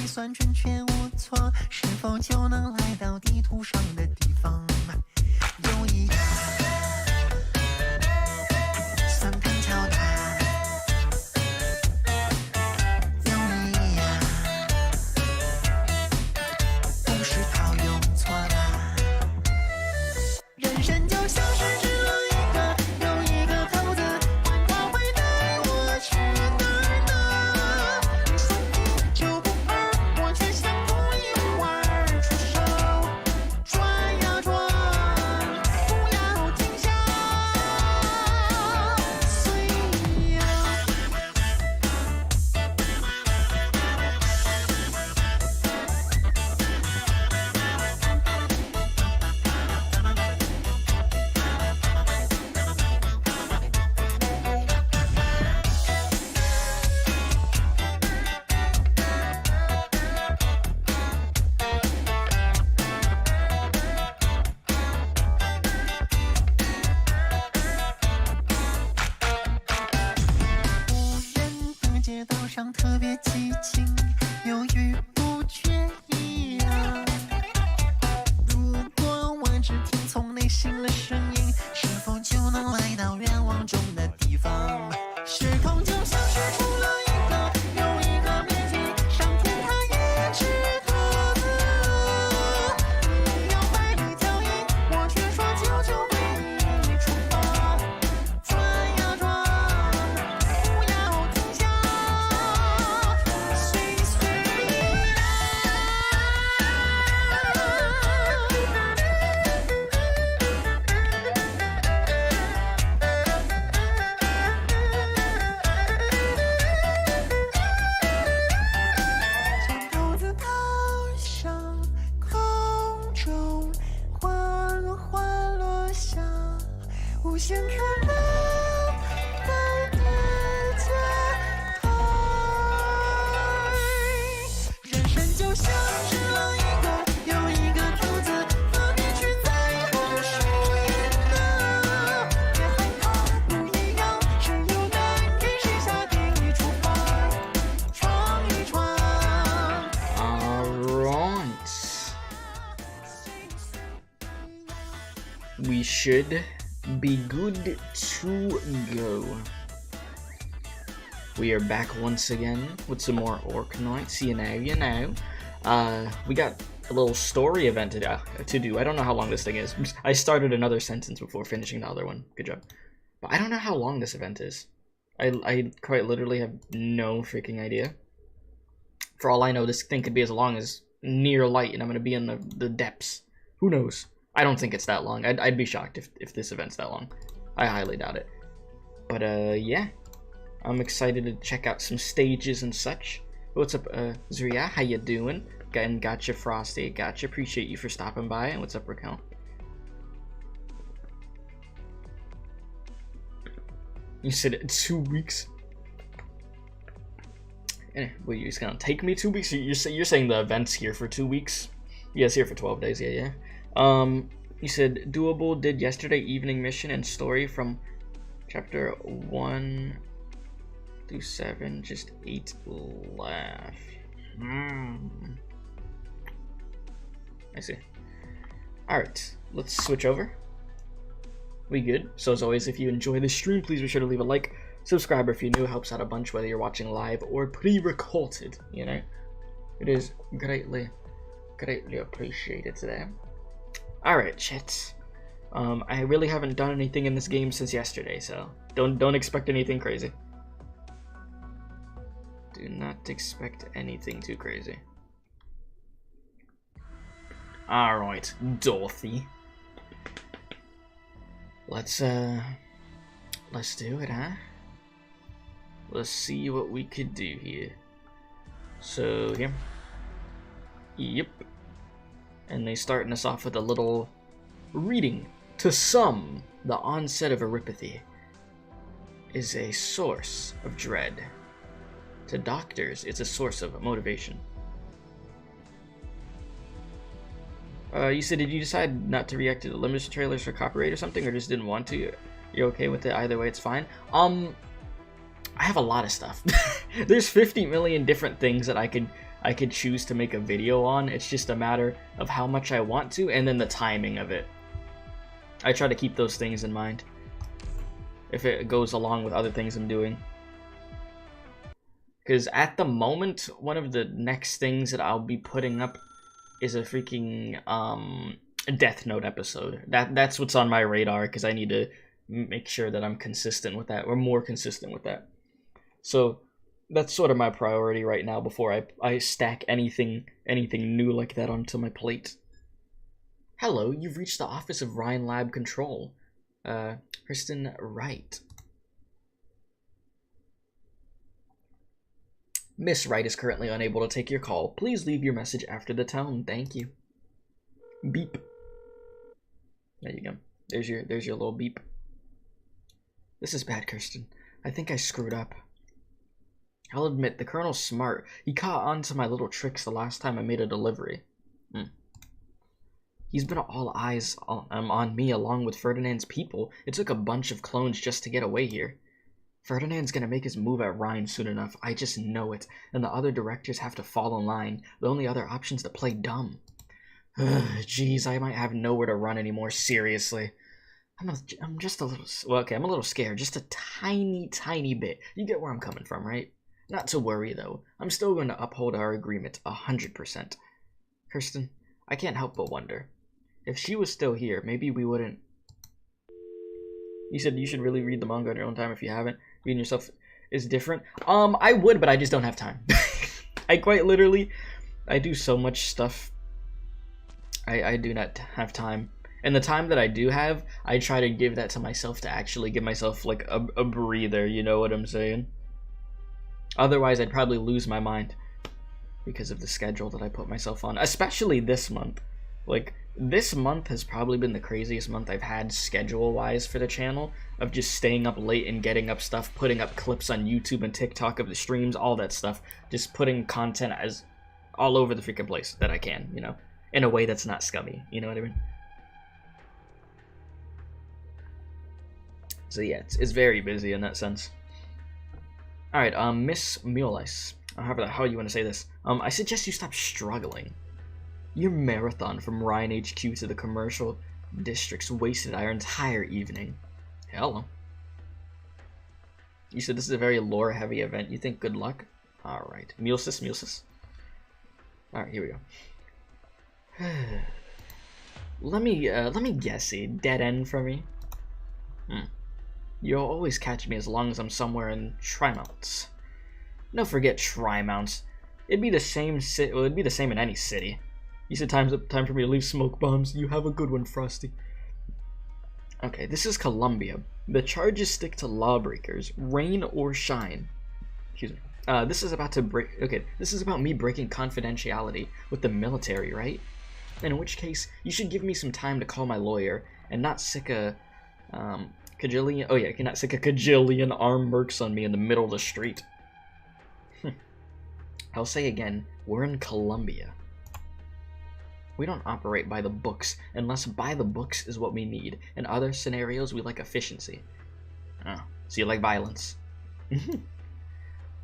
计算准确无错，是否就能来到地图上的地方？有一个算更巧的，有一样不是套用错的。人生就像是只了一个又一个兔子，管它会带我去哪儿呢？你说一就不二，我却想独一无二，出手转呀转，不要停下，随意啊。无人的街道上特别寂静，犹豫不决一样。如果我只听从内心的声音，是否就能来到愿望中的地方？时空就像是出了一个又一个谜题，上天他也只特自。你要百里挑一，我却说九九归一，出发转呀转，不要停下，随随意啊。将骰子抛向空中，缓缓落下，无限可能的叠加台。人生就像是了一个又一个兔子，何必去在乎输赢呢？别害怕，不一样，谁又能给谁下定出发，闯一闯。Alright. We should be good to go. We are back once again with some more Arknights, you know. We got a little story event to do. I don't know how long this thing is. I started another sentence before finishing the other one. Good job. But I don't know how long this event is. I quite literally have no freaking idea. For all I know, this thing could be as long as near light, and I'm going to be in the depths. Who knows? I don't think it's that long. I'd be shocked if this event's that long. I highly doubt it. But, yeah. I'm excited to check out some stages and such. What's up, Saria? How you doing? Gotcha, Frosty. Gotcha. Appreciate you for stopping by. And what's up, Raquel? You said 2 weeks? Wait, it's gonna take me 2 weeks? You're saying the event's here for 2 weeks? Yeah, it's here for 12 days, yeah. You said doable, did yesterday evening mission and story from chapter 1 through 7, just 8 left. I see. Alright, let's switch over. We good? So as always, if you enjoy this stream, please be sure to leave a like, subscribe if you're new, helps out a bunch whether you're watching live or pre-recorded, you know? It is greatly appreciated today. Alright, chat. I really haven't done anything in this game since yesterday, so don't expect anything crazy. Do not expect anything too crazy. Alright, Dorothy. Let's do it, huh? Let's see what we could do here. So, here. Yep. And they starting us off with a little reading. To some, the onset of erypathy is a source of dread. To doctors, it's a source of motivation. You said, did you decide not to react to the limited trailers for copyright or something, or just didn't want to? You're okay with it? Either way, it's fine. I have a lot of stuff. There's 50 million different things that I could I could choose to make a video on. It's just a matter of how much I want to, and then the timing of it. I try to keep those things in mind if it goes along with other things I'm doing. Because at the moment, one of the next things that I'll be putting up is a freaking Death Note episode. That's what's on my radar, because I need to make sure that I'm consistent with that, or more consistent with that. So that's sort of my priority right now before I stack anything new like that onto my plate. Hello, you've reached the office of Ryan Lab Control. Kristen Wright. Miss Wright is currently unable to take your call. Please leave your message after the tone. Thank you. Beep. There you go. There's your little beep. This is bad, Kirsten. I think I screwed up. I'll admit, the Colonel's smart. He caught on to my little tricks the last time I made a delivery. He's been all eyes on me along with Ferdinand's people. It took a bunch of clones just to get away here. Ferdinand's gonna make his move at Ryan soon enough. I just know it. And the other directors have to fall in line. The only other option's to play dumb. Jeez, I might have nowhere to run anymore, seriously. I'm just a little... Well, okay, I'm a little scared. Just a tiny bit. You get where I'm coming from, right? Not to worry, though. I'm still going to uphold our agreement 100%. Kirsten, I can't help but wonder. If she was still here, maybe we wouldn't... You said you should really read the manga on your own time if you haven't. Reading yourself is different. I would, but I just don't have time. I quite literally... I do so much stuff. I do not have time. And the time that I do have, I try to give that to myself to actually give myself, like, a breather, you know what I'm saying? Otherwise, I'd probably lose my mind because of the schedule that I put myself on, especially this month. Like, this month has probably been the craziest month I've had schedule-wise for the channel, of just staying up late and getting up stuff, putting up clips on YouTube and TikTok of the streams, all that stuff. Just putting content as all over the freaking place that I can, you know? In a way that's not scummy, you know what I mean? So yeah, it's very busy in that sense. Alright, Miss Mulice, however the hell you want to say this, I suggest you stop struggling. Your marathon from Ryan HQ to the commercial districts wasted our entire evening. Hello. You said this is a very lore-heavy event. You think good luck? Alright. Mulsis. Alright, here we go. Let me guess a dead end for me. You'll always catch me as long as I'm somewhere in Trimounts. No, forget Trimounts. It'd be the same it'd be the same in any city. You said time for me to leave smoke bombs. You have a good one, Frosty. Okay, this is Columbia. The charges stick to lawbreakers, rain or shine. Excuse me. This is about me breaking confidentiality with the military, right? In which case, you should give me some time to call my lawyer and not sick a cajillion. Oh yeah, you cannot sick a cajillion armed mercs on me in the middle of the street. I'll say again, we're in Columbia. We don't operate by the books, unless by the books is what we need. In other scenarios, we like efficiency. Oh, so you like violence.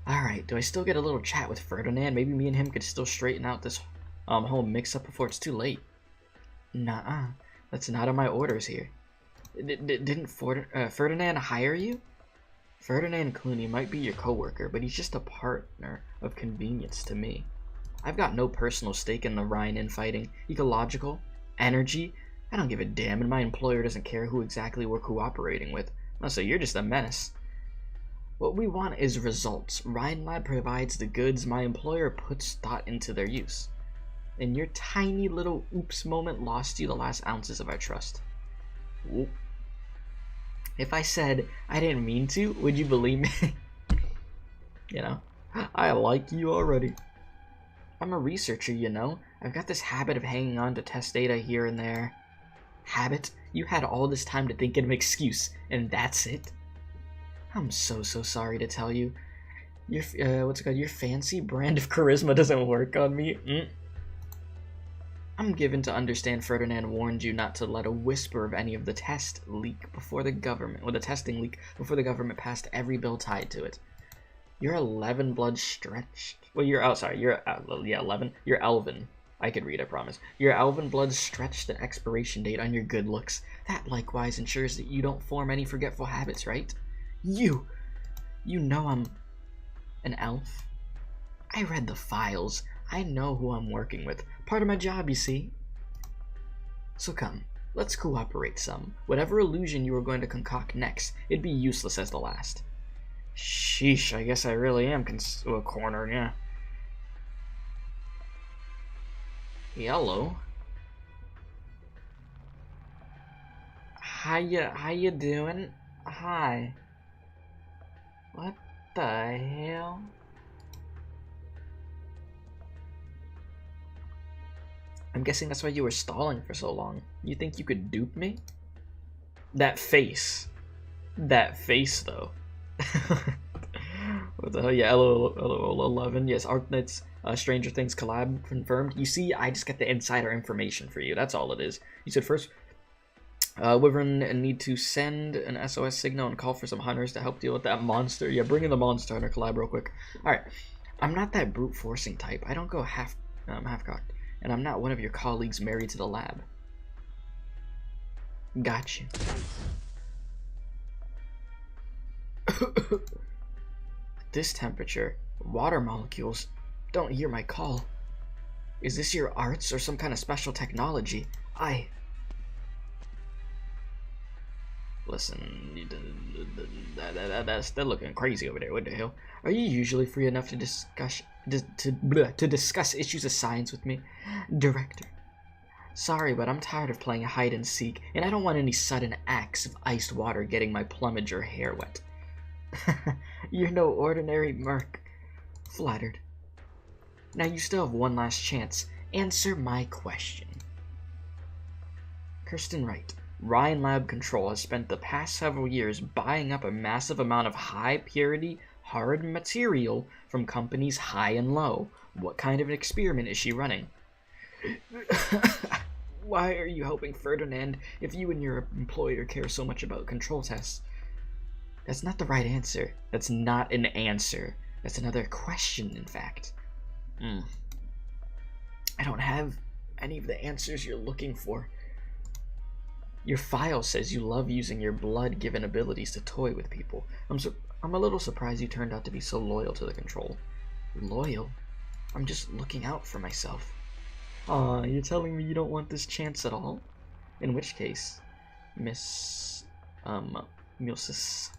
Alright, do I still get a little chat with Ferdinand? Maybe me and him could still straighten out this whole mix-up before it's too late. Nuh-uh, that's not on my orders here. Didn't Ferdinand hire you? Ferdinand Clooney might be your co-worker, but he's just a partner of convenience to me. I've got no personal stake in the Ryan infighting. Ecological, energy, I don't give a damn, and my employer doesn't care who exactly we're cooperating with. Oh, so you're just a menace. What we want is results. Ryan Lab provides the goods, my employer puts thought into their use. And your tiny little oops moment lost you the last ounces of our trust. Oop. If I said I didn't mean to, would you believe me? You know, I like you already. I'm a researcher, you know. I've got this habit of hanging on to test data here and there. Habit? You had all this time to think of an excuse, and that's it? I'm so sorry to tell you. Your, your fancy brand of charisma doesn't work on me. I'm given to understand Ferdinand warned you not to let a whisper of any of the testing leak before the government passed every bill tied to it. You're 11 blood stretched. Well, you're, oh, sorry, you're, yeah, 11. You're elven. I could read, I promise. Your elven blood stretched the expiration date on your good looks. That likewise ensures that you don't form any forgetful habits, right? You know I'm an elf. I read the files. I know who I'm working with. Part of my job, you see. So come, let's cooperate some. Whatever illusion you were going to concoct next, it'd be useless as the last. Sheesh, I guess I really am cornered, yeah. Hello. How you doing? Hi. What the hell? I'm guessing that's why you were stalling for so long. You think you could dupe me? That face. That face, though. What the hell? Yeah, LOL 11. Yes, Arknights Stranger Things collab confirmed. You see, I just get the insider information for you. That's all it is. You said first, Wyvern need to send an SOS signal and call for some hunters to help deal with that monster. Yeah, bring in the monster hunter collab real quick. Alright, I'm not that brute forcing type. I don't go half-cocked. And I'm not one of your colleagues married to the lab. Gotcha. This temperature, water molecules, don't hear my call. Is this your arts or some kind of special technology? Listen, they're looking crazy over there. What the hell? Are you usually free enough to discuss issues of science with me, Director? Sorry, but I'm tired of playing hide and seek, and I don't want any sudden acts of iced water getting my plumage or hair wet. You're no ordinary merc. Flattered. Now you still have one last chance. Answer my question. Kirsten Wright. Ryan Lab Control has spent the past several years buying up a massive amount of high-purity, hard material from companies high and low. What kind of an experiment is she running? Why are you helping Ferdinand if you and your employer care so much about control tests? That's not the right answer. That's not an answer. That's another question, in fact. I don't have any of the answers you're looking for. Your file says you love using your blood-given abilities to toy with people. I'm a little surprised you turned out to be so loyal to the control. Loyal? I'm just looking out for myself. Aw, you're telling me you don't want this chance at all? In which case, Miss... Musis,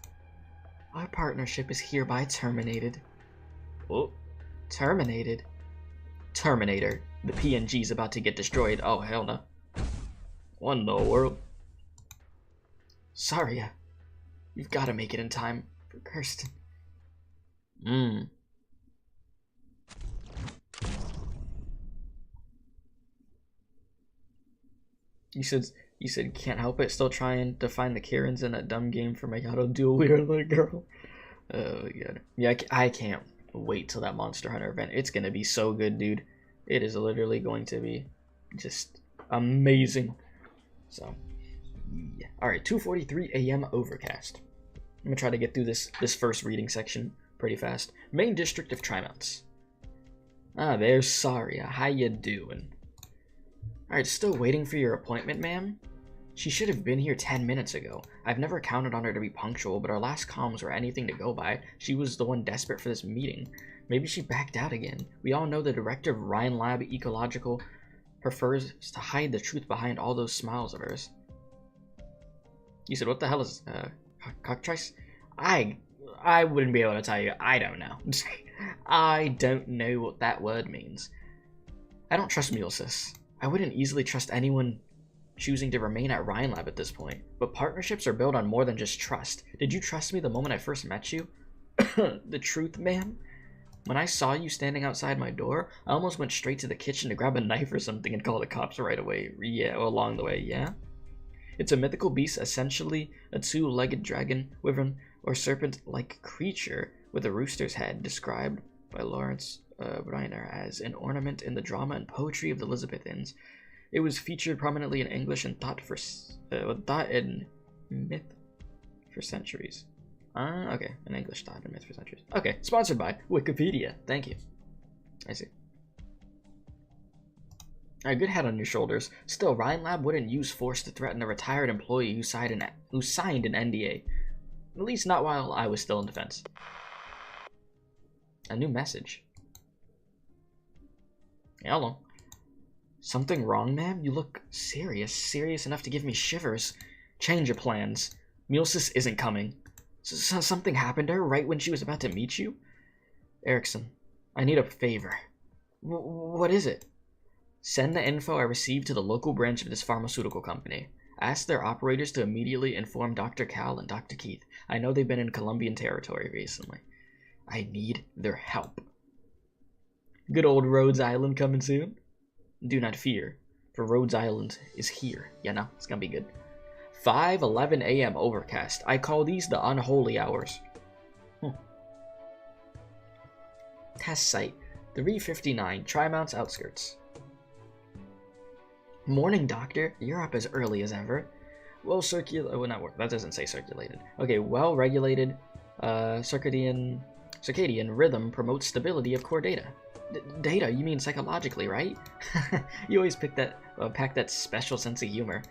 our partnership is hereby terminated. Oh, terminated? Terminator. The PNG's about to get destroyed. Oh, hell no. What in the world? Saria, you've got to make it in time for Kirsten. You said can't help it. Still trying to find the Karens in that dumb game for my auto duel weird little girl. Oh god. Yeah, I can't wait till that Monster Hunter event. It's gonna be so good, dude. It is literally going to be just amazing. So, yeah. Alright, 2:43 a.m. overcast. I'm gonna try to get through this first reading section pretty fast. Main district of Trimonts. Ah, there's Saria. How you doing? Alright, still waiting for your appointment, ma'am? She should have been here 10 minutes ago. I've never counted on her to be punctual, but our last comms were anything to go by. She was the one desperate for this meeting. Maybe she backed out again. We all know the director of Ryan Lab Ecological prefers to hide the truth behind all those smiles of hers. You said, what the hell is, cockatrice? I wouldn't be able to tell you. I don't know. I don't know what that word means. I don't trust Mulesis. I wouldn't easily trust anyone choosing to remain at Ryan Lab at this point, but partnerships are built on more than just trust. Did you trust me the moment I first met you? The truth, ma'am? When I saw you standing outside my door, I almost went straight to the kitchen to grab a knife or something and call the cops right away. Yeah, along the way, yeah? It's a mythical beast, essentially a two-legged dragon, wyvern, or serpent-like creature with a rooster's head, described by Lawrence Reiner as an ornament in the drama and poetry of the Elizabethans. It was featured prominently in English and thought in myth for centuries. Okay, an English thought and myth for centuries. Okay, sponsored by Wikipedia. Thank you. I see. A good head on your shoulders. Still, Ryan Lab wouldn't use force to threaten a retired employee who signed an NDA. At least not while I was still in defense. A new message. Hello. Something wrong, ma'am? You look serious. Serious enough to give me shivers. Change your plans. Mulsis isn't coming. Something happened to her right when she was about to meet you? Erickson, I need a favor. What is it? Send the info I received to the local branch of this pharmaceutical company. Ask their operators to immediately inform Dr. Cal and Dr. Keith. I know they've been in Colombian territory recently. I need their help. Good old Rhodes Island coming soon? Do not fear, for Rhodes Island is here. You know, it's gonna be good. 5:11 a.m. overcast. I call these the unholy hours. Test site. 359, Trimount's outskirts. Morning, Doctor. You're up as early as ever. Well, not work. That doesn't say circulated. Okay, well-regulated circadian rhythm promotes stability of core data. Data? You mean psychologically, right? You always pack that special sense of humor.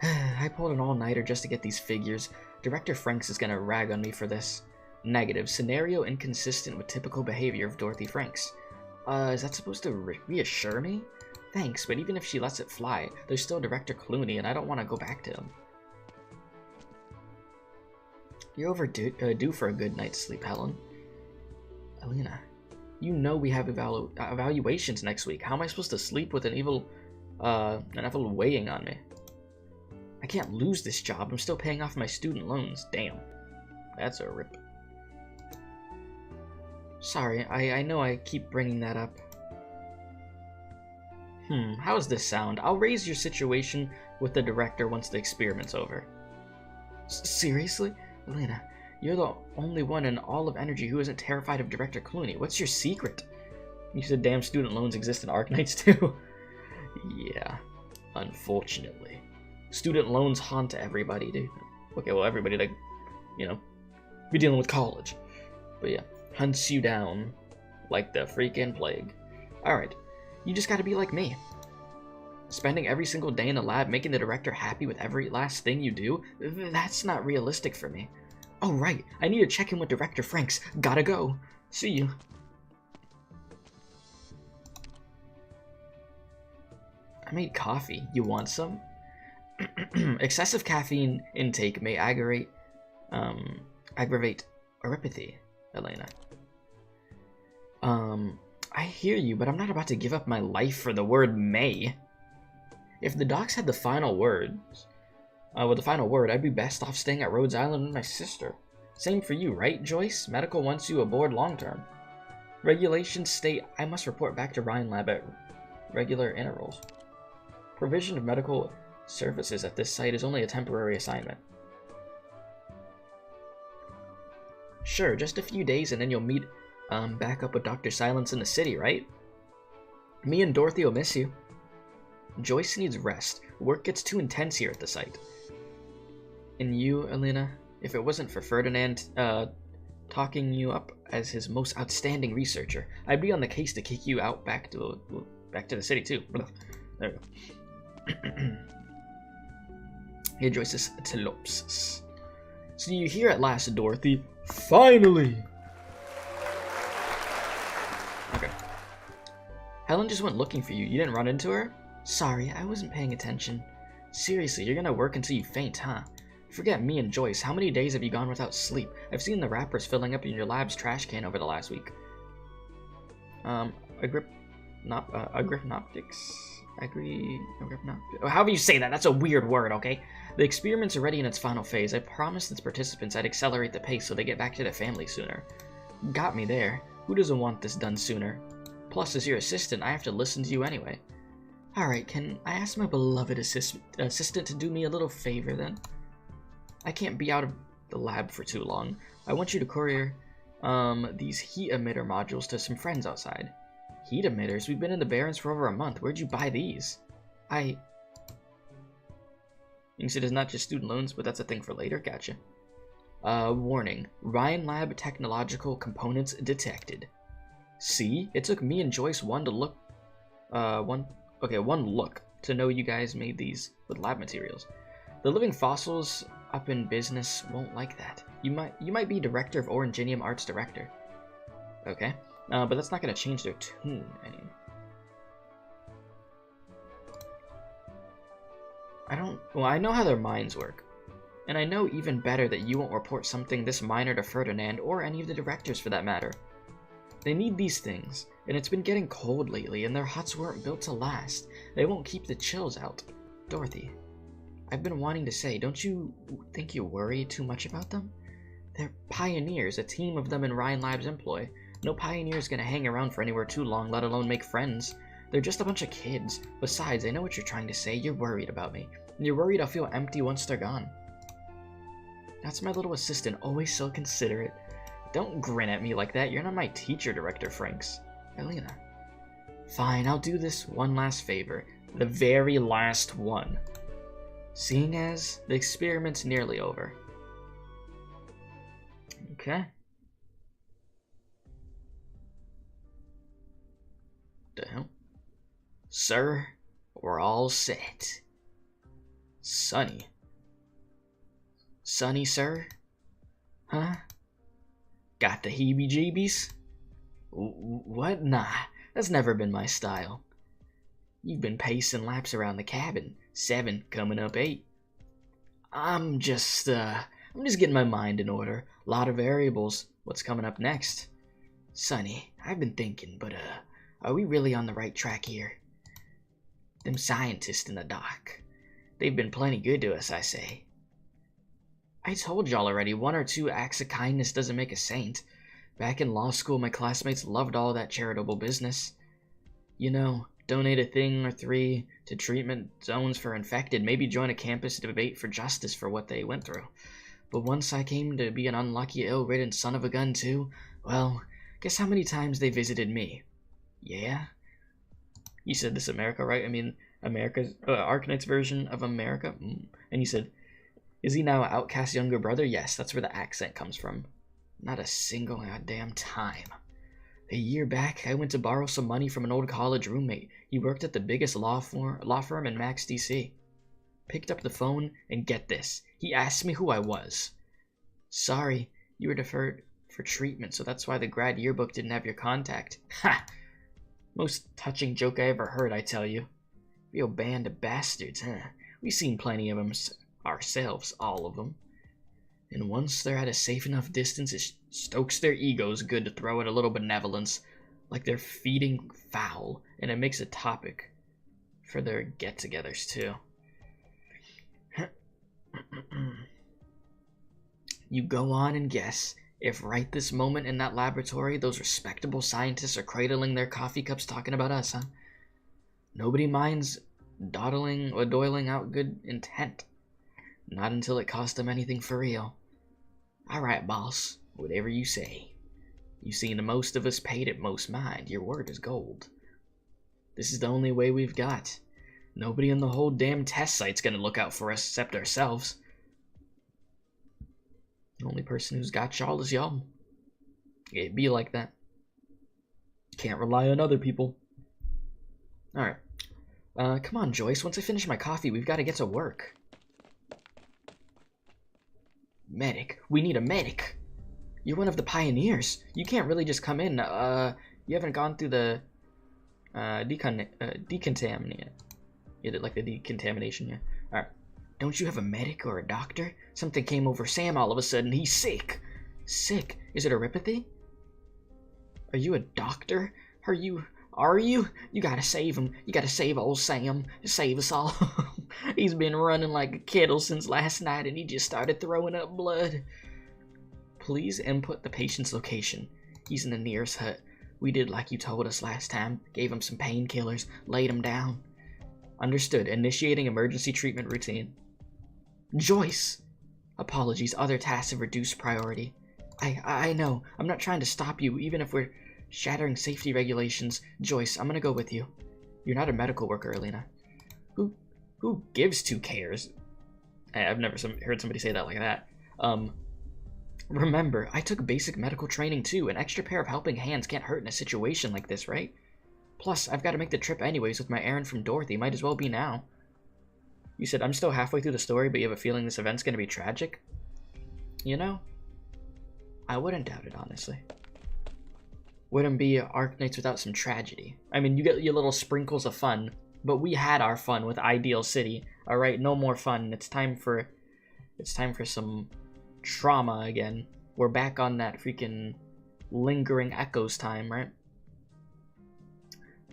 I pulled an all-nighter just to get these figures. Director Franks is gonna rag on me for this. Negative. Scenario inconsistent with typical behavior of Dorothy Franks. Is that supposed to reassure me? Thanks, but even if she lets it fly, there's still Director Clooney, and I don't want to go back to him. You're overdue for a good night's sleep, Helen. Elena, you know we have evaluations next week. How am I supposed to sleep with an evil weighing on me? I can't lose this job. I'm still paying off my student loans. Damn. That's a rip. Sorry, I know I keep bringing that up. How does this sound? I'll raise your situation with the director once the experiment's over. Seriously? Elena, you're the only one in all of Energy who isn't terrified of Director Clooney. What's your secret? You said damn student loans exist in Arknights too? Yeah, unfortunately. Student loans haunt everybody, dude. Okay, well, everybody, like, you know, be dealing with college. But yeah, hunts you down like the freaking plague. Alright, you just gotta be like me. Spending every single day in the lab making the director happy with every last thing you do? That's not realistic for me. Oh, right, I need to check in with Director Franks. Gotta go. See you. I made coffee. You want some? Excessive caffeine intake may aggravate oropathy, Elena. I hear you, but I'm not about to give up my life for the word may. If the docs had the final words, I'd be best off staying at Rhodes Island with my sister. Same for you, right, Joyce? Medical wants you aboard long-term. Regulations state I must report back to Ryan Lab at regular intervals. Provision of medical services at this site is only a temporary assignment. Sure, just a few days and then you'll meet back up with Dr. Silence in the city, right? Me and Dorothy will miss you. Joyce needs rest. Work gets too intense here at the site. And you, Elena, if it wasn't for Ferdinand talking you up as his most outstanding researcher, I'd be on the case to kick you out back to the city too. There we go. Here, Joyce's telopsis. So you hear at last, Dorothy. Finally! Okay. Helen just went looking for you. You didn't run into her? Sorry, I wasn't paying attention. Seriously, you're gonna work until you faint, huh? Forget me and Joyce. How many days have you gone without sleep? I've seen the wrappers filling up in your lab's trash can over the last week. However you say that, that's a weird word, okay? The experiment's already in its final phase. I promised its participants I'd accelerate the pace so they get back to their families sooner. Got me there. Who doesn't want this done sooner? Plus, as your assistant, I have to listen to you anyway. Alright, can I ask my beloved assistant to do me a little favor then? I can't be out of the lab for too long. I want you to courier these heat emitter modules to some friends outside. Heat emitters? We've been in the Barrens for over a month. Where'd you buy these? You said it's not just student loans, but that's a thing for later? Gotcha. Warning. Ryan Lab technological components detected. See? It took me and Joyce one look to know you guys made these with lab materials. The living fossils up in business won't like that. You might be director of Orangenium Arts Director. Okay. But that's not going to change their tune any. I know how their minds work. And I know even better that you won't report something this minor to Ferdinand, or any of the directors for that matter. They need these things, and it's been getting cold lately, and their huts weren't built to last. They won't keep the chills out. Dorothy, I've been wanting to say, don't you think you worry too much about them? They're pioneers, a team of them in Ryan Lab's employ. No pioneer's gonna hang around for anywhere too long, let alone make friends. They're just a bunch of kids. Besides, I know what you're trying to say. You're worried about me. You're worried I'll feel empty once they're gone. That's my little assistant, always so considerate. Don't grin at me like that. You're not my teacher, Director Franks. Elena. Fine, I'll do this one last favor. The very last one. Seeing as the experiment's nearly over. Okay. The hell? Sir, we're all set. Sonny. Sonny, sir? Huh? Got the heebie-jeebies? What? Nah, that's never been my style. You've been pacing laps around the cabin. 7, coming up 8. I'm just getting my mind in order. A lot of variables. What's coming up next? Sonny, I've been thinking, but are we really on the right track here? Them scientists in the dock. They've been plenty good to us, I say. I told y'all already, 1 or 2 acts of kindness doesn't make a saint. Back in law school, my classmates loved all that charitable business. You know, donate a thing or 3 to treatment zones for infected, maybe join a campus debate for justice for what they went through. But once I came to be an unlucky, ill-ridden son of a gun too, well, guess how many times they visited me? Yeah? You said this America, right? I mean, America's, Arknights version of America? And you said, is he now Outcast's younger brother? Yes, that's where the accent comes from. Not a single goddamn time. A year back, I went to borrow some money from an old college roommate. He worked at the biggest law firm in Max, DC. Picked up the phone, and get this. He asked me who I was. Sorry, you were deferred for treatment, so that's why the grad yearbook didn't have your contact. Ha! Most touching joke I ever heard, I tell you. Real band of bastards, huh? We've seen plenty of them ourselves, all of them. And once they're at a safe enough distance, it stokes their egos good to throw in a little benevolence, like they're feeding fowl, and it makes a topic for their get-togethers, too. You go on and guess if right this moment in that laboratory, those respectable scientists are cradling their coffee cups talking about us, huh? Nobody minds dawdling or doiling out good intent. Not until it costs them anything for real. Alright, boss. Whatever you say. You've seen the most of us paid at most mind. Your word is gold. This is the only way we've got. Nobody in the whole damn test site's gonna look out for us except ourselves. The only person who's got y'all is y'all. It'd be like that. Can't rely on other people. Alright. Come on, Joyce. Once I finish my coffee, we've got to get to work. Medic. We need a medic. You're one of the pioneers. You can't really just come in. You haven't gone through the decontaminate. You did like the decontamination, yeah. Alright. Don't you have a medic or a doctor? Something came over Sam all of a sudden. He's sick. Sick? Is it erypathy? Are you a doctor? Are you? You gotta save him. You gotta save old Sam. Save us all. He's been running like a kettle since last night and he just started throwing up blood. Please input the patient's location. He's in the nearest hut. We did like you told us last time. Gave him some painkillers. Laid him down. Understood. Initiating emergency treatment routine. Joyce! Apologies. Other tasks have reduced priority. I know. I'm not trying to stop you, even if we're shattering safety regulations. Joyce, I'm gonna go with you. You're not a medical worker, Elena. Who gives 2 cares? I've never heard somebody say that like that. Remember, I took basic medical training too. An extra pair of helping hands can't hurt in a situation like this, right? Plus, I've got to make the trip anyways with my errand from Dorothy. Might as well be now. You said I'm still halfway through the story, but you have a feeling this event's gonna be tragic? You know, I wouldn't doubt it, honestly. Wouldn't be Arknights without some tragedy. I mean, you get your little sprinkles of fun, but we had our fun with Ideal City. Alright, no more fun. It's time for some trauma again. We're back on that freaking lingering echoes time, right?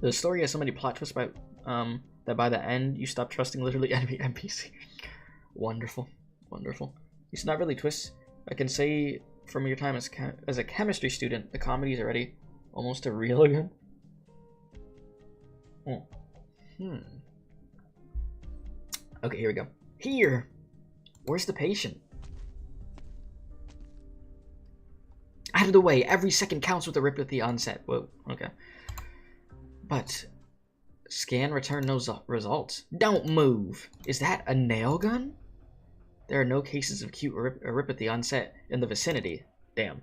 The story has so many plot twists by, that by the end you stop trusting literally enemy NPC. Wonderful. Wonderful. It's not really twists. I can say from your time as a chemistry student, the comedy is already almost a real again. Okay, here we go. Here! Where's the patient? Out of the way! Every second counts with a rip at the onset. Whoa, okay. But scan, return no results. Don't move! Is that a nail gun? There are no cases of acute rip at the onset in the vicinity. Damn.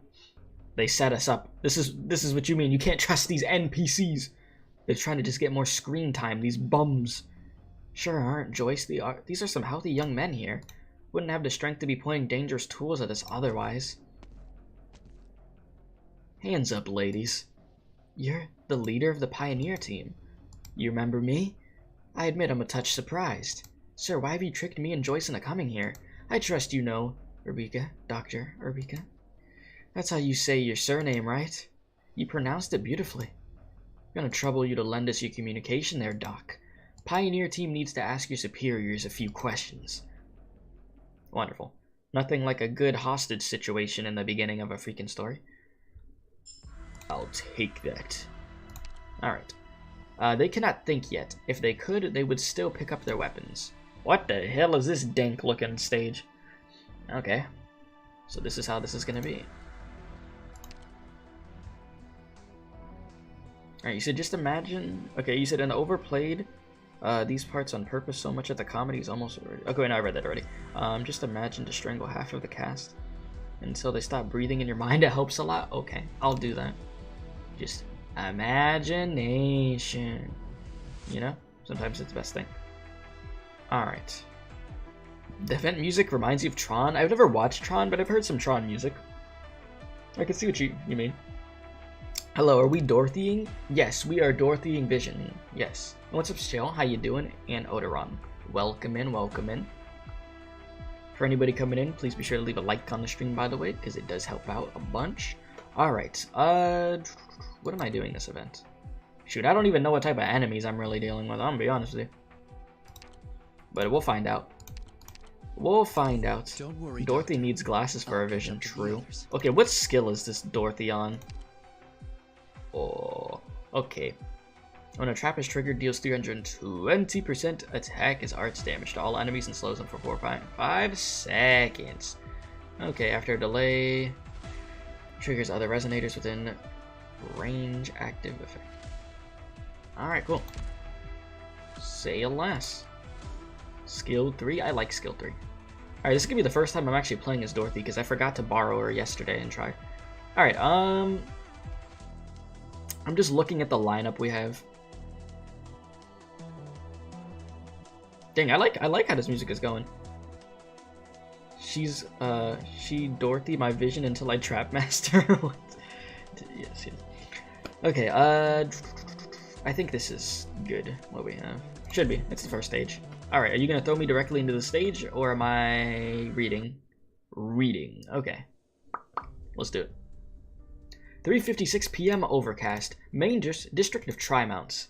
They set us up. This is what you mean. You can't trust these NPCs. They're trying to just get more screen time, these bums. Sure aren't, Joyce. These are some healthy young men here. Wouldn't have the strength to be pointing dangerous tools at us otherwise. Hands up, ladies. You're the leader of the Pioneer team. You remember me? I admit I'm a touch surprised. Sir, why have you tricked me and Joyce into coming here? I trust you know, Dr. Urbika. That's how you say your surname, right? You pronounced it beautifully. I'm gonna trouble you to lend us your communication there, Doc. Pioneer team needs to ask your superiors a few questions. Wonderful. Nothing like a good hostage situation in the beginning of a freaking story. I'll take that. Alright. They cannot think yet. If they could, they would still pick up their weapons. What the hell is this dank looking stage? Okay. So this is how this is gonna be. Alright, you said just imagine... Okay, you said an overplayed these parts on purpose so much that the comedy is almost... Okay, no, I read that already. Just imagine to strangle half of the cast until they stop breathing in your mind. It helps a lot. Okay, I'll do that. Just imagination. You know? Sometimes it's the best thing. Alright. The event music reminds you of Tron. I've never watched Tron, but I've heard some Tron music. I can see what you mean. Hello, are we Dorothying? Yes, we are Dorothying Vision. Yes. What's up, Shell? How you doing? And Odoron. Welcome in, welcome in. For anybody coming in, please be sure to leave a like on the stream, by the way, because it does help out a bunch. Alright, what am I doing this event? Shoot, I don't even know what type of enemies I'm really dealing with, I'm gonna be honest with you. But we'll find out. We'll find out. Don't worry, Dorothy Doctor. needs glasses for her vision, Up to the true. others. Okay, what skill is this Dorothy on? Oh, okay. When a trap is triggered, deals 320% attack as arts damage to all enemies and slows them for 4.5 seconds. Okay, after a delay, triggers other resonators within range active effect. Alright, cool. Say less. Skill 3? I like skill 3. Alright, this is gonna be the first time I'm actually playing as Dorothy because I forgot to borrow her yesterday and try. Alright, I'm just looking at the lineup we have. Dang, I like how this music is going. She Dorothy my vision until I trap master. What? Yes. Okay, I think this is good, what we have. Should be, it's the first stage. Alright, are you gonna throw me directly into the stage, or am I reading? Reading, okay. Let's do it. 3:56 p.m. overcast. Main district of Trimounts.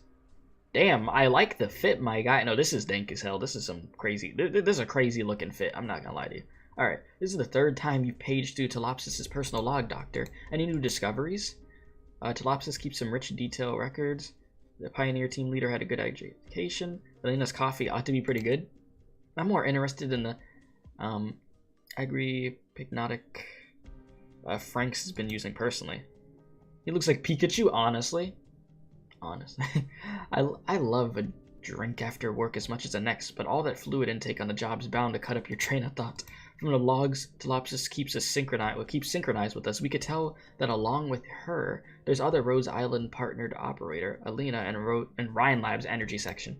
Damn, I like the fit, my guy. No, this is dank as hell. This is some crazy... This is a crazy looking fit. I'm not gonna lie to you. Alright, this is the third time you've paged through Talopsis' personal log, Doctor. Any new discoveries? Talopsis keeps some rich detail records. The Pioneer team leader had a good education. Elena's coffee ought to be pretty good. I'm more interested in the agri-hypnotic Franks has been using personally. He looks like Pikachu, honestly. Honestly. I love drink after work as much as the next, but all that fluid intake on the job's bound to cut up your train of thought. From the logs, Talopsis keeps synchronized with us. We could tell that along with her, there's other Rhodes Island partnered operator, Alina, and Ryan Lab's energy section.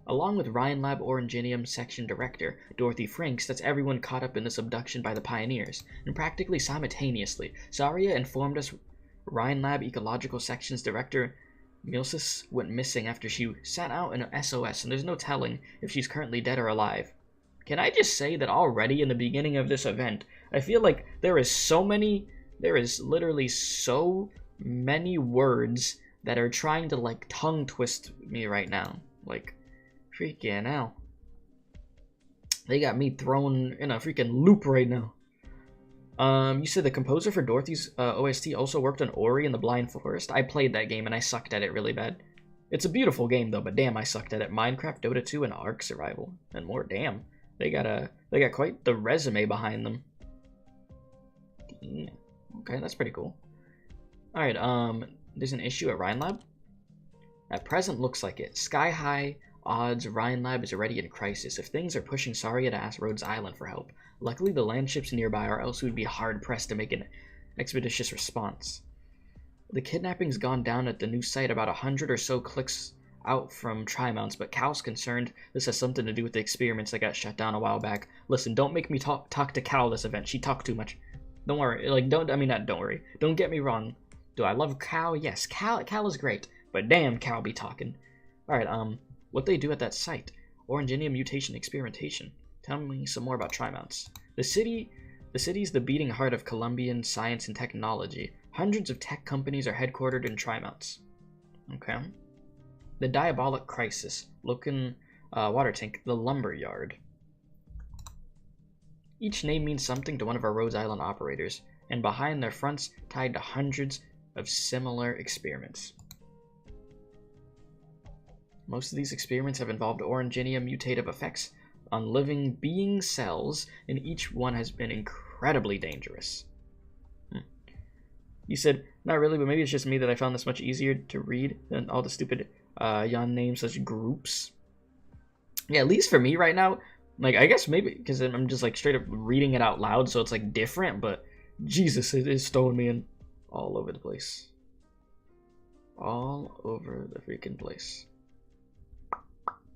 Along with Ryan Lab Oranginium section director, Dorothy Franks, that's everyone caught up in this abduction by the pioneers. And practically simultaneously, Saria informed us Ryan Lab Ecological section's director, Milsis, went missing after she sent out an SOS, and there's no telling if she's currently dead or alive. Can I just say that already in the beginning of this event, I feel like there is literally so many words that are trying to, like, tongue twist me right now. Like, freaking hell. They got me thrown in a freaking loop right now. You said the composer for Dorothy's OST also worked on Ori and the Blind Forest. I played that game and I sucked at it really bad. It's a beautiful game though, but damn, I sucked at it. Minecraft, Dota 2, and Ark Survival, and more. Damn, they got quite the resume behind them. Yeah. Okay, that's pretty cool. All right, there's an issue at Ryan Lab. At present, looks like it. Sky high odds Ryan Lab is already in crisis. If things are pushing Saria to ask Rhodes Island for help. Luckily, the land ships nearby, or else we'd be hard-pressed to make an expeditious response. The kidnapping's gone down at the new site about 100 or so clicks out from Tri-Mounts, but Cal's concerned this has something to do with the experiments that got shut down a while back. Listen, don't make me talk to Cal this event. She talked too much. Don't worry. Like, don't worry. Don't get me wrong. Do I love Cal? Yes, Cal is great, but damn, Cal be talking. Alright, what they do at that site? Oranginium mutation experimentation. Tell me some more about Tri-Mounts. The city's the beating heart of Colombian science and technology. Hundreds of tech companies are headquartered in Tri-Mounts. Okay. The Diabolic Crisis. Looking water tank. The Lumber Yard. Each name means something to one of our Rhodes Island operators, and behind their fronts tied to hundreds of similar experiments. Most of these experiments have involved Oranginium mutative effects on living being cells, and each one has been incredibly dangerous. You said, not really, but maybe it's just me that I found this much easier to read than all the stupid yon names such groups. Yeah, at least for me right now, like, I guess maybe because I'm just like straight up reading it out loud, so it's like different, but Jesus, it is throwing me in all over the place. All over the freaking place.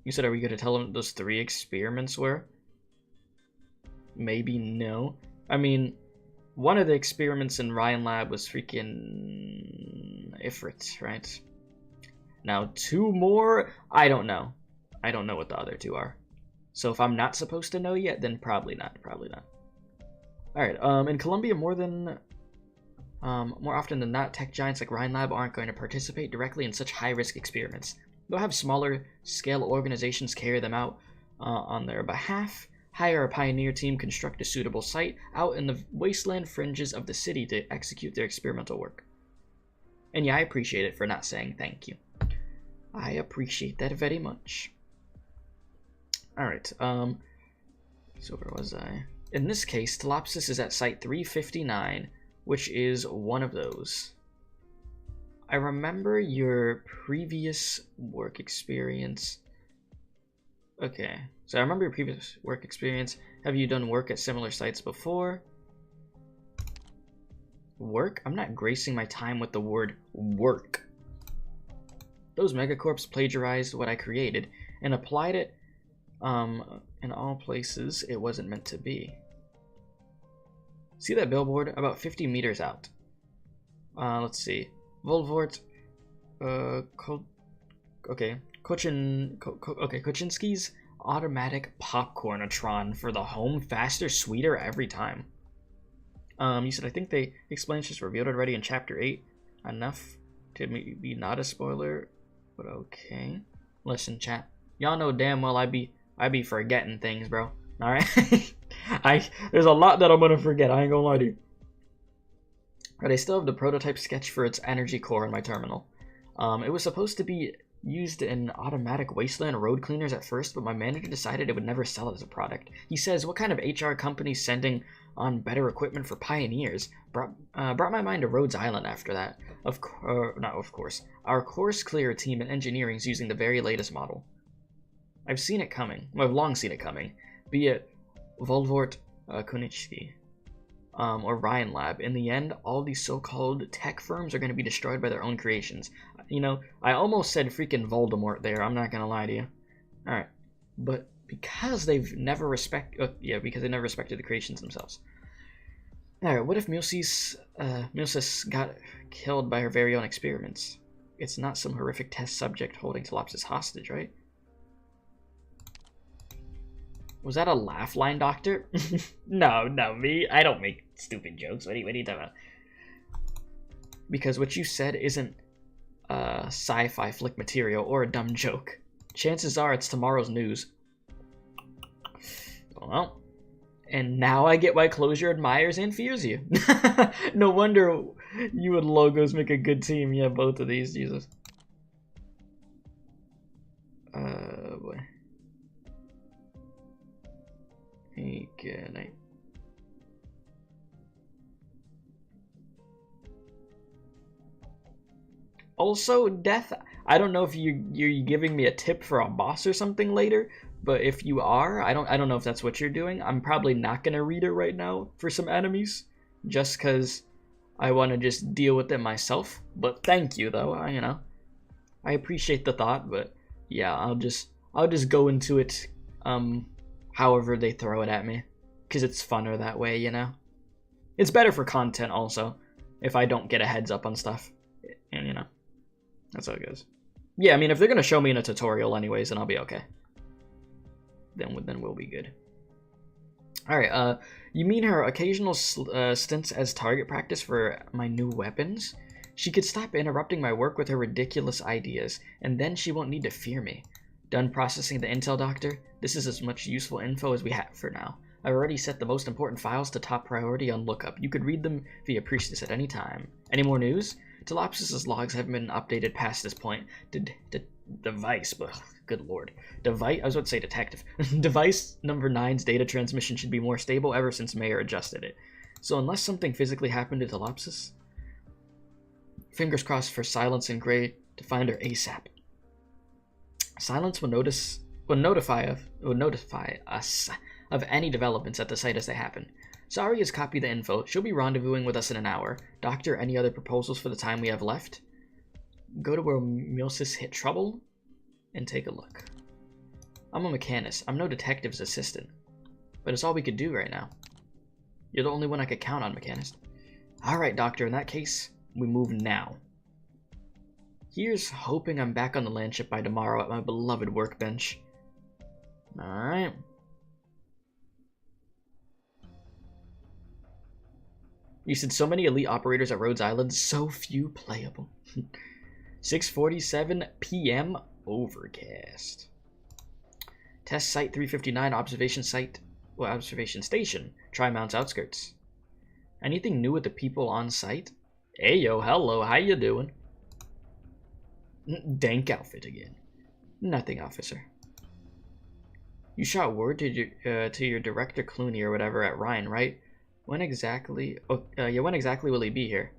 You said, are we going to tell them those 3 experiments were? Maybe no. I mean, one of the experiments in Ryan Lab was freaking Ifrit, right? Now, 2 more, I don't know. I don't know what the other 2 are. So if I'm not supposed to know yet, then probably not. Probably not. Alright, in Colombia, more often than not, tech giants like Ryan Lab aren't going to participate directly in such high-risk experiments. They'll have smaller scale organizations carry them out on their behalf, hire a pioneer team, construct a suitable site out in the wasteland fringes of the city to execute their experimental work. And yeah, I appreciate it for not saying thank you. I appreciate that very much. Alright, so where was I? In this case, Talopsis is at site 359, which is one of those. I remember your previous work experience. Okay, so I remember your previous work experience. Have you done work at similar sites before? Work? I'm not gracing my time with the word work. Those megacorps plagiarized what I created and applied it in all places it wasn't meant to be. See that billboard? About 50 meters out. Let's see. Volvort, Kuczynski's automatic popcornatron for the home, faster, sweeter every time. You said, I think the explanations revealed already in chapter 8. Enough to be not a spoiler, but okay. Listen, chat. Y'all know damn well I be forgetting things, bro. All right. There's a lot that I'm gonna forget. I ain't gonna lie to you. But I still have the prototype sketch for its energy core in my terminal. It was supposed to be used in automatic wasteland road cleaners at first, but my manager decided it would never sell it as a product. He says, what kind of HR company sending on better equipment for pioneers. Brought my mind to Rhodes Island after that. Not of course. Our course clear team in engineering is using the very latest model. I've seen it coming. Well, I've long seen it coming. Be it Volvort Kunichki or Ryan Lab. In the end, all these so-called tech firms are going to be destroyed by their own creations. You know, I almost said freaking Voldemort there. I'm not going to lie to you. Alright. But because they've never respected the creations themselves. Alright, what if Milsis got killed by her very own experiments? It's not some horrific test subject holding Talopsis hostage, right? Was that a laugh line, Doctor? No, me. I don't make stupid jokes. What are you talking about? Because what you said isn't sci-fi flick material or a dumb joke. Chances are it's tomorrow's news. Well, and now I get why Closure admires and fears you. No wonder you and Logos make a good team. Yeah, both of these, Jesus. Boy. Hey, good night. Also, Death, I don't know if you're giving me a tip for a boss or something later, but if you are, I don't know if that's what you're doing. I'm probably not gonna read it right now for some enemies, just cause I want to just deal with it myself. But thank you though, I appreciate the thought, but yeah, I'll just go into it however they throw it at me, cause it's funner that way, It's better for content also, if I don't get a heads up on stuff, and that's how it goes. Yeah, I mean, if they're gonna show me in a tutorial anyways, then I'll be okay. Then we'll be good. Alright, you mean her occasional stints as target practice for my new weapons? She could stop interrupting my work with her ridiculous ideas, and then she won't need to fear me. Done processing the intel, Doctor? This is as much useful info as we have for now. I've already set the most important files to top priority on lookup. You could read them via Priestess at any time. Any more news? Talopsis' logs haven't been updated past this point. Device, good lord. I was about to say detective. Device number 9's data transmission should be more stable ever since Mayor adjusted it. So unless something physically happened to Talopsis, fingers crossed for Silence and Gray to find her ASAP. Silence will notify us of any developments at the site as they happen. Saria has copied the info. She'll be rendezvousing with us in an hour. Doctor, any other proposals for the time we have left? Go to where Milsis hit trouble and take a look. I'm a mechanist. I'm no detective's assistant. But it's all we could do right now. You're the only one I could count on, mechanist. Alright, Doctor, in that case, we move now. Here's hoping I'm back on the landship by tomorrow at my beloved workbench. Alright. You said so many elite operators at Rhodes Island, so few playable. 6:47 p.m. Overcast. Test site 359, observation station, Tri-Mount's outskirts. Anything new with the people on site? Hey yo, hello, how you doing? Dank outfit again. Nothing, officer. You shot word to your director Clooney or whatever at Ryan, right? When exactly? When exactly will he be here?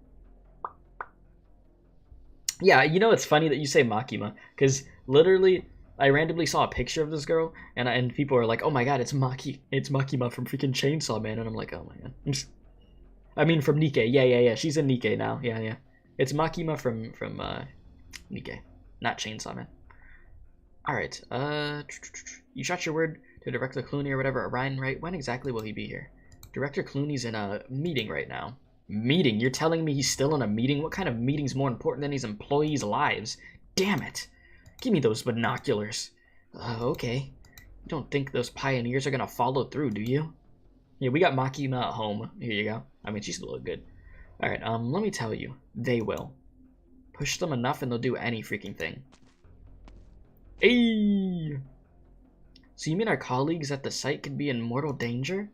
Yeah, it's funny that you say Makima, because literally I randomly saw a picture of this girl, and people are like, "Oh my god, it's Makima from freaking Chainsaw Man," and I'm like, "Oh my god." I mean, from Nikkei. Yeah. She's in Nikkei now. Yeah. It's Makima from Nikkei, not Chainsaw Man. All right. You shot your word to Director Clooney or whatever at Ryan, right? When exactly will he be here? Director Clooney's in a meeting right now. Meeting? You're telling me he's still in a meeting? What kind of meeting's more important than his employees' lives? Damn it! Give me those binoculars. Okay. You don't think those pioneers are gonna follow through, do you? Yeah, we got Makima at home. Here you go. I mean, she's look good. Alright, let me tell you. They will. Push them enough and they'll do any freaking thing. Hey! So you mean our colleagues at the site could be in mortal danger?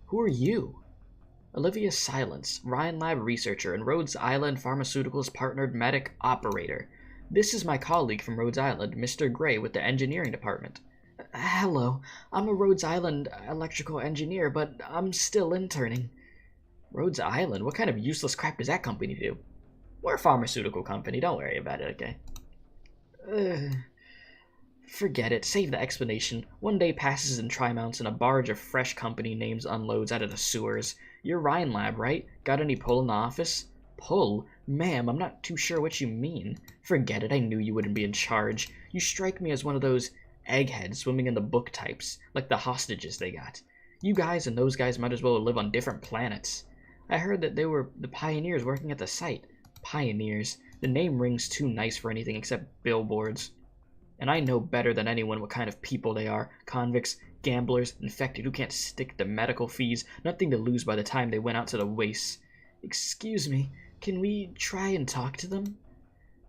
Who are you? Olivia Silence, Ryan Lab researcher and Rhodes Island Pharmaceuticals partnered medic operator. This is my colleague from Rhodes Island, Mr. Gray with the engineering department. Hello, I'm a Rhodes Island electrical engineer, but I'm still interning. Rhodes Island? What kind of useless crap does that company do? We're a pharmaceutical company, don't worry about it, okay? Forget it, save the explanation. One day passes in Trimounts and a barge of fresh company names unloads out of the sewers. You're Ryan Lab, right? Got any pull in the office? Pull? Ma'am, I'm not too sure what you mean. Forget it, I knew you wouldn't be in charge. You strike me as one of those eggheads swimming in the book types, like the hostages they got. You guys and those guys might as well live on different planets. I heard that they were the pioneers working at the site. Pioneers. The name rings too nice for anything except billboards. And I know better than anyone what kind of people they are. Convicts, gamblers, infected who can't stick to medical fees, nothing to lose by the time they went out to the wastes. Excuse me, can we try and talk to them?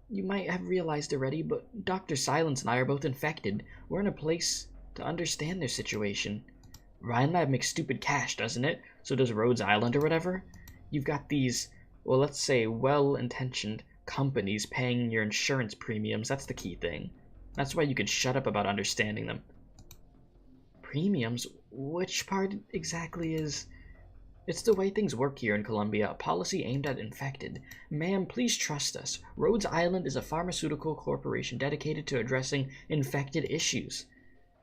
You might have realized already, but Dr. Silence and I are both infected. We're in a place to understand their situation. Ryan Lab makes stupid cash, doesn't it? So does Rhodes Island or whatever. You've got these, well, let's say well-intentioned companies paying your insurance premiums. That's the key thing. That's why you could shut up about understanding them. Premiums? Which part exactly is... It's the way things work here in Columbia, a policy aimed at infected. Ma'am, please trust us. Rhodes Island is a pharmaceutical corporation dedicated to addressing infected issues.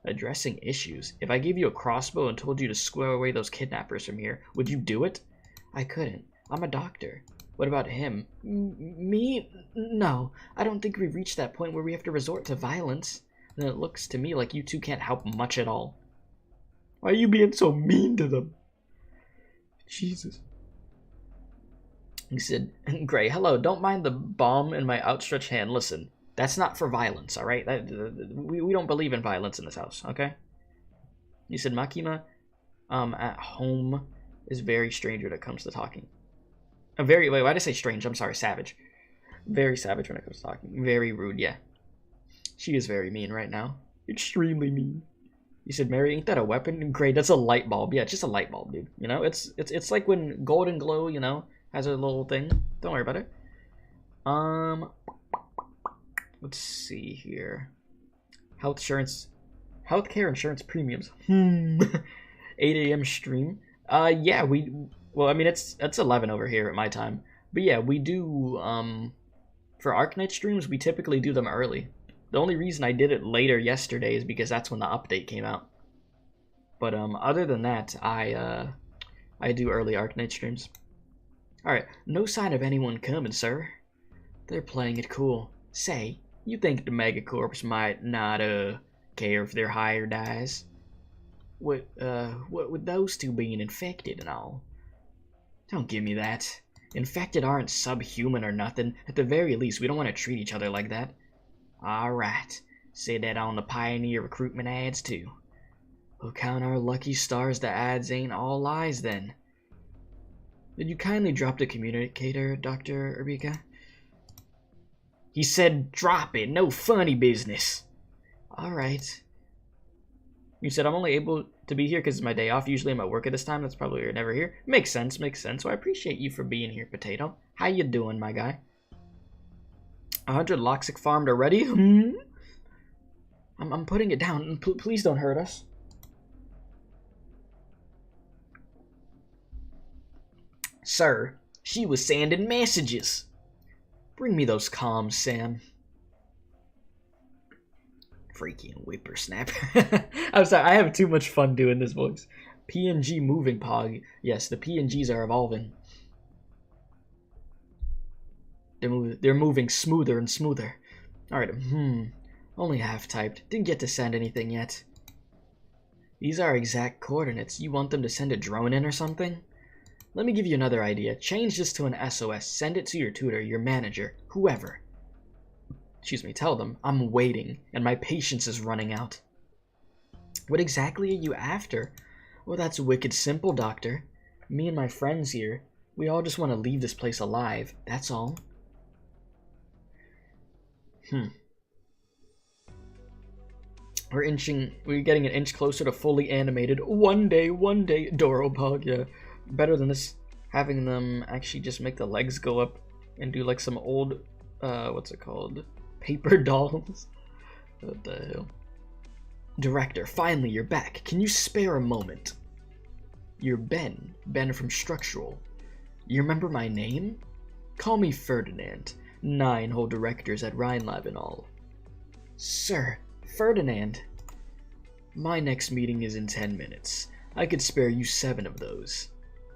Addressing issues? If I gave you a crossbow and told you to square away those kidnappers from here, would you do it? I couldn't. I'm a doctor. What about him? Me? No. I don't think we've reached that point where we have to resort to violence. And it looks to me like you two can't help much at all. Why are you being so mean to them? Jesus. He said, Gray, hello, don't mind the bomb in my outstretched hand. Listen, that's not for violence, alright? We don't believe in violence in this house, okay? He said, Makima, at home is very strange when it comes to talking. Wait, why did I say strange? I'm sorry, savage. Very savage when it comes to talking. Very rude, yeah. She is very mean right now. Extremely mean. You said, Mary, ain't that a weapon? Great, that's a light bulb. Yeah, it's just a light bulb, dude. You know, it's like when Golden Glow, you know, has a little thing. Don't worry about it. Let's see here. Healthcare insurance premiums. 8 a.m. stream. Yeah, well, I mean, it's 11 over here at my time. But yeah, we do, for Arknight streams, we typically do them early. The only reason I did it later yesterday is because that's when the update came out. But other than that, I do early Arknight streams. Alright, no sign of anyone coming, sir. They're playing it cool. Say, you think the Megacorps might not care if their hire dies? What with those two being infected and all? Don't give me that. Infected aren't subhuman or nothing. At the very least, we don't want to treat each other like that. Alright, say that on the Pioneer recruitment ads too. We'll count our lucky stars the ads ain't all lies then. Did you kindly drop the communicator, Dr. Urbica? He said drop it, no funny business. Alright. You said I'm only able to be here because it's my day off. Usually I'm at work at this time. That's probably why you're never here. Makes sense, makes sense. So I appreciate you for being here, Potato. How you doing, my guy? 100 Loxic farmed already? I'm putting it down. Please don't hurt us. Sir, she was sending messages. Bring me those comms, Sam. Freaking whippersnapper. I'm sorry, I have too much fun doing this voice. PNG moving pog. Yes, the PNGs are evolving. They're moving smoother and smoother. Alright, only half typed. Didn't get to send anything yet. These are exact coordinates. You want them to send a drone in or something? Let me give you another idea. Change this to an SOS. Send it to your tutor, your manager, whoever. Excuse me, tell them I'm waiting and my patience is running out. What exactly are you after? Well, that's wicked simple, Doctor. Me and my friends here, we all just want to leave this place alive. That's all. We're getting an inch closer to fully animated. One day, Doropog, yeah. Better than this, having them actually just make the legs go up and do like some old, what's it called? Paper dolls. What the hell? Director, finally you're back. Can you spare a moment? You're Ben from Structural. You remember my name? Call me Ferdinand. 9 whole directors at Rhinelab and all. Sir, Ferdinand. My next meeting is in 10 minutes. I could spare you 7 of those.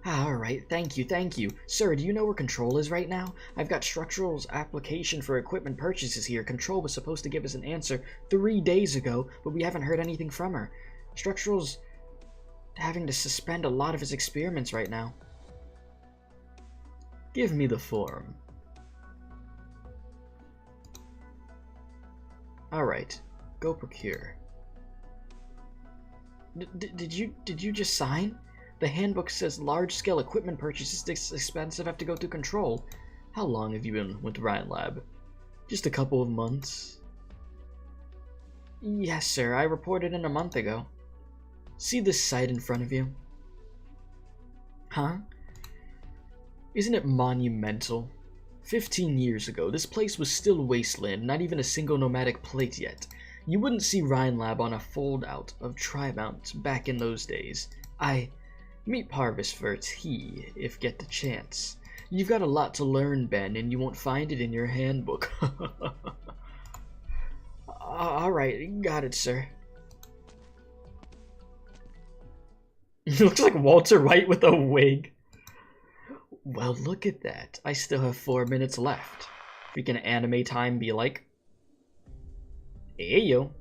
Alright, thank you. Sir, do you know where Control is right now? I've got Structural's application for equipment purchases here. Control was supposed to give us an answer 3 days ago, but we haven't heard anything from her. Structural's having to suspend a lot of his experiments right now. Give me the form. Alright, go procure. Did you just sign? The handbook says large-scale equipment purchases this expensive have to go through Control. How long have you been with Rhinelab? Just a couple of months. Yes, sir. I reported in a month ago. See this site in front of you? Huh? Isn't it monumental? 15 years ago, this place was still wasteland, not even a single nomadic plate yet. You wouldn't see Rhinelab on a fold-out of Tri-Mount back in those days. Meet Parvis for tea, if get the chance. You've got a lot to learn, Ben, and you won't find it in your handbook. Alright, got it, sir. Looks like Walter White with a wig. Well, look at that. I still have 4 minutes left. Freaking anime time be like. Hey, yo.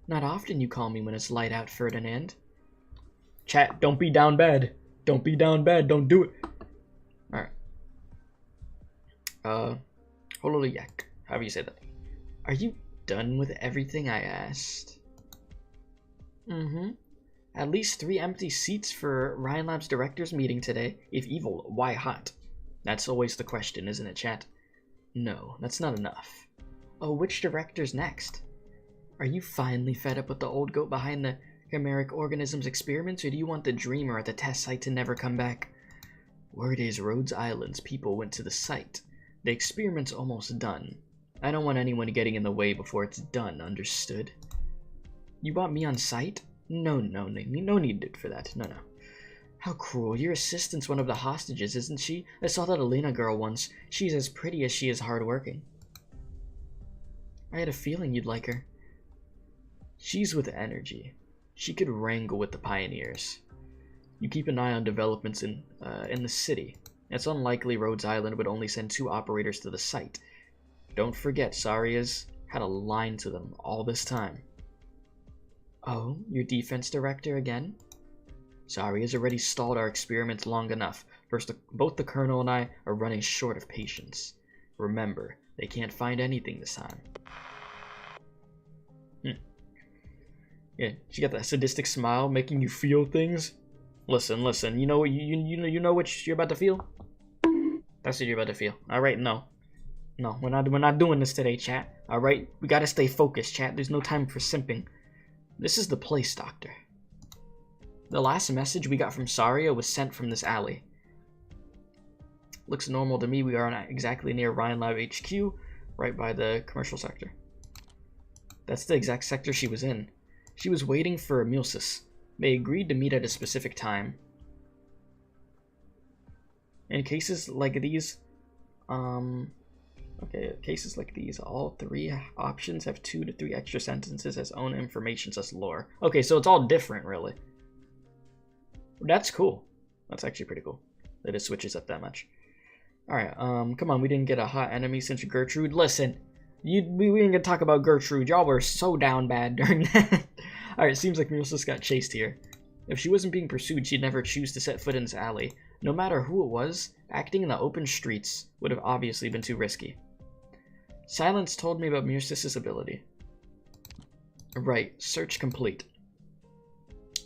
Not often you call me when it's light out, Ferdinand. Chat, don't be down bad. Don't be down bad. Don't do it. Alright. Holoyak. However you say that. Are you done with everything I asked? Mm-hmm. At least 3 empty seats for Rhinelab's directors meeting today. If evil, why hot? That's always the question, isn't it, chat? No, that's not enough. Oh, which director's next? Are you finally fed up with the old goat behind the chimeric organisms experiments, or do you want the dreamer at the test site to never come back? Word is Rhodes Island's people went to the site. The experiment's almost done. I don't want anyone getting in the way before it's done, understood? You want me on site? No need for that. No. How cruel. Your assistant's one of the hostages, isn't she? I saw that Elena girl once. She's as pretty as she is hardworking. I had a feeling you'd like her. She's with energy. She could wrangle with the pioneers. You keep an eye on developments in the city. It's unlikely Rhodes Island would only send 2 operators to the site. Don't forget, Saria's had a line to them all this time. Oh, your defense director again? Saria's already stalled our experiments long enough. Both the Colonel and I are running short of patience. Remember, they can't find anything this time. Yeah, she got that sadistic smile making you feel things. Listen, you know what you're about to feel? That's what you're about to feel. Alright, no, we're not doing this today, chat. Alright, we gotta stay focused, chat. There's no time for simping. This is the place, Doctor. The last message we got from Saria was sent from this alley. Looks normal to me. We are not exactly near Rhinelab HQ, right by the commercial sector. That's the exact sector she was in. She was waiting for Emilsis. They agreed to meet at a specific time. In cases like these, cases like these, all 3 options have 2 to 3 extra sentences as own information as lore. Okay, so it's all different, really. That's cool. That's actually pretty cool that it switches up that much. Alright, come on, we didn't get a hot enemy since Gertrude. Listen, we ain't gonna talk about Gertrude. Y'all were so down bad during that. Alright, seems like Muriel's got chased here. If she wasn't being pursued, she'd never choose to set foot in this alley. No matter who it was, acting in the open streets would have obviously been too risky. Silence told me about Muriel's ability. Right, search complete.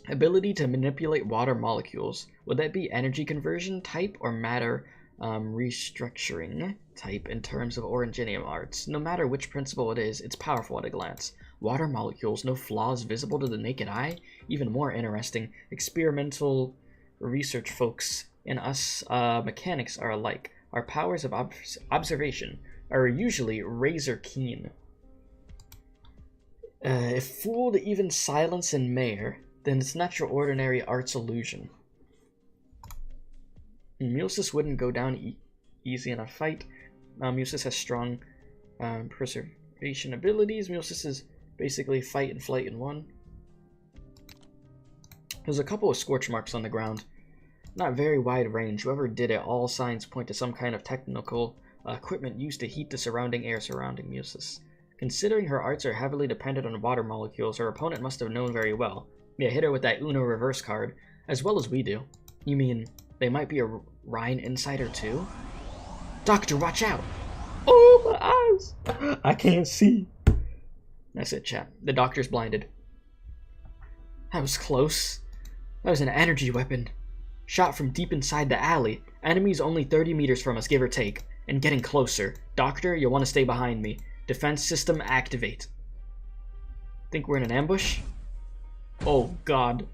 Ability to manipulate water molecules. Would that be energy conversion type or matter restructuring type in terms of Originium arts? No matter which principle it is, it's powerful at a glance. Water molecules, no flaws visible to the naked eye? Even more interesting, experimental research folks and us mechanics are alike. Our powers of observation are usually razor keen. If fooled even silence and mayor, then it's not your ordinary art's illusion. Musis wouldn't go down easy in a fight. Musis has strong preservation abilities. Musis is basically fight and flight in one. There's a couple of scorch marks on the ground. Not very wide range. Whoever did it, all signs point to some kind of technical equipment used to heat the surrounding air surrounding Musis. Considering her arts are heavily dependent on water molecules, her opponent must have known very well. Yeah, hit her with that Uno reverse card, as well as we do. You mean, they might be a Rhine insider too? Doctor, watch out! Oh, my eyes! I can't see. That's it, chat. The doctor's blinded. That was close. That was an energy weapon. Shot from deep inside the alley. Enemies only 30 meters from us, give or take. And getting closer. Doctor, you'll want to stay behind me. Defense system activate. Think we're in an ambush? Oh god.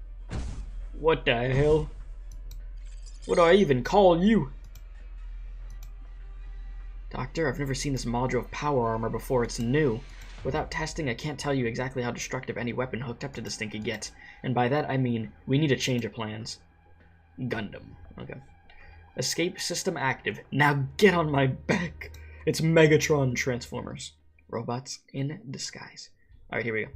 What the hell? What do I even call you? Doctor, I've never seen this module of power armor before. It's new. Without testing, I can't tell you exactly how destructive any weapon hooked up to this thing could get. And by that, I mean, we need a change of plans. Gundam. Okay. Escape system active. Now get on my back. It's Megatron Transformers. Robots in disguise. Alright, here we go.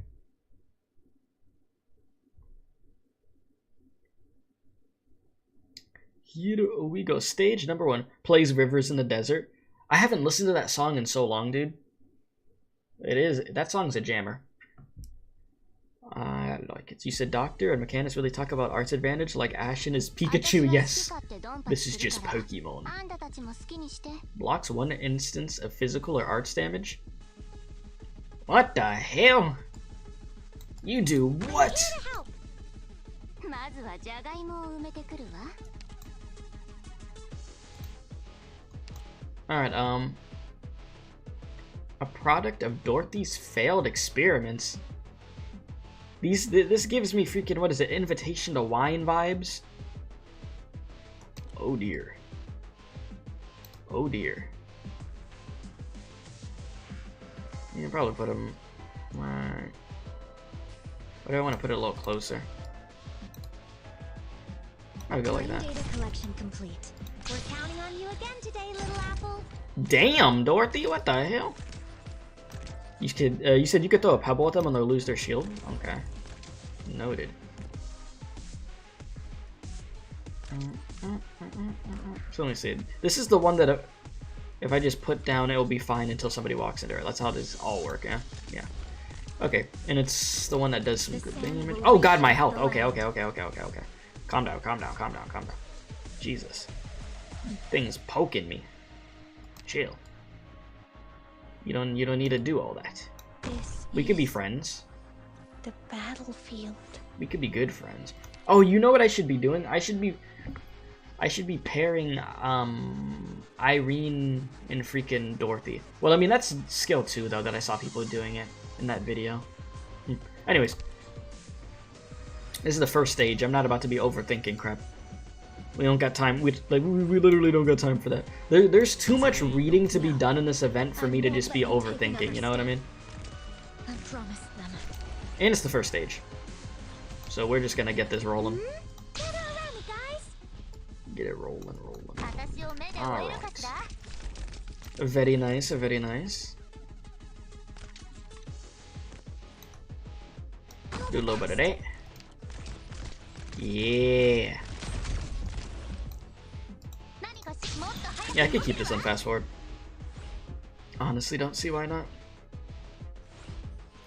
Here we go. Stage number 1. Plays Rivers in the Desert. I haven't listened to that song in so long, dude. That song's a jammer. I like it. You said Doctor and mechanics really talk about arts advantage like Ash and his Pikachu. Yes. This is just Pokemon. Blocks one instance of physical or arts damage. What the hell? You do what? Alright, a product of Dorothy's failed experiments. This gives me freaking, what is it, Invitation to Wine vibes? Oh dear. Oh dear. You can probably put them right. But I want to put it a little closer. I'll go like that. Data collection complete. We're counting on you again today, little apple. Damn, Dorothy, what the hell? You said you could throw a pebble at them and they'll lose their shield? Okay. Noted. So let me see. This is the one that if I just put down, it will be fine until somebody walks into it. That's how this all work, yeah? Yeah. Okay, and it's the one that does some good damage. Oh god, my health. Okay. Calm down. Jesus. Thing's poking me. Chill. You don't need to do all that. We could be friends. The battlefield. We could be good friends. Oh, you know what I should be doing? I should be pairing Irene and freaking Dorothy. Well, I mean that's skill 2 though that I saw people doing it in that video. Anyways, this is the first stage. I'm not about to be overthinking crap. We don't got time. We literally don't got time for that. There's too much reading to be done in this event for me to just be overthinking. You know what I mean? I promise them. And it's the first stage, so we're just gonna get this rolling. Get it rolling. All right. Very nice. Very nice. Do a little bit of that. Yeah. Yeah, I could keep this on fast forward. Honestly, don't see why not.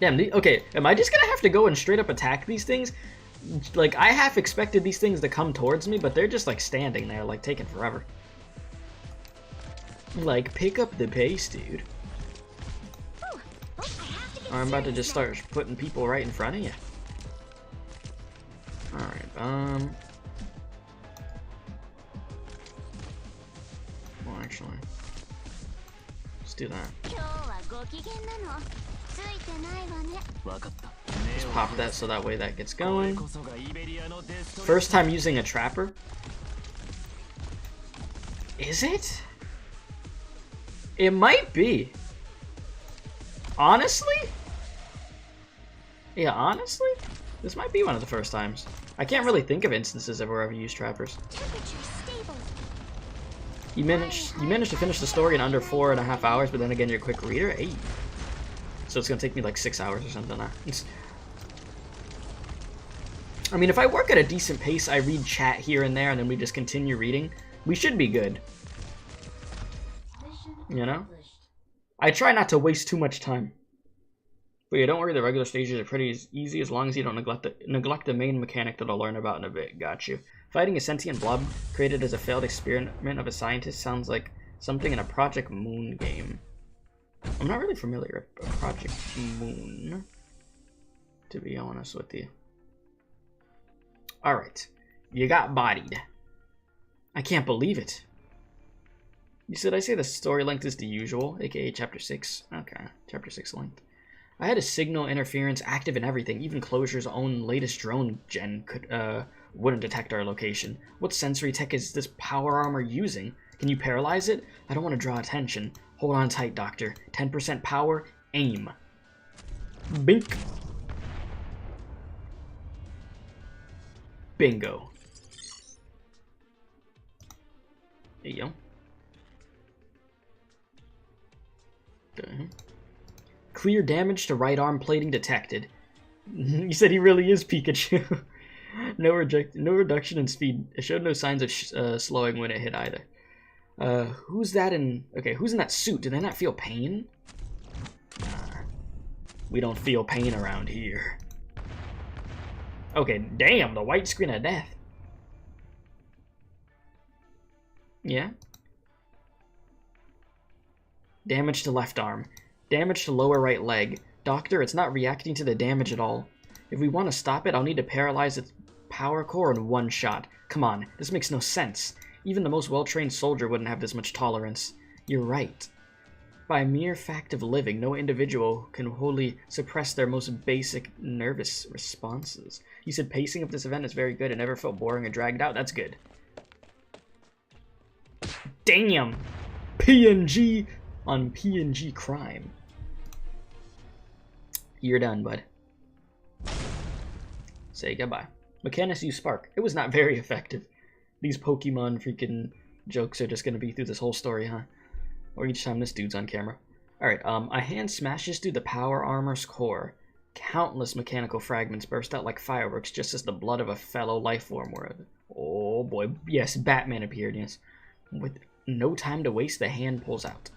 Damn, okay, am I just gonna have to go and straight up attack these things? Like, I half expected these things to come towards me, but they're just, like, standing there, like, taking forever. Like, pick up the pace, dude. Or I'm about to just start putting people right in front of you. Alright, well, actually, let's do that. Just pop that so that way that gets going. First time using a trapper. Is it? It might be. Honestly? Yeah, honestly, this might be one of the first times. I can't really think of instances of where I've used trappers. Temperature stable. You managed to finish the story in under 4.5 hours, but then again, you're a quick reader. Hey. So it's gonna take me like 6 hours or something. I mean, if I work at a decent pace, I read chat here and there, and then we just continue reading, we should be good. You know? I try not to waste too much time. But yeah, don't worry, the regular stages are pretty easy as long as you don't neglect the main mechanic that I'll learn about in a bit. Got you. Fighting a sentient blob created as a failed experiment of a scientist sounds like something in a Project Moon game. I'm not really familiar with Project Moon, to be honest with you. Alright. You got bodied. I can't believe it. You said I say the story length is the usual, aka chapter 6. Okay, chapter 6 length. I had a signal interference active in everything. Even Closure's own latest drone gen wouldn't detect our location. What sensory tech is this power armor using? Can you paralyze it? I don't want to draw attention. Hold on tight, Doctor. 10% power, aim. Bink. Bingo. There you go. Okay. Clear damage to right arm plating detected. You said he really is Pikachu. No reduction in speed. It showed no signs of slowing when it hit either. Who's that in... Okay, who's in that suit? Do they not feel pain? We don't feel pain around here. Okay, damn, the white screen of death. Yeah. Damage to left arm. Damage to lower right leg. Doctor, it's not reacting to the damage at all. If we want to stop it, I'll need to paralyze its power core in one shot. Come on, this makes no sense. Even the most well-trained soldier wouldn't have this much tolerance. You're right. By mere fact of living, no individual can wholly suppress their most basic nervous responses. You said pacing of this event is very good and never felt boring or dragged out. That's good. Damn! PNG on PNG crime. You're done, bud. Say goodbye. Mechanus used Spark. It was not very effective. These Pokemon freaking jokes are just gonna be through this whole story, huh? Or each time this dude's on camera. Alright, a hand smashes through the power armor's core. Countless mechanical fragments burst out like fireworks just as the blood of a fellow lifeform were... Oh boy, yes, Batman appeared, yes. With no time to waste, the hand pulls out.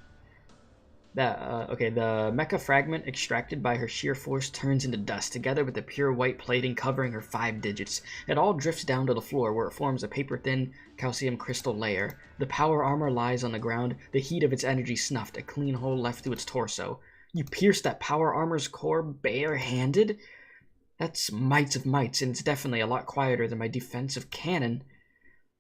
Okay, the mecha fragment extracted by her sheer force turns into dust, together with the pure white plating covering her 5 digits. It all drifts down to the floor, where it forms a paper-thin calcium crystal layer. The power armor lies on the ground, the heat of its energy snuffed, a clean hole left through its torso. You pierced that power armor's core bare-handed? That's mites of mites, and it's definitely a lot quieter than my defensive cannon.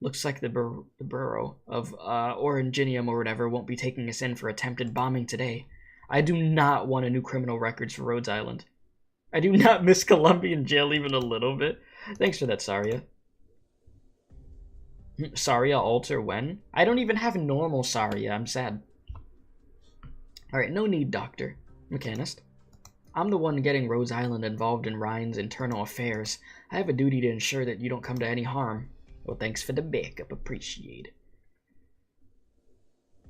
Looks like the Bureau of Oranginium or whatever won't be taking us in for attempted bombing today. I do not want a new criminal records for Rhodes Island. I do not miss Colombian jail even a little bit. Thanks for that, Saria. Saria alter when? I don't even have normal Saria. I'm sad. Alright, no need, Doctor. Mechanist. I'm the one getting Rhodes Island involved in Ryan's internal affairs. I have a duty to ensure that you don't come to any harm. Well, thanks for the backup. Appreciate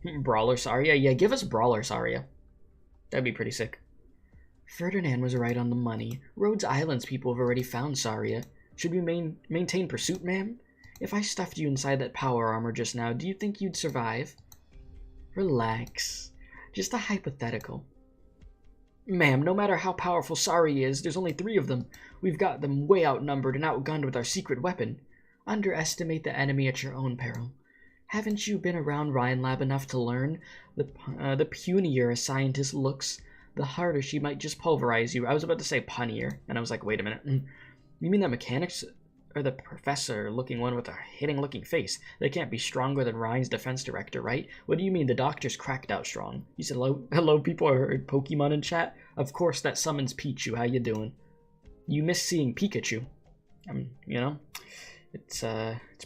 it. Brawler Saria? Yeah, give us Brawler Saria. That'd be pretty sick. Ferdinand was right on the money. Rhodes Island's people have already found Saria. Should we maintain pursuit, ma'am? If I stuffed you inside that power armor just now, do you think you'd survive? Relax. Just a hypothetical. Ma'am, no matter how powerful Saria is, there's only 3 of them. We've got them way outnumbered and outgunned with our secret weapon. Underestimate the enemy at your own peril. Haven't you been around Ryan Lab enough to learn? The punier a scientist looks, the harder she might just pulverize you. I was about to say punnier, and I was like, wait a minute. You mean the mechanics are the professor-looking one with a hitting-looking face? They can't be stronger than Ryan's defense director, right? What do you mean the doctor's cracked out strong? You said hello people, I heard Pokemon in chat? Of course, that summons Pichu. How you doing? You miss seeing Pikachu. You know? It's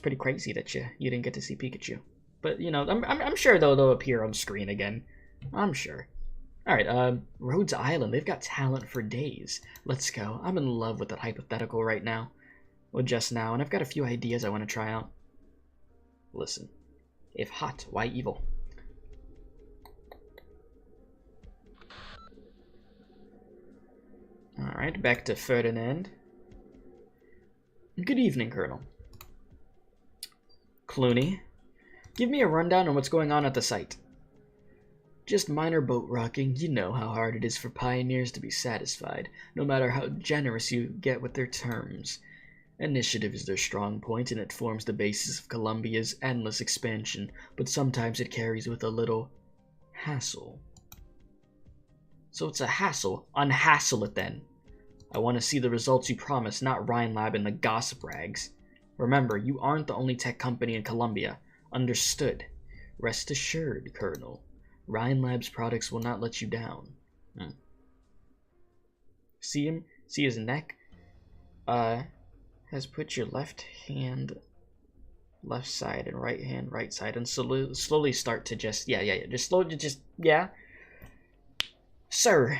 pretty crazy that you didn't get to see Pikachu. But, you know, I'm sure they'll appear on screen again. I'm sure. Alright, Rhodes Island. They've got talent for days. Let's go. I'm in love with that hypothetical right now. Well, just now, and I've got a few ideas I want to try out. Listen. If hot, why evil? Alright, back to Ferdinand. Good evening, Colonel. Clooney, give me a rundown on what's going on at the site. Just minor boat rocking. You know how hard it is for pioneers to be satisfied, no matter how generous you get with their terms. Initiative is their strong point, and it forms the basis of Columbia's endless expansion, but sometimes it carries with a little hassle. So it's a hassle. Unhassle it then. I want to see the results you promised, not Rhine Lab and the gossip rags. Remember, you aren't the only tech company in Columbia. Understood. Rest assured, Colonel. Rhine Lab's products will not let you down. See him? See his neck? Has put your left hand left side and right hand right side, and slowly start to just, just slowly, yeah. Sir,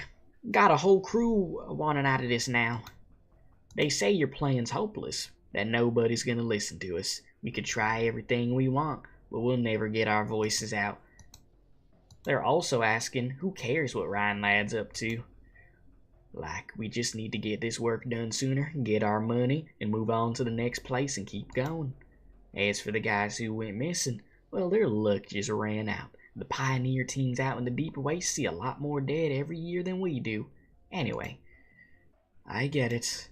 got a whole crew wanting out of this now. They say your plan's hopeless, that nobody's gonna listen to us. We could try everything we want, but we'll never get our voices out. They're also asking, who cares what Ryan Ladd's up to? Like, we just need to get this work done sooner, get our money, and move on to the next place and keep going. As for the guys who went missing, well, their luck just ran out. The pioneer teams out in the deep waste see a lot more dead every year than we do. Anyway, I get it.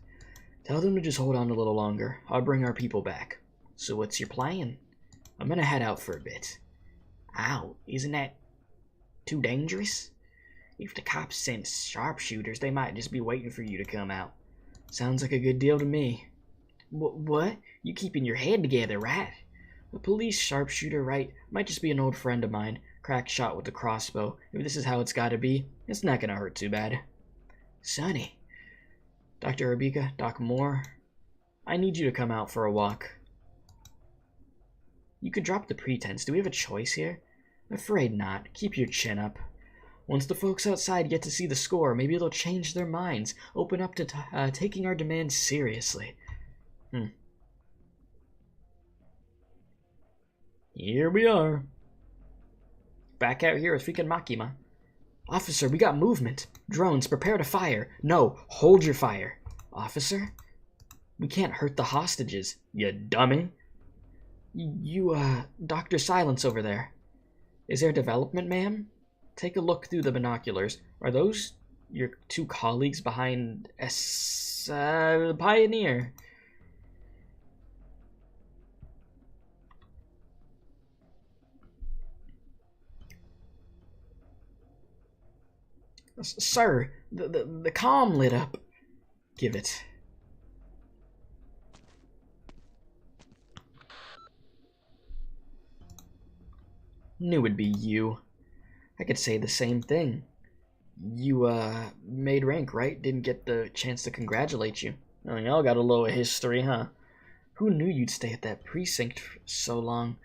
Tell them to just hold on a little longer. I'll bring our people back. So what's your plan? I'm gonna head out for a bit. Ow, isn't that too dangerous? If the cops sent sharpshooters, they might just be waiting for you to come out. Sounds like a good deal to me. What? You keeping your head together, right? A police sharpshooter, right? Might just be an old friend of mine. Crack shot with a crossbow. If this is how it's gotta be, it's not gonna hurt too bad. Sonny. Dr. Arbika, Doc Moore, I need you to come out for a walk. You could drop the pretense. Do we have a choice here? Afraid not. Keep your chin up. Once the folks outside get to see the score, maybe they'll change their minds, open up to taking our demands seriously. Here we are. Back out here with freaking Makima. Officer, we got movement. Drones, prepare to fire. No, hold your fire. Officer? We can't hurt the hostages, you dummy. Dr. Silence over there. Is there development, ma'am? Take a look through the binoculars. Are those your two colleagues behind Pioneer? Sir, the comm lit up. Give it. Knew it'd be you. I could say the same thing. You, made rank, right? Didn't get the chance to congratulate you. Oh, y'all got a little history, huh? Who knew you'd stay at that precinct for so long?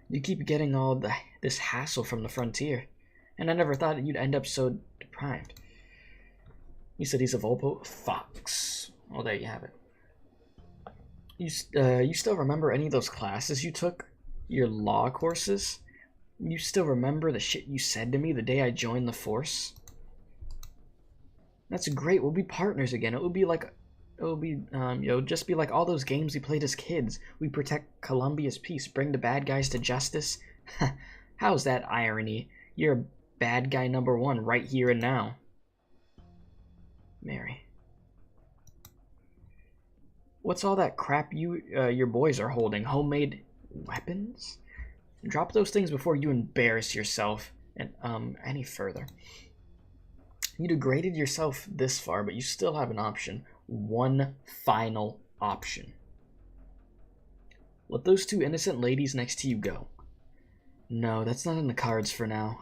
You keep getting all this hassle from the frontier. And I never thought you'd end up so deprived. You said he's a Volpo? Fox. Well, there you have it. You still remember any of those classes you took? Your law courses? You still remember the shit you said to me the day I joined the force? That's great. We'll be partners again. It'll just be like all those games we played as kids. We protect Columbia's peace, bring the bad guys to justice. How's that irony? You're bad guy number one right here and now. Mary. What's all that crap your boys are holding? Homemade weapons? Drop those things before you embarrass yourself and any further. You degraded yourself this far, but you still have an option. One final option. Let those two innocent ladies next to you go. No, that's not in the cards for now.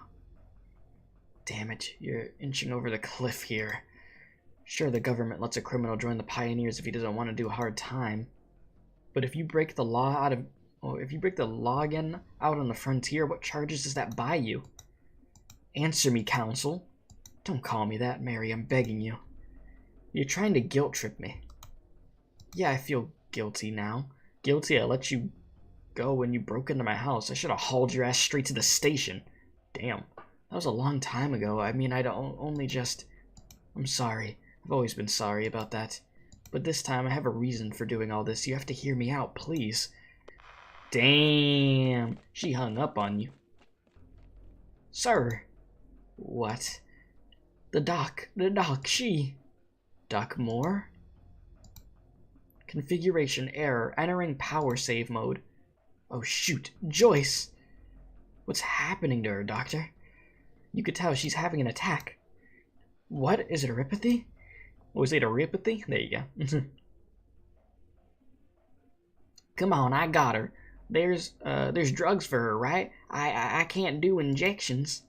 Damn it, you're inching over the cliff here. Sure, the government lets a criminal join the Pioneers if he doesn't want to do a hard time. But if you break the law again out on the frontier, what charges does that buy you? Answer me, counsel. Don't call me that, Mary, I'm begging you. You're trying to guilt trip me. Yeah, I feel guilty now. Guilty I let you go when you broke into my house. I should have hauled your ass straight to the station. Damn, that was a long time ago. I mean, I'd only just... I'm sorry. I've always been sorry about that. But this time I have a reason for doing all this. You have to hear me out, please. Damn, she hung up on you. Sir. What? The doc, she... Doc Moore? Configuration error, entering power save mode. Oh shoot, Joyce! What's happening to her, Doctor? You could tell she's having an attack. What? Is it neuropathy? Was it neuropathy? There you go. Come on, I got her. There's drugs for her, right? I can't do injections.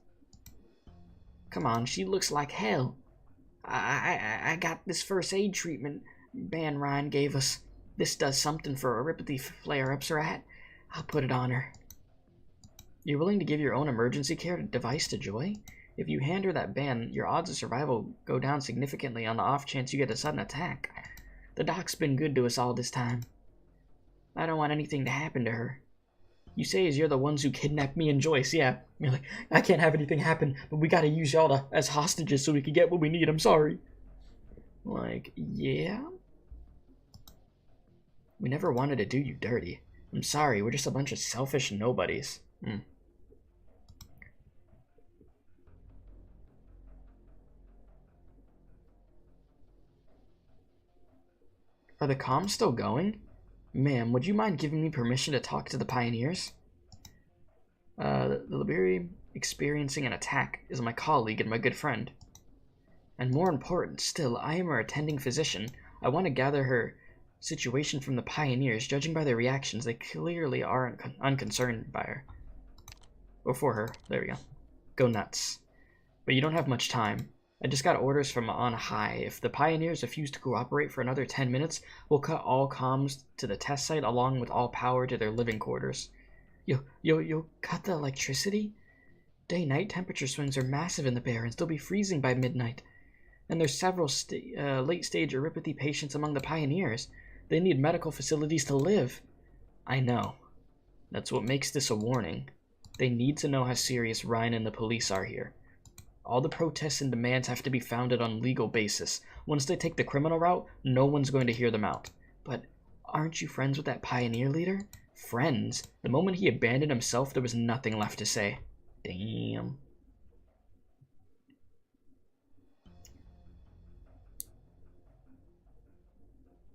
Come on, she looks like hell. I got this first aid treatment Ban Ryan gave us. This does something for neuropathy flare-ups, right? I'll put it on her. You're willing to give your own emergency care device to Joy? If you hand her that ban, your odds of survival go down significantly on the off chance you get a sudden attack. The doc's been good to us all this time. I don't want anything to happen to her. You say as you're the ones who kidnapped me and Joyce, yeah. You're like, I can't have anything happen, but we gotta use y'all as hostages so we can get what we need, I'm sorry. Like, yeah? We never wanted to do you dirty. I'm sorry, we're just a bunch of selfish nobodies. Are the comms still going? Ma'am, would you mind giving me permission to talk to the pioneers? The Liberi experiencing an attack is my colleague and my good friend. And more important still, I am her attending physician. I want to gather her situation from the pioneers. Judging by their reactions, they clearly aren't unconcerned by her. Or for her. There we go. Go nuts. But you don't have much time. I just got orders from on high. If the pioneers refuse to cooperate for another 10 minutes, we'll cut all comms to the test site along with all power to their living quarters. You'll cut the electricity? Day-night temperature swings are massive in the Barrens. They'll be freezing by midnight. And there's several late-stage neuropathy patients among the pioneers. They need medical facilities to live. I know. That's what makes this a warning. They need to know how serious Ryan and the police are here. All the protests and demands have to be founded on legal basis. Once they take the criminal route, no one's going to hear them out. But aren't you friends with that pioneer leader? Friends? The moment he abandoned himself, there was nothing left to say. Damn.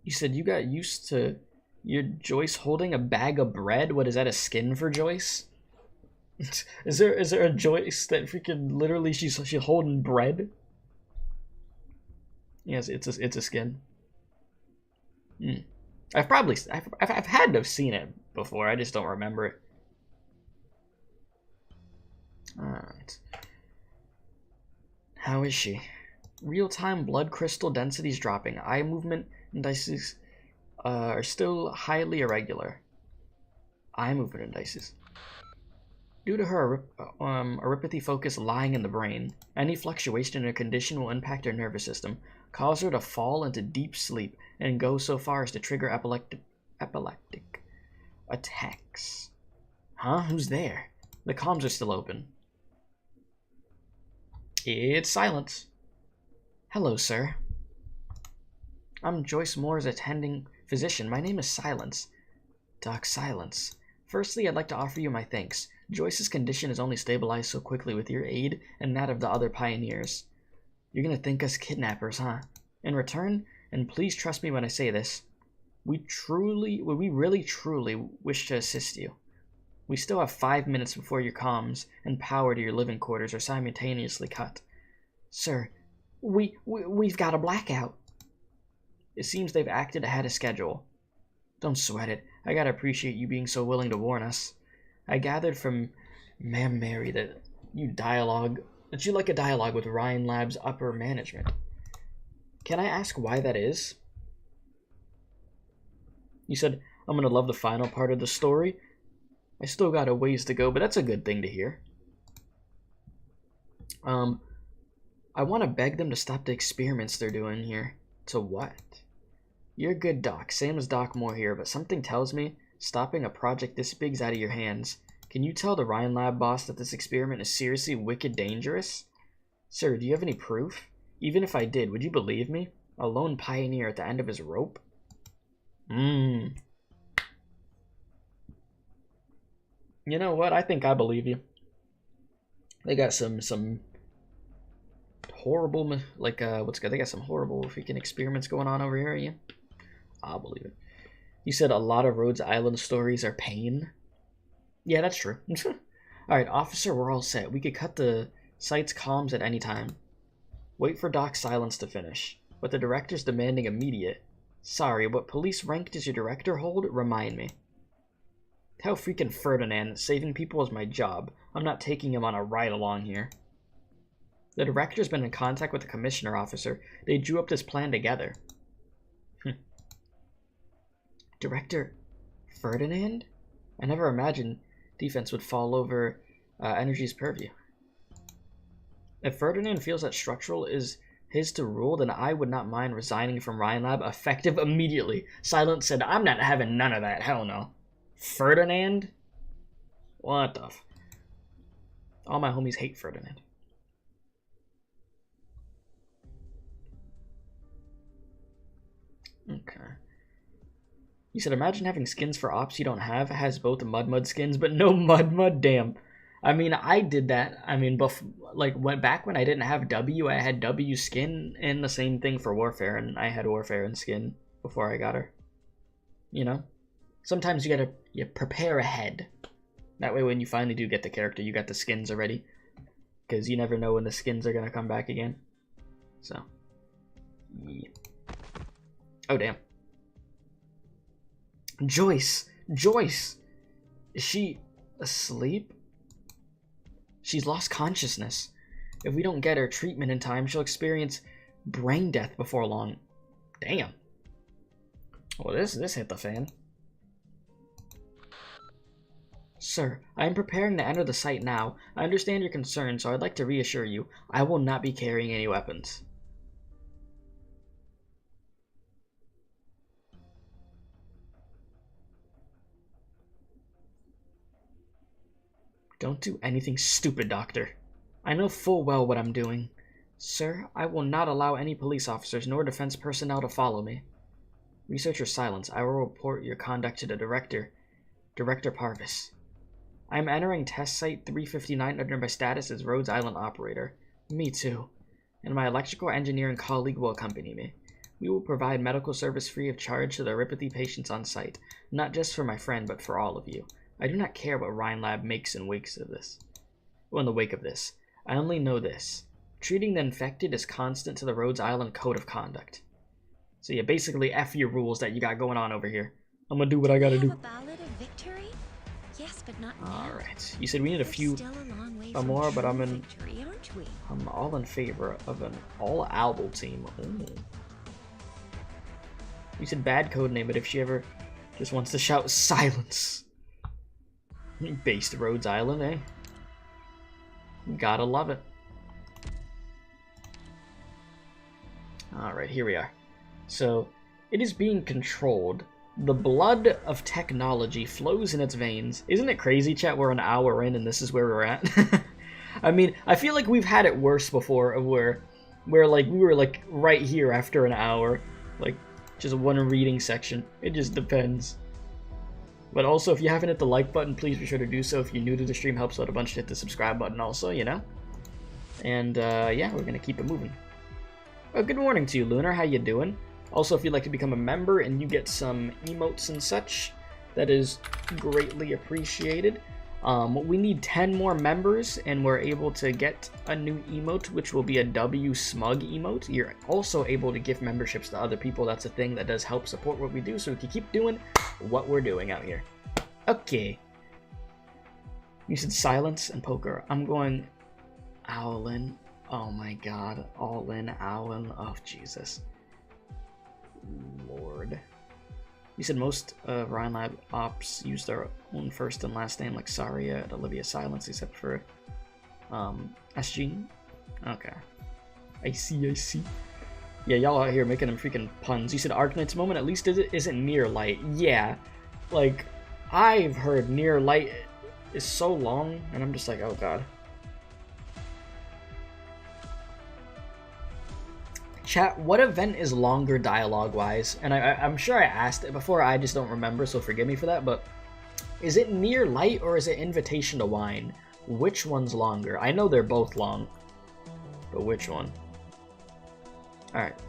You said you got used to your Joyce holding a bag of bread? What, is that a skin for Joyce? Is there a Joyce that freaking literally she's holding bread? Yes, it's a skin. I've had to have seen it before. I just don't remember it. All right. How is she? Real-time blood crystal densities dropping. Eye movement indices are still highly irregular. Eye movement indices. Due to her neuropathy focus lying in the brain, any fluctuation in her condition will impact her nervous system, cause her to fall into deep sleep, and go so far as to trigger epileptic attacks. Huh? Who's there? The comms are still open. It's Silence. Hello, sir. I'm Joyce Moore's attending physician. My name is Silence. Doc Silence. Firstly, I'd like to offer you my thanks. Joyce's condition has only stabilized so quickly with your aid and that of the other pioneers. You're gonna think us kidnappers, huh? In return, and please trust me when I say this, we really truly wish to assist you. We still have 5 minutes before your comms and power to your living quarters are simultaneously cut. Sir, we've got a blackout. It seems they've acted ahead of schedule. Don't sweat it. I gotta appreciate you being so willing to warn us. I gathered from Ma'am Mary that you like a dialogue with Ryan Lab's upper management. Can I ask why that is? You said, I'm gonna love the final part of the story. I still got a ways to go, but that's a good thing to hear. I want to beg them to stop the experiments they're doing here. To what? You're a good doc, same as Doc Moore here, but something tells me stopping a project this big's out of your hands. Can you tell the Ryan Lab boss that this experiment is seriously wicked dangerous? Sir, do you have any proof? Even if I did, would you believe me? A lone pioneer at the end of his rope? You know what? I think I believe you. They got some horrible, like, what's good? They got some horrible freaking experiments going on over here, yeah? I'll believe it. You said a lot of Rhodes Island stories are pain? Yeah, that's true. Alright, officer, we're all set. We could cut the site's comms at any time. Wait for Doc's silence to finish. But the director's demanding immediate. Sorry, what police rank does your director hold? Remind me. Tell freaking Ferdinand that saving people is my job. I'm not taking him on a ride along here. The director's been in contact with the commissioner officer. They drew up this plan together. Director Ferdinand? I never imagined defense would fall over Energy's purview. If Ferdinand feels that structural is his to rule, then I would not mind resigning from Ryan Lab effective immediately. Silence said, I'm not having none of that. Hell no. Ferdinand? What the f... All my homies hate Ferdinand. Okay. You said, imagine having skins for ops you don't have. It has both Mud skins, but no Mud. Damn. I mean, I did that. I mean, back when I didn't have W, I had W skin, and the same thing for Warfare, and I had Warfare and skin before I got her. You know? Sometimes you prepare ahead. That way when you finally do get the character, you got the skins already. Because you never know when the skins are going to come back again. So. Yeah. Oh, damn. Joyce! Joyce! Is she asleep? She's lost consciousness. If we don't get her treatment in time, she'll experience brain death before long. Damn. Well, this hit the fan. Sir, I am preparing to enter the site now. I understand your concern, so I'd like to reassure you, I will not be carrying any weapons. Don't do anything stupid, Doctor. I know full well what I'm doing. Sir, I will not allow any police officers nor defense personnel to follow me. Researcher silence. I will report your conduct to the Director. Director Parvis. I am entering test site 359 under my status as Rhodes Island operator. Me too. And my electrical engineering colleague will accompany me. We will provide medical service free of charge to the Ripathy patients on site, not just for my friend, but for all of you. I do not care what Ryan Lab makes in wakes of this. Well, in the wake of this. I only know this. Treating the infected is constant to the Rhodes Island Code of Conduct. So yeah, basically F your rules that you got going on over here. I'm gonna do what I gotta do. A ballad of victory? Yes, but not now. Alright. You said we need a few more, but I'm all in favor of an all-owl team. Ooh. You said bad code name, but if she ever just wants to shout silence. Based Rhodes Island, eh? Gotta love it. Alright, here we are. So, it is being controlled. The blood of technology flows in its veins. Isn't it crazy, chat? We're an hour in and this is where we're at. I mean, I feel like we've had it worse before, of where like we were like right here after an hour, like just one reading section. It just depends. But also, if you haven't hit the like button, please be sure to do so. If you're new to the stream, helps out a bunch to hit the subscribe button also, you know? And, yeah, we're gonna keep it moving. Well, good morning to you, Lunar. How you doing? Also, if you'd like to become a member and you get some emotes and such, that is greatly appreciated. We need 10 more members, and we're able to get a new emote, which will be a W Smug emote. You're also able to give memberships to other people. That's a thing that does help support what we do, so we can keep doing what we're doing out here. Okay. You said silence and poker. I'm going Owlin. Oh my god. All in Owlin. Oh, Jesus. Lord. You said most Ryan Lab ops use their own first and last name, like Saria and Olivia Silence, except for SG. Okay. I see, I see. Yeah, y'all out here making them freaking puns. You said Arknights moment, at least it isn't near light. Yeah, like, I've heard near light is so long, and I'm just like, oh god. Chat, what event is longer dialogue-wise? And I'm sure I asked it before, I just don't remember, so forgive me for that, but is it near light or is it invitation to wine? Which one's longer? I know they're both long, but which one? Alright,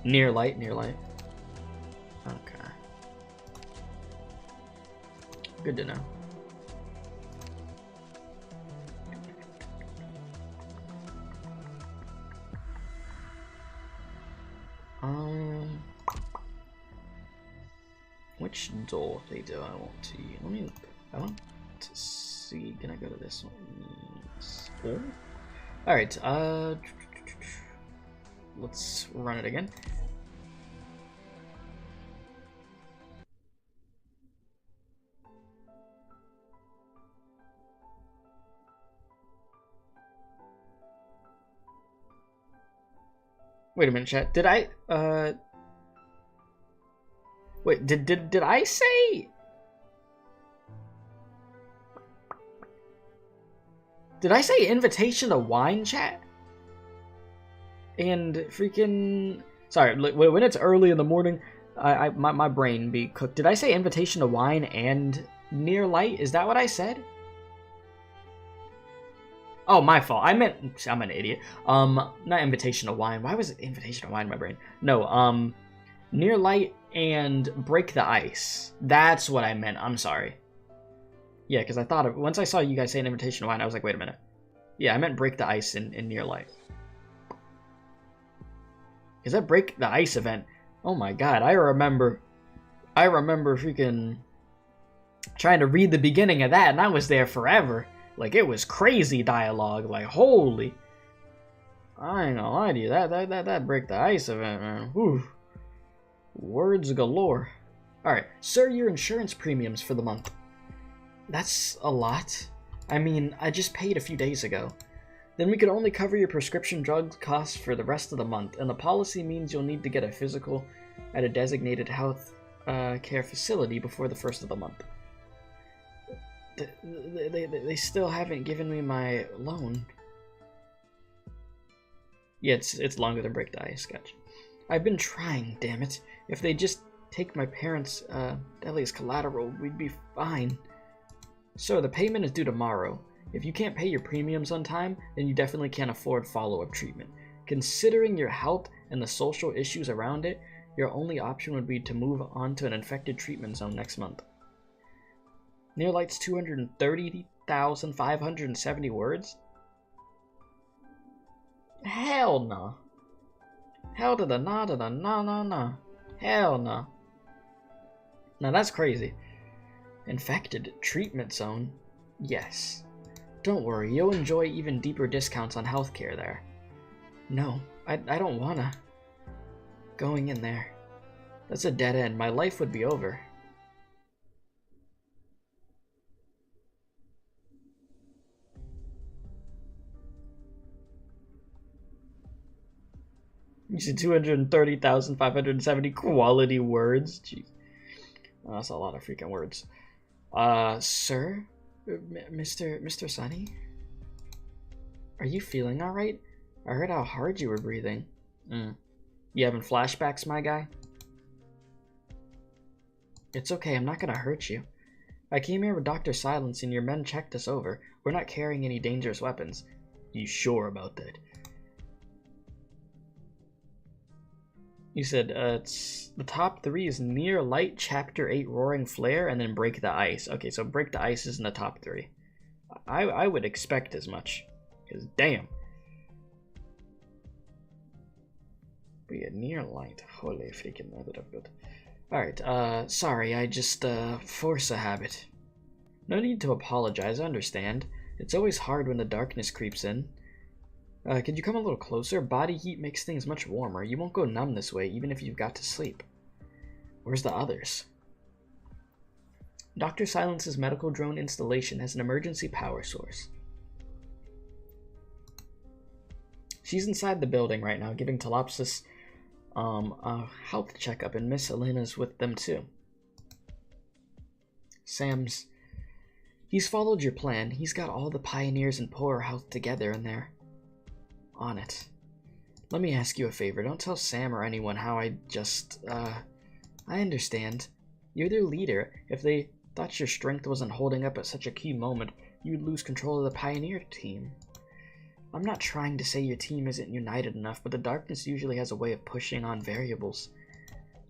near light, near light. Okay. Good to know. Which Dorothy do I want to use? I want to see, can I go to this one? Alright, let's run it again. Wait a minute, chat. Did I, wait, did I say... Did I say invitation to wine, chat? And freaking... Sorry, when it's early in the morning, my brain be cooked. Did I say invitation to wine and near light? Is that what I said? Oh, my fault. I'm an idiot. Not invitation to wine. Why was it invitation to wine in my brain? No, near light and break the ice. That's what I meant. I'm sorry. Yeah, because I thought of, once I saw you guys say an invitation to wine, I was like, wait a minute. Yeah, I meant break the ice in near light. Because that break the ice event, oh my god, I remember freaking trying to read the beginning of that, and I was there forever. Like, it was crazy dialogue, like, holy. I ain't gonna lie to you, that break the ice event, man. Whew. Words galore. Alright, sir, your insurance premiums for the month. That's a lot. I mean, I just paid a few days ago. Then we could only cover your prescription drug costs for the rest of the month, and the policy means you'll need to get a physical at a designated health care facility before the first of the month. They still haven't given me my loan. Yeah, it's longer than break the ice, sketch. I've been trying, damn it. If they just take my parents' deli as collateral, we'd be fine. So the payment is due tomorrow. If you can't pay your premiums on time, then you definitely can't afford follow-up treatment. Considering your health and the social issues around it, your only option would be to move on to an infected treatment zone next month. Near light's 230,570 words? Hell no. Hell to the nah to the nah. Hell no. Now that's crazy. Infected treatment zone? Yes. Don't worry, you'll enjoy even deeper discounts on healthcare there. No, I don't wanna. Going in there. That's a dead end. My life would be over. You said 230,570 quality words? Jeez. Oh, that's a lot of freaking words. Sir? Mr. Sunny? Are you feeling alright? I heard how hard you were breathing. You having flashbacks, my guy? It's okay, I'm not gonna hurt you. I came here with Dr. Silence and your men checked us over. We're not carrying any dangerous weapons. You sure about that? You said, it's the top 3 is Near Light, Chapter 8, Roaring Flare, and then Break the Ice. Okay, so Break the Ice is in the top 3. I would expect as much. Because, damn. But yeah, Near Light. Holy freaking mother of God. Alright, sorry, I just, force a habit. No need to apologize, I understand. It's always hard when the darkness creeps in. Could you come a little closer? Body heat makes things much warmer. You won't go numb this way, even if you've got to sleep. Where's the others? Dr. Silence's medical drone installation has an emergency power source. She's inside the building right now, giving Talopsis a health checkup, and Miss Elena's with them too. Sam's... He's followed your plan. He's got all the pioneers and poorer health together in there. On it. Let me ask you a favor. Don't tell Sam or anyone how I just, I understand. You're their leader. If they thought your strength wasn't holding up at such a key moment, you'd lose control of the pioneer team. I'm not trying to say your team isn't united enough, but the darkness usually has a way of pushing on variables.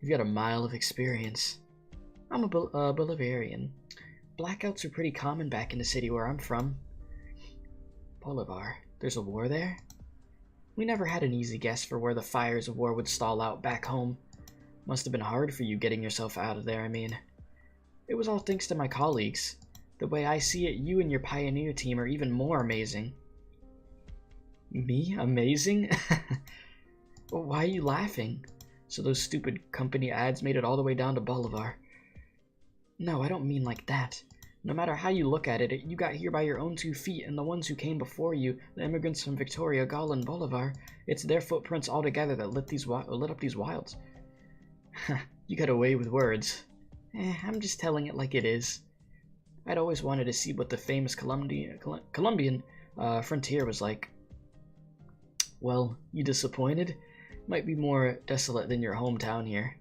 You've got a mile of experience. I'm a Bolivarian. Blackouts are pretty common back in the city where I'm from. Bolivar. There's a war there? We never had an easy guess for where the fires of war would stall out back home. Must have been hard for you getting yourself out of there, I mean. It was all thanks to my colleagues. The way I see it, you and your pioneer team are even more amazing. Me? Amazing? Why are you laughing? So those stupid company ads made it all the way down to Bolivar. No, I don't mean like that. No matter how you look at it, you got here by your own 2 feet, and the ones who came before you, the immigrants from Victoria, Gaul, and Bolivar, it's their footprints altogether that lit up these wilds. You got away with words. I'm just telling it like it is. I'd always wanted to see what the famous Colombian frontier was like. Well, you disappointed? Might be more desolate than your hometown here.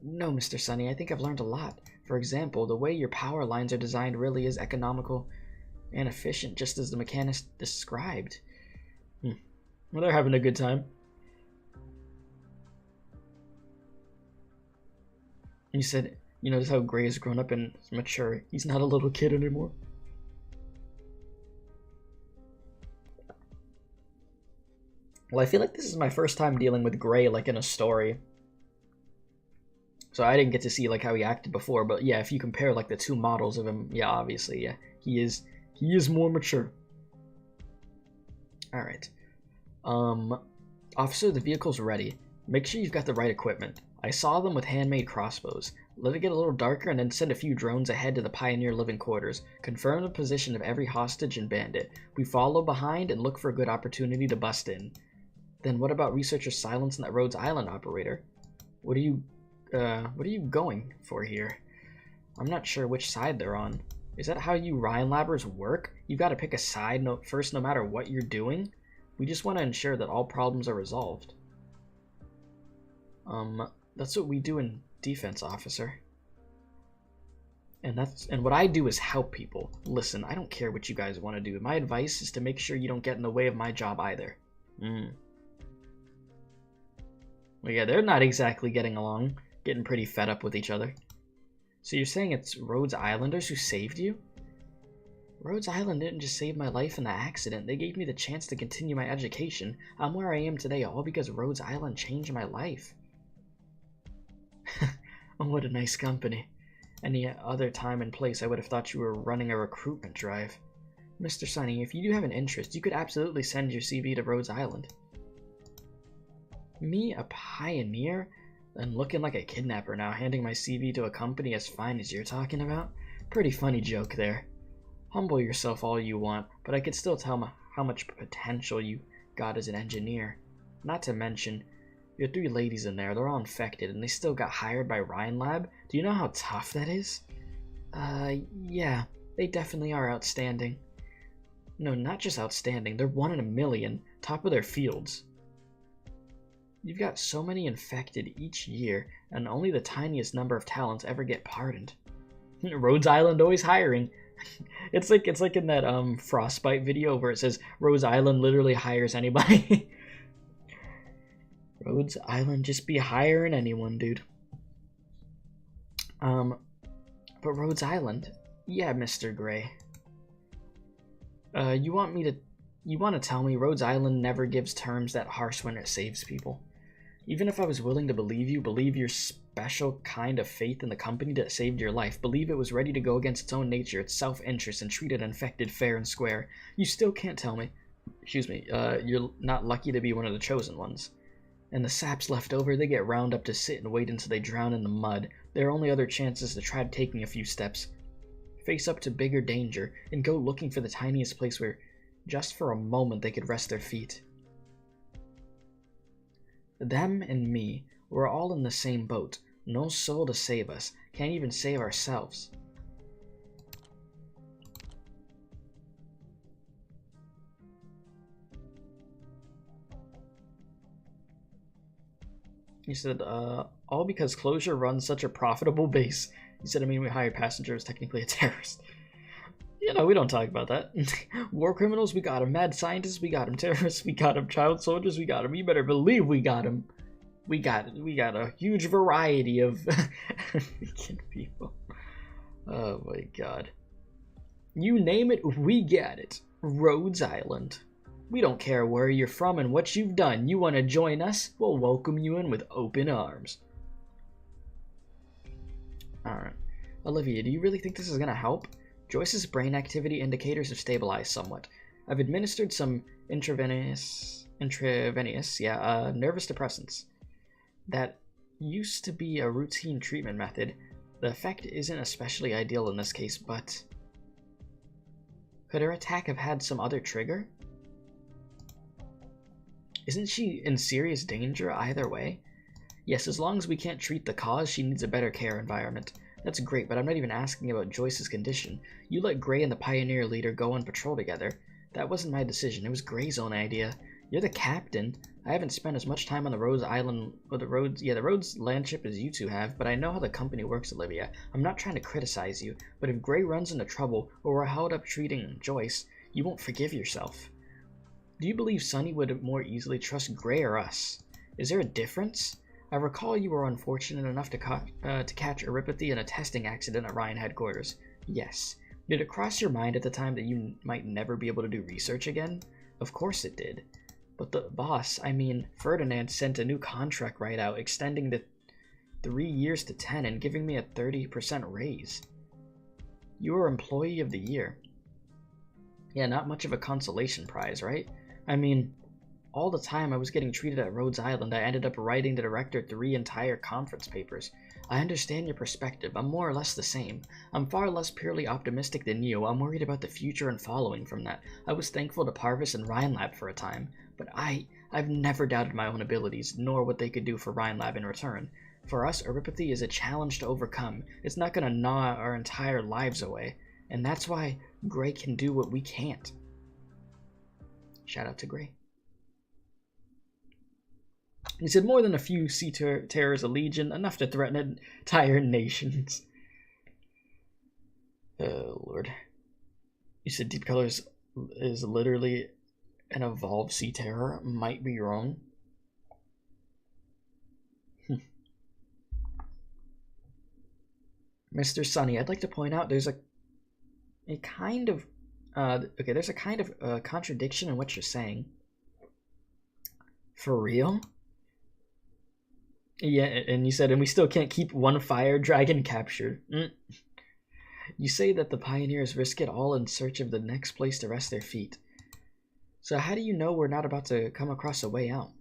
No, Mr. Sunny, I think I've learned a lot. For example, the way your power lines are designed really is economical and efficient, just as the mechanist described. Well, they're having a good time. You said, you notice how Gray has grown up and is mature. He's not a little kid anymore. Well, I feel like this is my first time dealing with Gray, like, in a story. So I didn't get to see, like, how he acted before, but yeah, if you compare, like, the 2 models of him, yeah, obviously, yeah, he is more mature. Alright. Officer, the vehicle's ready. Make sure you've got the right equipment. I saw them with handmade crossbows. Let it get a little darker and then send a few drones ahead to the Pioneer living quarters. Confirm the position of every hostage and bandit. We follow behind and look for a good opportunity to bust in. Then what about Researcher Silence and that Rhodes Island operator? What are you going for here? I'm not sure which side they're on. Is that how you Ryan Labbers work? You've got to pick a side first no matter what you're doing? We just want to ensure that all problems are resolved. That's what we do in defense, officer. And what I do is help people. Listen, I don't care what you guys want to do. My advice is to make sure you don't get in the way of my job either. Well, yeah, they're not exactly getting along. Getting pretty fed up with each other. So you're saying it's Rhodes Islanders who saved you? Rhodes Island didn't just save my life in the accident. They gave me the chance to continue my education. I'm where I am today all because Rhodes Island changed my life. Oh, what a nice company. Any other time and place I would have thought you were running a recruitment drive. Mr. Sunny, if you do have an interest, you could absolutely send your CV to Rhodes Island. Me, a pioneer? And looking like a kidnapper now, handing my CV to a company as fine as you're talking about? Pretty funny joke there. Humble yourself all you want, but I could still tell how much potential you got as an engineer. Not to mention, your 3 ladies in there, they're all infected, and they still got hired by Ryan Lab. Do you know how tough that is? Yeah, they definitely are outstanding. No, not just outstanding, they're 1 in a million, top of their fields. You've got so many infected each year, and only the tiniest number of talents ever get pardoned. Rhodes Island always hiring. It's like in that Frostbite video where it says Rhodes Island literally hires anybody. Rhodes Island just be hiring anyone, dude. But Rhodes Island, yeah, Mr. Gray. You want to tell me Rhodes Island never gives terms that harsh when it saves people? Even if I was willing to believe your special kind of faith in the company that saved your life, believe it was ready to go against its own nature, its self-interest, and treat it infected fair and square, you still can't tell me, you're not lucky to be one of the chosen ones. And the saps left over, they get round up to sit and wait until they drown in the mud. Their only other chance is to try taking a few steps, face up to bigger danger, and go looking for the tiniest place where, just for a moment, they could rest their feet. Them and me, we're all in the same boat. No soul to save us. Can't even save ourselves. He said, all because Closure runs such a profitable base. He said, I mean, we hired passengers, technically a terrorist. You know, we don't talk about that. War criminals, we got them. Mad scientists, we got them. Terrorists, we got them. Child soldiers, we got them. You better believe we got them. We got a huge variety of freaking people. Oh my god. You name it, we got it. Rhodes Island. We don't care where you're from and what you've done. You want to join us? We'll welcome you in with open arms. Alright. Olivia, do you really think this is going to help? Joyce's brain activity indicators have stabilized somewhat. I've administered some intravenous, nervous depressants. That used to be a routine treatment method. The effect isn't especially ideal in this case, but... could her attack have had some other trigger? Isn't she in serious danger either way? Yes, as long as we can't treat the cause, she needs a better care environment. That's great, but I'm not even asking about Joyce's condition. You let Gray and the Pioneer leader go on patrol together. That wasn't my decision, it was Gray's own idea. You're the captain. I haven't spent as much time on the Rhodes Island, or the Rhodes landship as you two have, but I know how the company works, Olivia. I'm not trying to criticize you, but if Gray runs into trouble, or we're held up treating Joyce, you won't forgive yourself. Do you believe Sunny would more easily trust Gray or us? Is there a difference? I recall you were unfortunate enough to catch Erypathy in a testing accident at Ryan headquarters. Yes. Did it cross your mind at the time that you might never be able to do research again? Of course it did. But the boss, I mean, Ferdinand sent a new contract right out, extending the 3 years to 10 and giving me a 30% raise. You were Employee of the Year. Yeah, not much of a consolation prize, right? I mean, all the time I was getting treated at Rhodes Island, I ended up writing the director 3 entire conference papers. I understand your perspective. I'm more or less the same. I'm far less purely optimistic than you. I'm worried about the future and following from that. I was thankful to Parvis and Rhinelab for a time, but I've never doubted my own abilities, nor what they could do for Rhinelab in return. For us, Erypathy is a challenge to overcome. It's not gonna gnaw our entire lives away, and that's why Gray can do what we can't. Shout out to Gray. He said, more than a few sea terrors, a legion, enough to threaten entire nations. Oh, Lord. You said Deep Colors is literally an evolved sea terror? Might be wrong. Mr. Sunny, I'd like to point out there's a kind of... there's a kind of contradiction in what you're saying. For real? Yeah, and you said, and we still can't keep one fire dragon captured. You say that the Pioneers risk it all in search of the next place to rest their feet. So how do you know we're not about to come across a way out?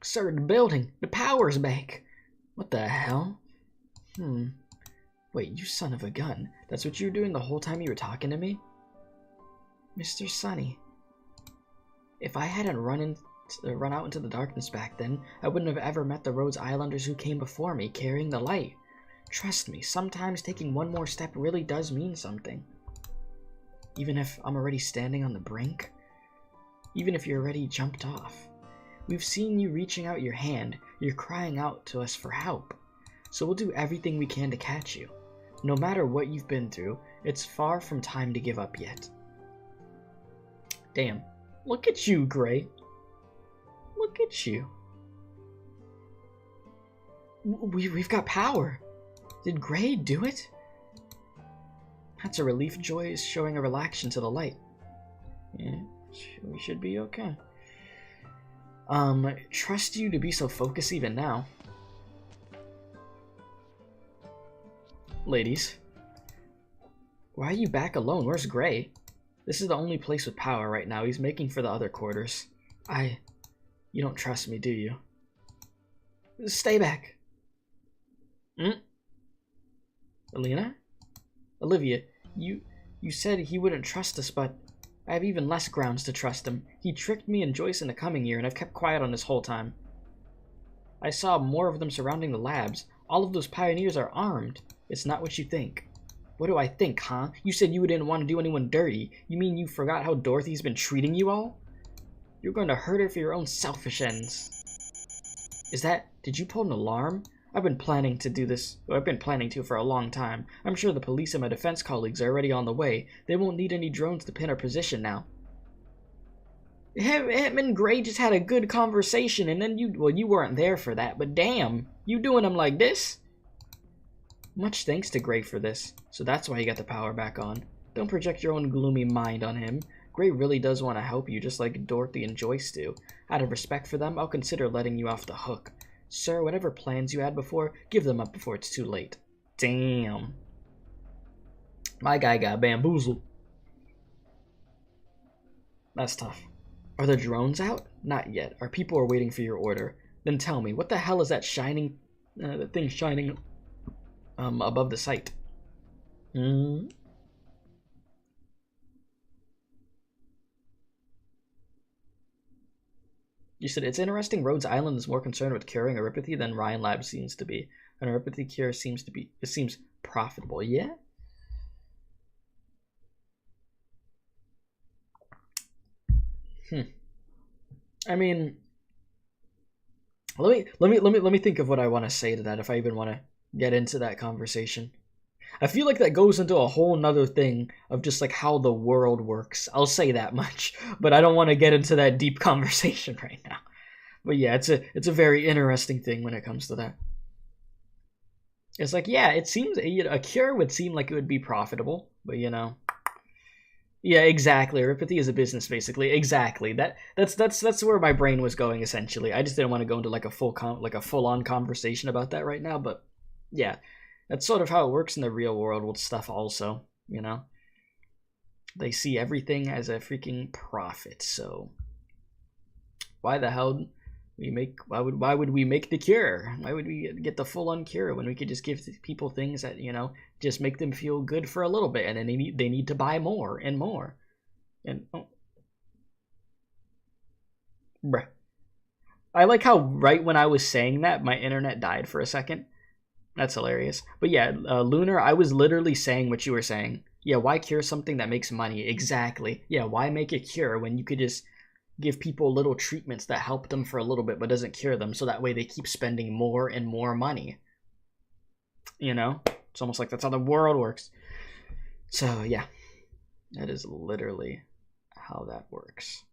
Sir, the building! The power's back! What the hell? Wait, you son of a gun. That's what you were doing the whole time you were talking to me? Mr. Sunny. If I hadn't run out into the darkness back then, I wouldn't have ever met the Rhodes Islanders who came before me, carrying the light. Trust me, sometimes taking one more step really does mean something. Even if I'm already standing on the brink. Even if you're already jumped off. We've seen you reaching out your hand, you're crying out to us for help. So we'll do everything we can to catch you. No matter what you've been through, it's far from time to give up yet. Damn. Look at you, Gray. Look at you. We've got power. Did Gray do it? That's a relief. Joy is showing a relaxation to the light. Yeah, we should be okay. Trust you to be so focused even now. Ladies. Why are you back alone? Where's Gray? This is the only place with power right now. He's making for the other quarters. You don't trust me, do you? Stay back. Alina? Olivia, you said he wouldn't trust us, but I have even less grounds to trust him. He tricked me and Joyce into coming here, and I've kept quiet on this whole time. I saw more of them surrounding the labs. All of those pioneers are armed. It's not what you think. What do I think, huh? You said you didn't want to do anyone dirty. You mean you forgot how Dorothy's been treating you all? You're going to hurt her for your own selfish ends. Did you pull an alarm? I've been planning to do this. I've been planning to for a long time. I'm sure the police and my defense colleagues are already on the way. They won't need any drones to pin our position now. Him and Gray just had a good conversation, and then you weren't there for that, but damn, you doing them like this? Much thanks to Gray for this, so that's why you got the power back on. Don't project your own gloomy mind on him. Gray really does want to help you, just like Dorothy and Joyce do. Out of respect for them, I'll consider letting you off the hook. Sir, whatever plans you had before, give them up before it's too late. Damn. My guy got bamboozled. That's tough. Are the drones out? Not yet. Our people are waiting for your order. Then tell me, what the hell is that shining... that thing shining... above the site? You said, it's interesting Rhodes Island is more concerned with curing erypathy than Ryan Lab seems to be. An erypathy cure seems profitable. Yeah? I mean, let me think of what I want to say to that, if I even want to get into that conversation. I feel like that goes into a whole nother thing of just like how the world works. I'll say that much, but I don't want to get into that deep conversation right now. But yeah, it's a very interesting thing when it comes to that. It's like, yeah, it seems a cure would seem like it would be profitable, but you know, yeah, exactly. Erypathy is a business, basically. Exactly. That's where my brain was going essentially. I just didn't want to go into like a full-on conversation about that right now, but yeah. That's sort of how it works in the real world with stuff also, you know? They see everything as a freaking profit, so why the hell why would we make the cure? Why would we get the full-on cure when we could just give people things that, you know, just make them feel good for a little bit, and then they need to buy more and more. And bruh. I like how right when I was saying that, my internet died for a second. That's hilarious. But yeah, Lunar, I was literally saying what you were saying. Yeah, why cure something that makes money? Exactly. Yeah, why make a cure when you could just give people little treatments that help them for a little bit but doesn't cure them, so that way they keep spending more and more money. You know? It's almost like that's how the world works. So yeah, that is literally how that works.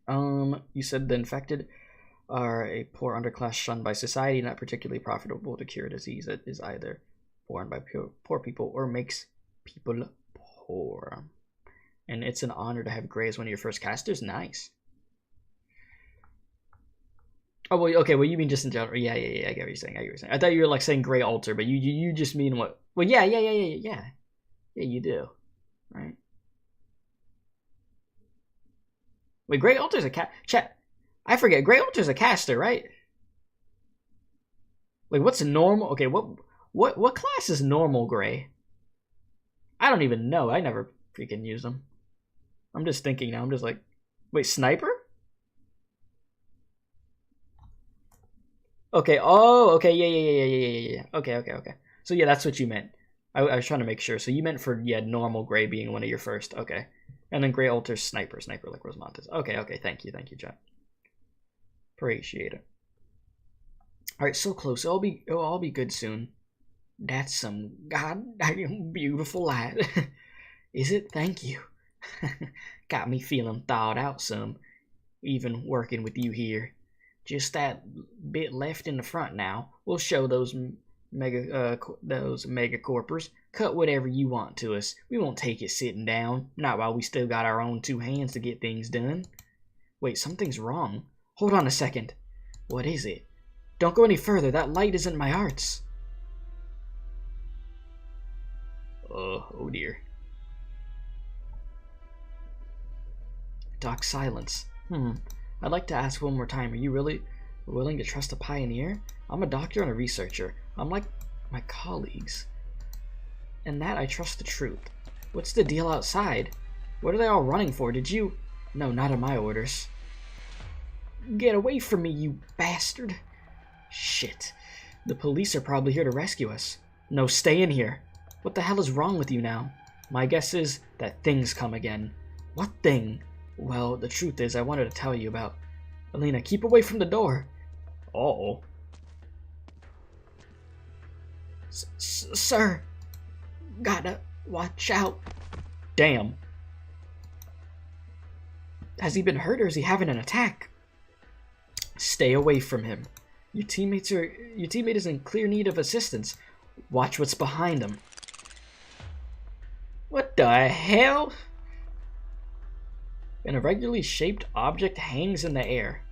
You said the infected are a poor underclass shunned by society, not particularly profitable to cure a disease that is either born by poor people or makes people poor. And it's an honor to have Gray as one of your first casters. Nice. Oh, well, okay, well, you mean just in general. Yeah, I get what you're saying. I thought you were like saying Gray Altar, but you just mean what? Well, yeah. Yeah, you do. Right? Wait, Gray Altar's a chat. I forget. Gray Altar's a caster, right? Like, what's normal? Okay, what class is normal Gray? I don't even know. I never freaking use them. I'm just thinking now. I'm just like, wait, sniper? Okay. Oh, okay. Yeah. Okay. So yeah, that's what you meant. I was trying to make sure. So you meant for normal Gray being one of your first. Okay, and then Gray Altar's sniper like Rosemontes. Okay. Thank you, Jack. Appreciate it. All right, so close. It'll all be good soon. That's some goddamn beautiful light. Is it? Thank you. Got me feeling thawed out some, even working with you here. Just that bit left in the front now. We'll show those megacorpers. Cut whatever you want to us. We won't take it sitting down. Not while we still got our own two hands to get things done. Wait, something's wrong. Hold on a second. What is it? Don't go any further. That light isn't my arts. Oh dear. Dark silence. I'd like to ask one more time. Are you really willing to trust a pioneer? I'm a doctor and a researcher. I'm like my colleagues. And that I trust the truth. What's the deal outside? What are they all running for? Did you... No, not at my orders. Get away from me, you bastard. Shit. The police are probably here to rescue us. No, stay in here. What the hell is wrong with you now? My guess is that things come again. What thing? Well, the truth is I wanted to tell you about... Elena, keep away from the door. Uh-oh. Sir. Gotta watch out. Damn. Has he been hurt or is he having an attack? Stay away from him. Your teammate is in clear need of assistance. Watch what's behind him. What the hell? An irregularly shaped object hangs in the air.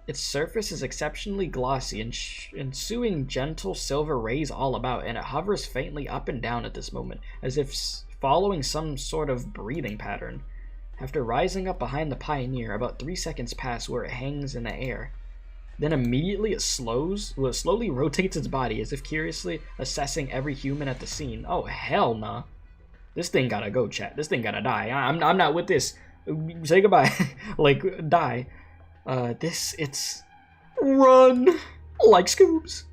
Its surface is exceptionally glossy, ensuing gentle silver rays all about, and it hovers faintly up and down at this moment, as if following some sort of breathing pattern. After rising up behind the Pioneer, about 3 seconds pass where it hangs in the air. Then immediately it slowly rotates its body, as if curiously assessing every human at the scene. Oh, hell nah. This thing gotta go, chat. This thing gotta die. I'm not with this. Say goodbye. Like, die. It's... Run! Like Scoops.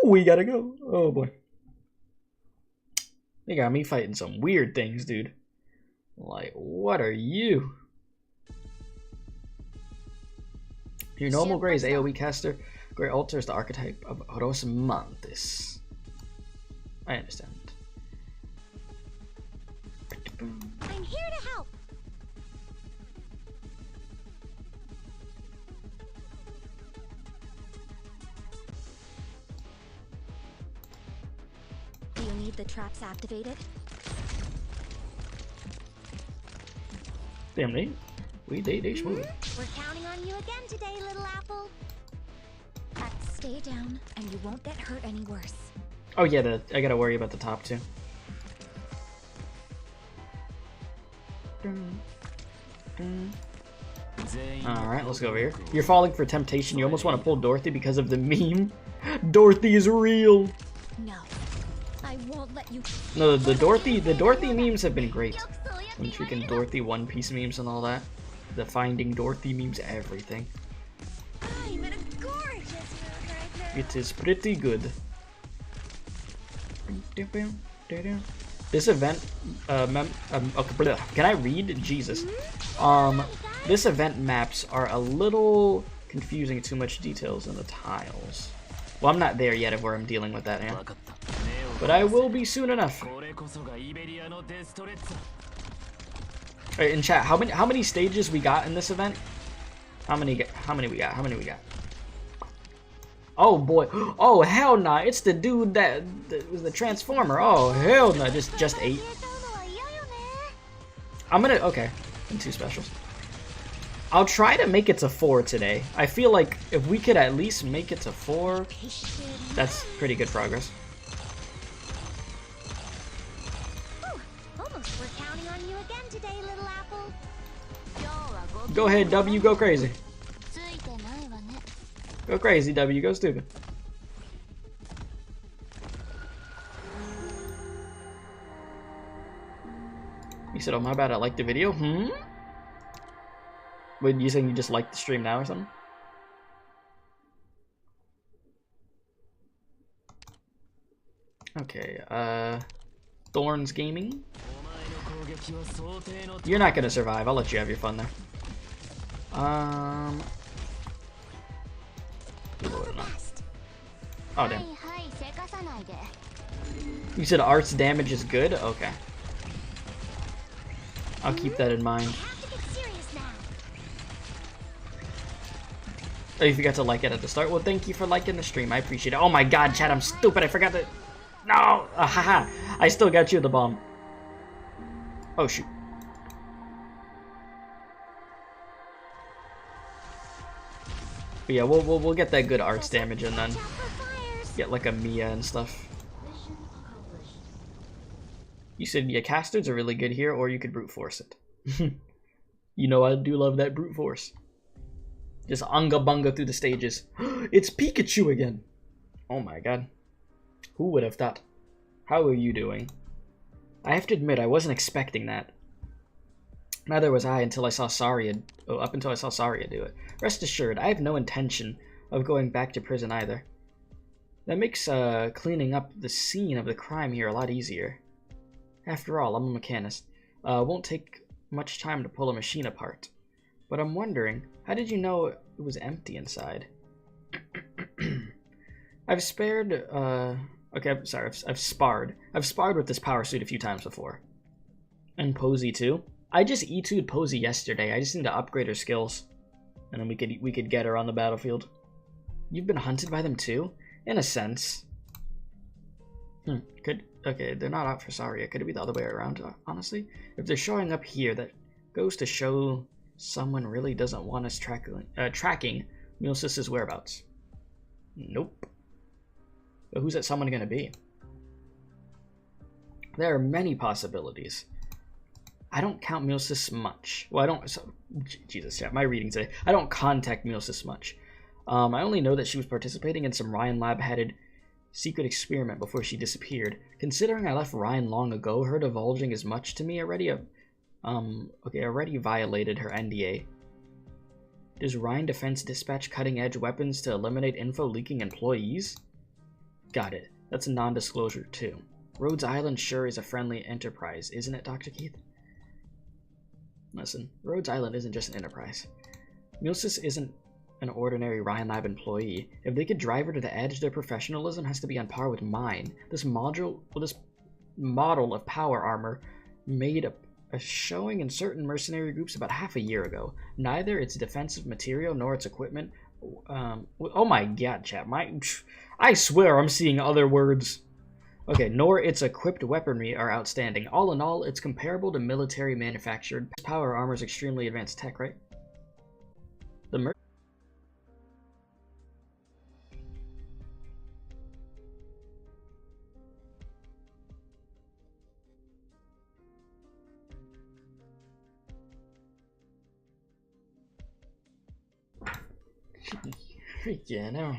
We gotta go. Oh, boy. They got me fighting some weird things, dude. Like, what are you? Your normal gray is AoE caster. Gray altar is the archetype of Rhodes Island. I understand. I'm here to help. Do you need the traps activated? Damn, they smooth. We're counting on you again today, little apple. Stay down, and you won't get hurt any worse. Oh yeah, I gotta worry about the top too. Alright, let's go over here. You're falling for temptation. You almost want to pull Dorothy because of the meme. Dorothy is real. No, I won't let you. No, the Dorothy memes have been great. When freaking Dorothy One Piece memes and all that. The Finding Dorothy memes, everything. I'm in a gorgeous mood right now. It is pretty good. This event, okay, can I read? Jesus. This event maps are a little confusing, too much details in the tiles. Well, I'm not there yet of where I'm dealing with that now. But I will be soon enough. Alright, in chat, how many stages we got in this event? How many we got? Oh boy. Oh hell nah, it's the dude that was the Transformer. Oh hell no, just 8. I'm gonna okay. And 2 specials. I'll try to make it to 4 today. I feel like if we could at least make it to 4, that's pretty good progress. Almost we're counting on you again today, little apple. Go ahead, W, go crazy. Go crazy, W, go stupid. You said, oh my bad, I liked the video? Wait, you saying you just liked the stream now or something? Okay, Thorns Gaming. You're not gonna survive, I'll let you have your fun there. Oh damn. You said arts damage is good? Okay. I'll keep that in mind. Oh, you forgot to like it at the start? Well, thank you for liking the stream. I appreciate it. Oh my god, chat, I'm stupid. I forgot to... No! Haha. I still got you the bomb. Oh, shoot. But yeah, we'll get that good arts damage and then get like a Mia and stuff. You said, yeah, casters are really good here, or you could brute force it. You know, I do love that brute force. Just unga bunga through the stages. It's Pikachu again. Oh my god. Who would have thought? How are you doing? I have to admit, I wasn't expecting that. Neither was I until I saw Saria. Oh, up until I saw Saria do it. Rest assured, I have no intention of going back to prison either. That makes cleaning up the scene of the crime here a lot easier. After all, I'm a mechanist. Won't take much time to pull a machine apart. But I'm wondering, how did you know it was empty inside? I've spared, okay, I'm sorry, I've sparred. I've sparred with this power suit a few times before. And Posey too. I just E2'd Posey yesterday. I just need to upgrade her skills. And then we could get her on the battlefield. You've been hunted by them too? In a sense. Okay, they're not out for Saria. Could it be the other way around, honestly? If they're showing up here, that goes to show someone really doesn't want us tracking Milsis's whereabouts. Nope. But who's that someone gonna be? There are many possibilities. I don't count Milsis much. Well, I don't... So, Jesus, yeah, my reading today. I don't contact Milsis much. I only know that she was participating in some Ryan Lab-headed secret experiment before she disappeared. Considering I left Ryan long ago, her divulging as much to me already violated her NDA. Does Ryan Defense dispatch cutting-edge weapons to eliminate info-leaking employees? Got it. That's a non-disclosure, too. Rhodes Island sure is a friendly enterprise, isn't it, Dr. Keith? Listen, Rhodes Island isn't just an enterprise. Milsis isn't an ordinary Ryan Lab employee. If they could drive her to the edge, their professionalism has to be on par with mine. This model of power armor made a showing in certain mercenary groups about half a year ago. Neither its defensive material nor its equipment. Oh my god, chat. I swear I'm seeing other words. Okay, nor its equipped weaponry are outstanding. All in all, it's comparable to military manufactured. Power armor is extremely advanced tech, right? The yeah, no.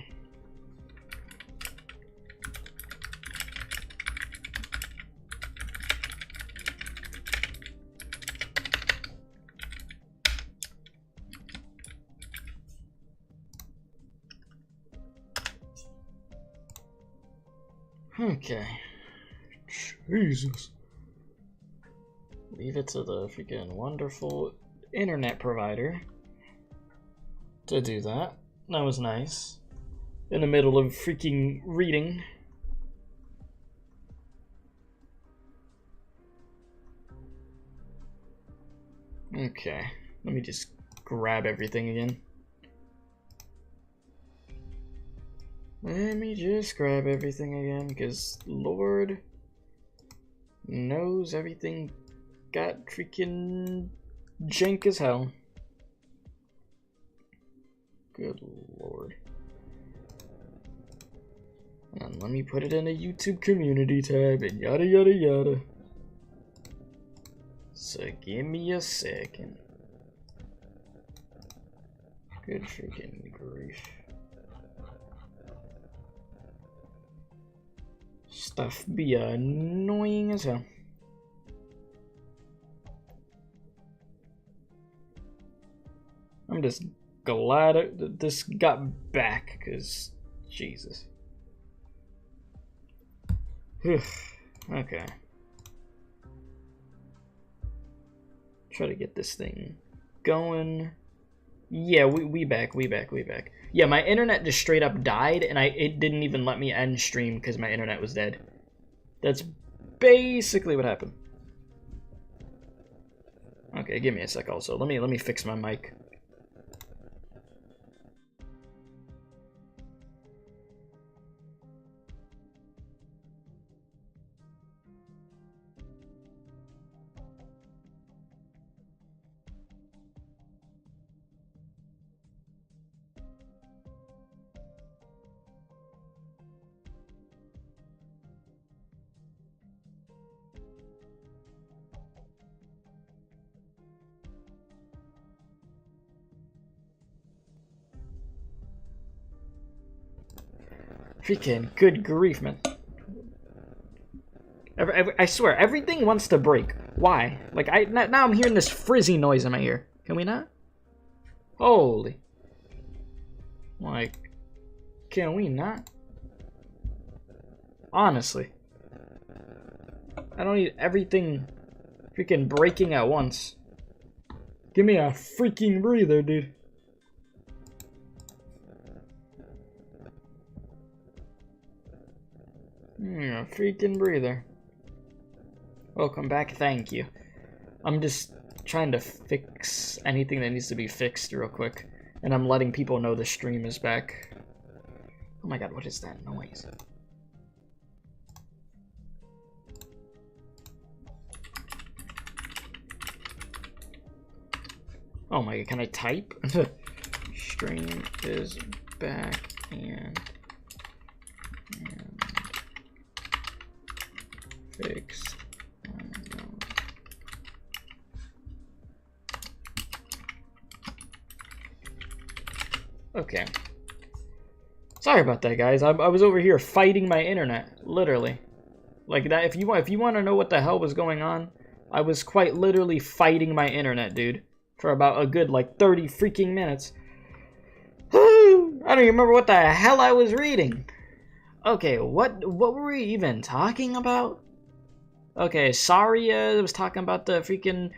Okay. Jesus. Leave it to the freaking wonderful internet provider to do that. That was nice. In the middle of freaking reading. Okay. Let me just grab everything again. Let me just grab everything again, because Lord knows everything got freaking jank as hell. Good Lord. And let me put it in a YouTube community tab and yada yada yada. So give me a second. Good freaking grief. Stuff be annoying as hell. I'm just glad this got back, because Jesus. Okay. Try to get this thing going. Yeah, we back. Yeah, my internet just straight up died, and it didn't even let me end stream because my internet was dead. That's basically what happened. Okay, give me a sec also. Let me fix my mic. Freaking good grief, man. I swear, everything wants to break. Why? Like, now I'm hearing this frizzy noise in my ear. Can we not? Holy. Like, can we not? Honestly. I don't need everything freaking breaking at once. Give me a freaking breather, dude. Yeah, freaking breather. Welcome back, thank you. I'm just trying to fix anything that needs to be fixed real quick. And I'm letting people know the stream is back. Oh my god, what is that noise? Oh my god, can I type? Stream is back and fix. Okay. Sorry about that, guys. I was over here fighting my internet, literally. Like that. If you want to know what the hell was going on, I was quite literally fighting my internet, dude, for about a good like 30 freaking minutes. I don't even remember what the hell I was reading. Okay, what were we even talking about? Okay, Saria was talking about the freaking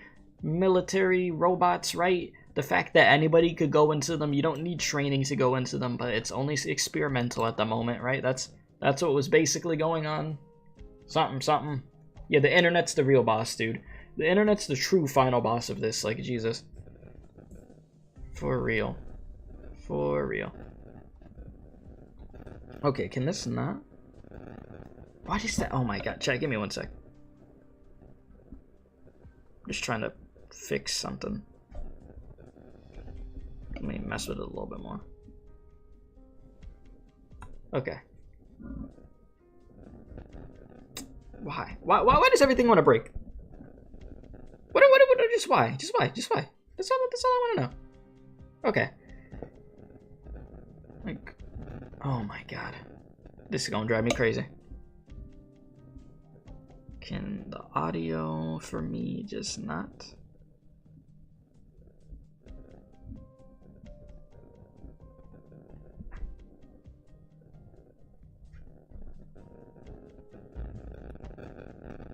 military robots, right? The fact that anybody could go into them, you don't need training to go into them, but it's only experimental at the moment, right? That's what was basically going on. Something. Yeah, the internet's the real boss, dude. The internet's the true final boss of this, like, Jesus. For real. For real. Okay, can this not? What is that? Oh my god, chat, give me 1 sec. I'm just trying to fix something. Let me mess with it a little bit more. Okay. Why? Why does everything want to break? What? Just why? Just why? That's all I want to know. Okay. Like, oh my god, this is gonna drive me crazy. Can the audio for me just not?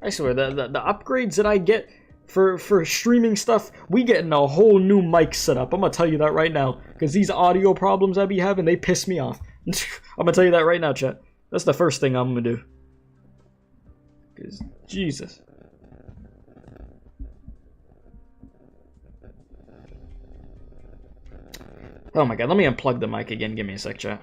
I swear, the upgrades that I get for streaming stuff, we getting a whole new mic setup. I'm gonna tell you that right now, because these audio problems I be having, they piss me off. I'm gonna tell you that right now, chat. That's the first thing I'm gonna do. Because, Jesus. Oh my god, let me unplug the mic again. Give me a sec, chat.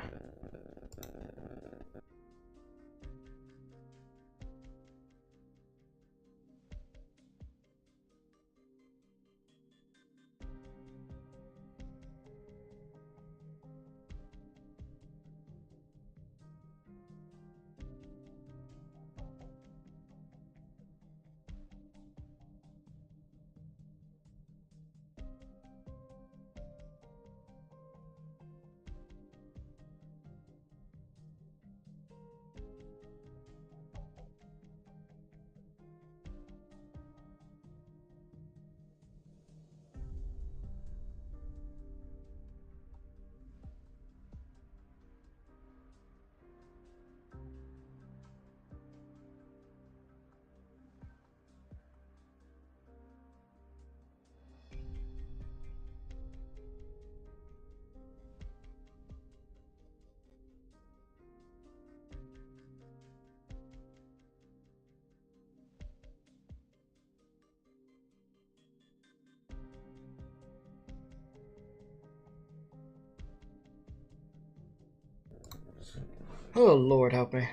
Oh, Lord help me.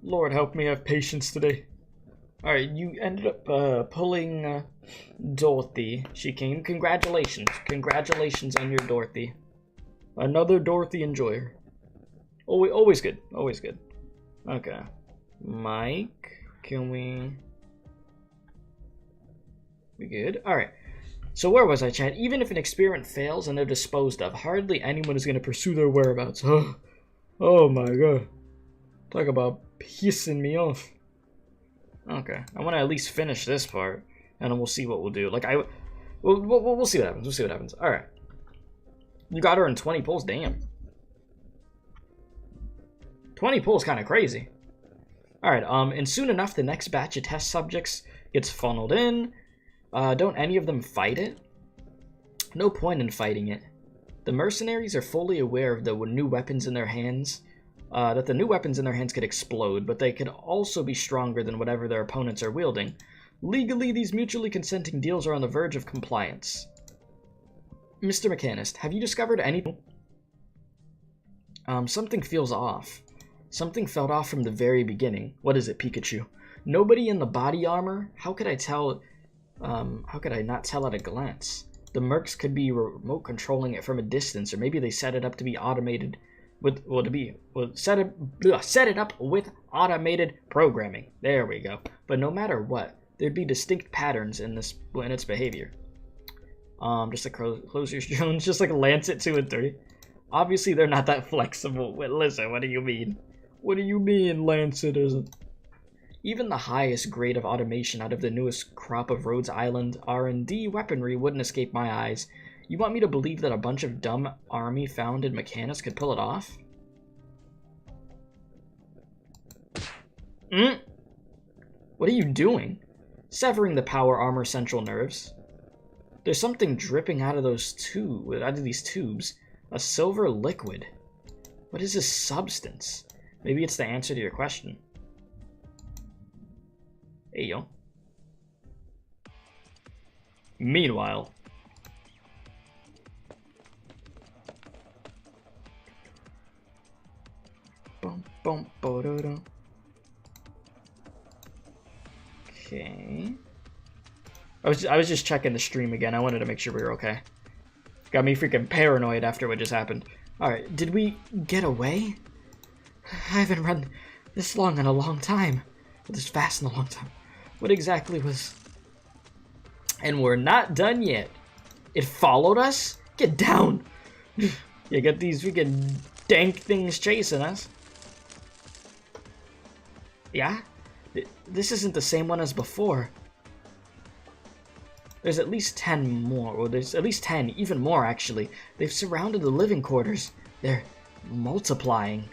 Lord help me have patience today. Alright, you ended up pulling Dorothy. She came. Congratulations. Congratulations on your Dorothy. Another Dorothy enjoyer. Always good. Always good. Okay. Mike, can we... We good? Alright. So where was I, chat? Even if an experiment fails and they're disposed of, hardly anyone is going to pursue their whereabouts. Oh my god. Talk about pissing me off. Okay, I want to at least finish this part, and then we'll see what we'll do. Like, we'll see what happens. We'll see what happens. All right. You got her in 20 pulls? Damn. 20 pulls kind of crazy. All right, and soon enough, the next batch of test subjects gets funneled in. Don't any of them fight it? No point in fighting it. The mercenaries are fully aware of the new weapons in their hands, that the new weapons in their hands could explode, but they could also be stronger than whatever their opponents are wielding. Legally, these mutually consenting deals are on the verge of compliance. Mr. Mechanist, have you discovered anything? Something feels off. Something felt off from the very beginning. What is it, Pikachu? Nobody in the body armor? How could I tell? How could I not tell at a glance? The mercs could be remote controlling it from a distance, or maybe they set it up to be automated with, set it up with automated programming. There we go. But no matter what, there'd be distinct patterns in its behavior. Just like Closers Jones, just like Lancet 2 and 3. Obviously, they're not that flexible. Wait, listen, what do you mean? What do you mean Lancet isn't? Even the highest grade of automation out of the newest crop of Rhodes Island R&D weaponry wouldn't escape my eyes. You want me to believe that a bunch of dumb army-founded mechanics could pull it off? What are you doing? Severing the power armor central nerves. There's something dripping out of these tubes. A silver liquid. What is this substance? Maybe it's the answer to your question. Hey, yo. Meanwhile. Okay. I was just checking the stream again. I wanted to make sure we were okay. Got me freaking paranoid after what just happened. Alright, did we get away? I haven't run this long in a long time. This fast in a long time. What exactly was... And we're not done yet. It followed us? Get down! You got these freaking dank things chasing us. Yeah? This isn't the same one as before. There's at least 10 more, or there's at least 10, even more actually. They've surrounded the living quarters. They're multiplying.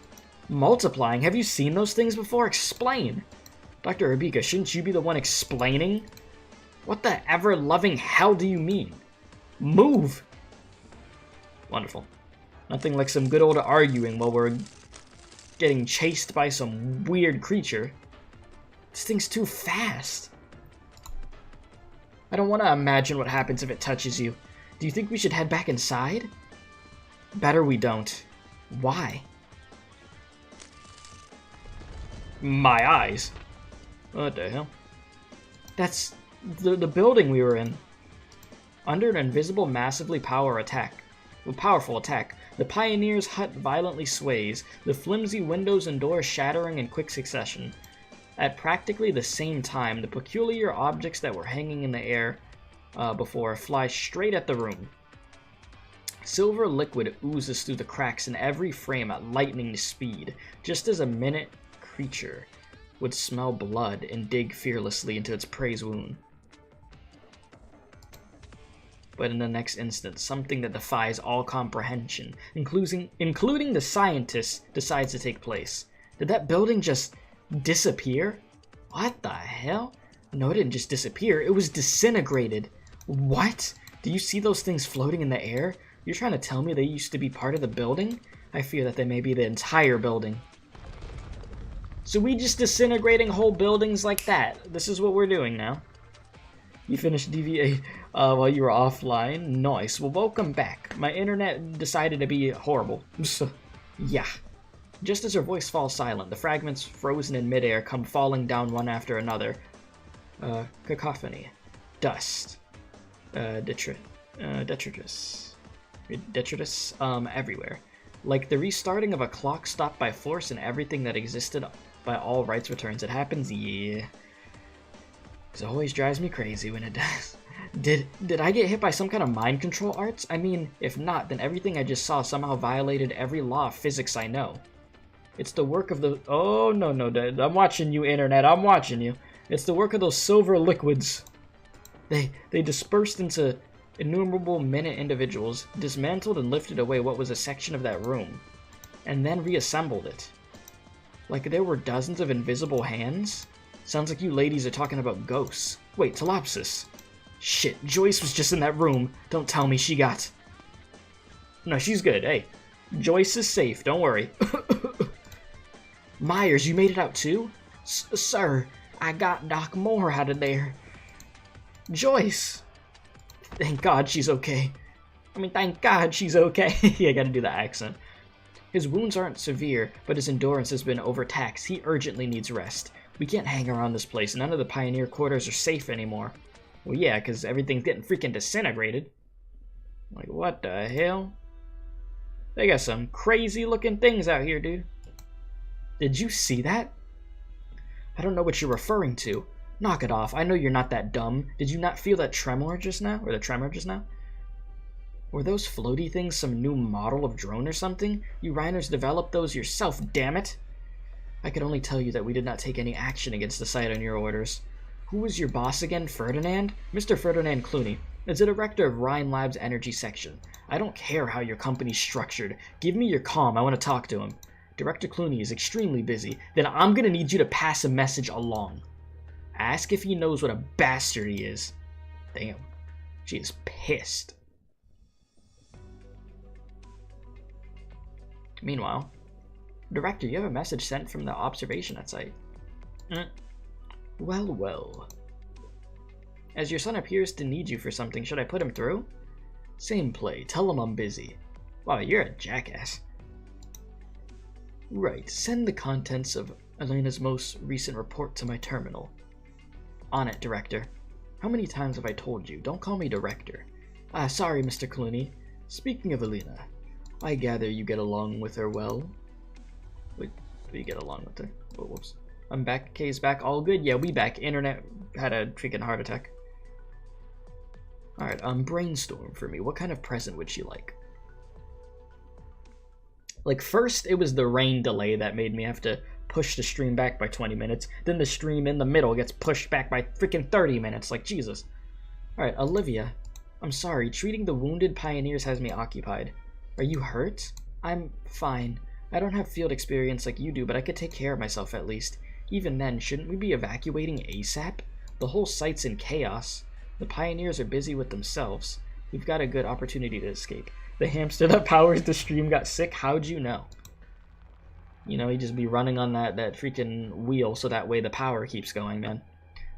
Multiplying? Have you seen those things before? Explain! Dr. Abika, shouldn't you be the one explaining? What the ever-loving hell do you mean? Move! Wonderful. Nothing like some good old arguing while we're getting chased by some weird creature. This thing's too fast. I don't want to imagine what happens if it touches you. Do you think we should head back inside? Better we don't. Why? My eyes. What the hell? That's the building we were in. Under an invisible, massively powerful attack, the Pioneer's hut violently sways, the flimsy windows and doors shattering in quick succession. At practically the same time, the peculiar objects that were hanging in the air before fly straight at the room. Silver liquid oozes through the cracks in every frame at lightning speed, just as a minute creature would smell blood and dig fearlessly into its prey's wound. But in the next instant, something that defies all comprehension, including the scientists, decides to take place. Did that building just disappear? What the hell? No, it didn't just disappear. It was disintegrated. What? Do you see those things floating in the air? You're trying to tell me they used to be part of the building? I fear that they may be the entire building. So we just disintegrating whole buildings like that. This is what we're doing now. You finished DVA while you were offline? Nice. Well, welcome back. My internet decided to be horrible. So, yeah. Just as her voice falls silent, the fragments frozen in midair come falling down one after another. Cacophony. Dust. Detritus. Everywhere. Like the restarting of a clock stopped by force and everything that existed by all rights returns. It happens, yeah. It always drives me crazy when it does. Did I get hit by some kind of mind control arts? I mean, if not, then everything I just saw somehow violated every law of physics I know. It's the work of the... Oh, no, I'm watching you, internet. I'm watching you. It's the work of those silver liquids. They dispersed into innumerable minute individuals, dismantled and lifted away what was a section of that room, and then reassembled it. Like there were dozens of invisible hands? Sounds like you ladies are talking about ghosts. Wait, Telopsis. Shit, Joyce was just in that room. Don't tell me she got... No, she's good. Hey, Joyce is safe. Don't worry. Myers, you made it out too? Sir, I got Doc Moore out of there. Joyce! Thank God she's okay. Thank God she's okay. Yeah, I gotta do the accent. His wounds aren't severe, but his endurance has been overtaxed. He urgently needs rest. We can't hang around this place. None of the Pioneer quarters are safe anymore. Well, yeah, because everything's getting freaking disintegrated. Like, what the hell? They got some crazy-looking things out here, dude. Did you see that? I don't know what you're referring to. Knock it off. I know you're not that dumb. Did you not feel that tremor just now? Or the tremor just now? Were those floaty things some new model of drone or something? You Rhiners developed those yourself, damn it! I could only tell you that we did not take any action against the site on your orders. Who was your boss again, Ferdinand? Mr. Ferdinand Clooney. Is the director of Rhine Lab's energy section. I don't care how your company's structured. Give me your comm. I want to talk to him. Director Clooney is extremely busy. Then I'm gonna need you to pass a message along. Ask if he knows what a bastard he is. Damn. She is pissed. Meanwhile, Director, you have a message sent from the observation at site. Well, well. As your son appears to need you for something, should I put him through? Same play. Tell him I'm busy. Wow, you're a jackass. Right. Send the contents of Elena's most recent report to my terminal. On it, Director. How many times have I told you? Don't call me Director. Sorry, Mr. Clooney. Speaking of Elena, I gather you get along with her well? Wait, do you get along with her? Oh, whoops. I'm back. Kay's back. All good? Yeah, we back. Internet had a freaking heart attack. Alright, brainstorm for me. What kind of present would she like? Like, first, it was the rain delay that made me have to push the stream back by 20 minutes. Then the stream in the middle gets pushed back by freaking 30 minutes. Like, Jesus. Alright, Olivia. I'm sorry. Treating the wounded pioneers has me occupied. Are you hurt? I'm fine. I don't have field experience like you do, but I could take care of myself at least. Even then, shouldn't we be evacuating ASAP? The whole site's in chaos. The pioneers are busy with themselves. We've got a good opportunity to escape. The hamster that powers the stream got sick? How'd you know? You know, he'd just be running on that freaking wheel so that way the power keeps going, man.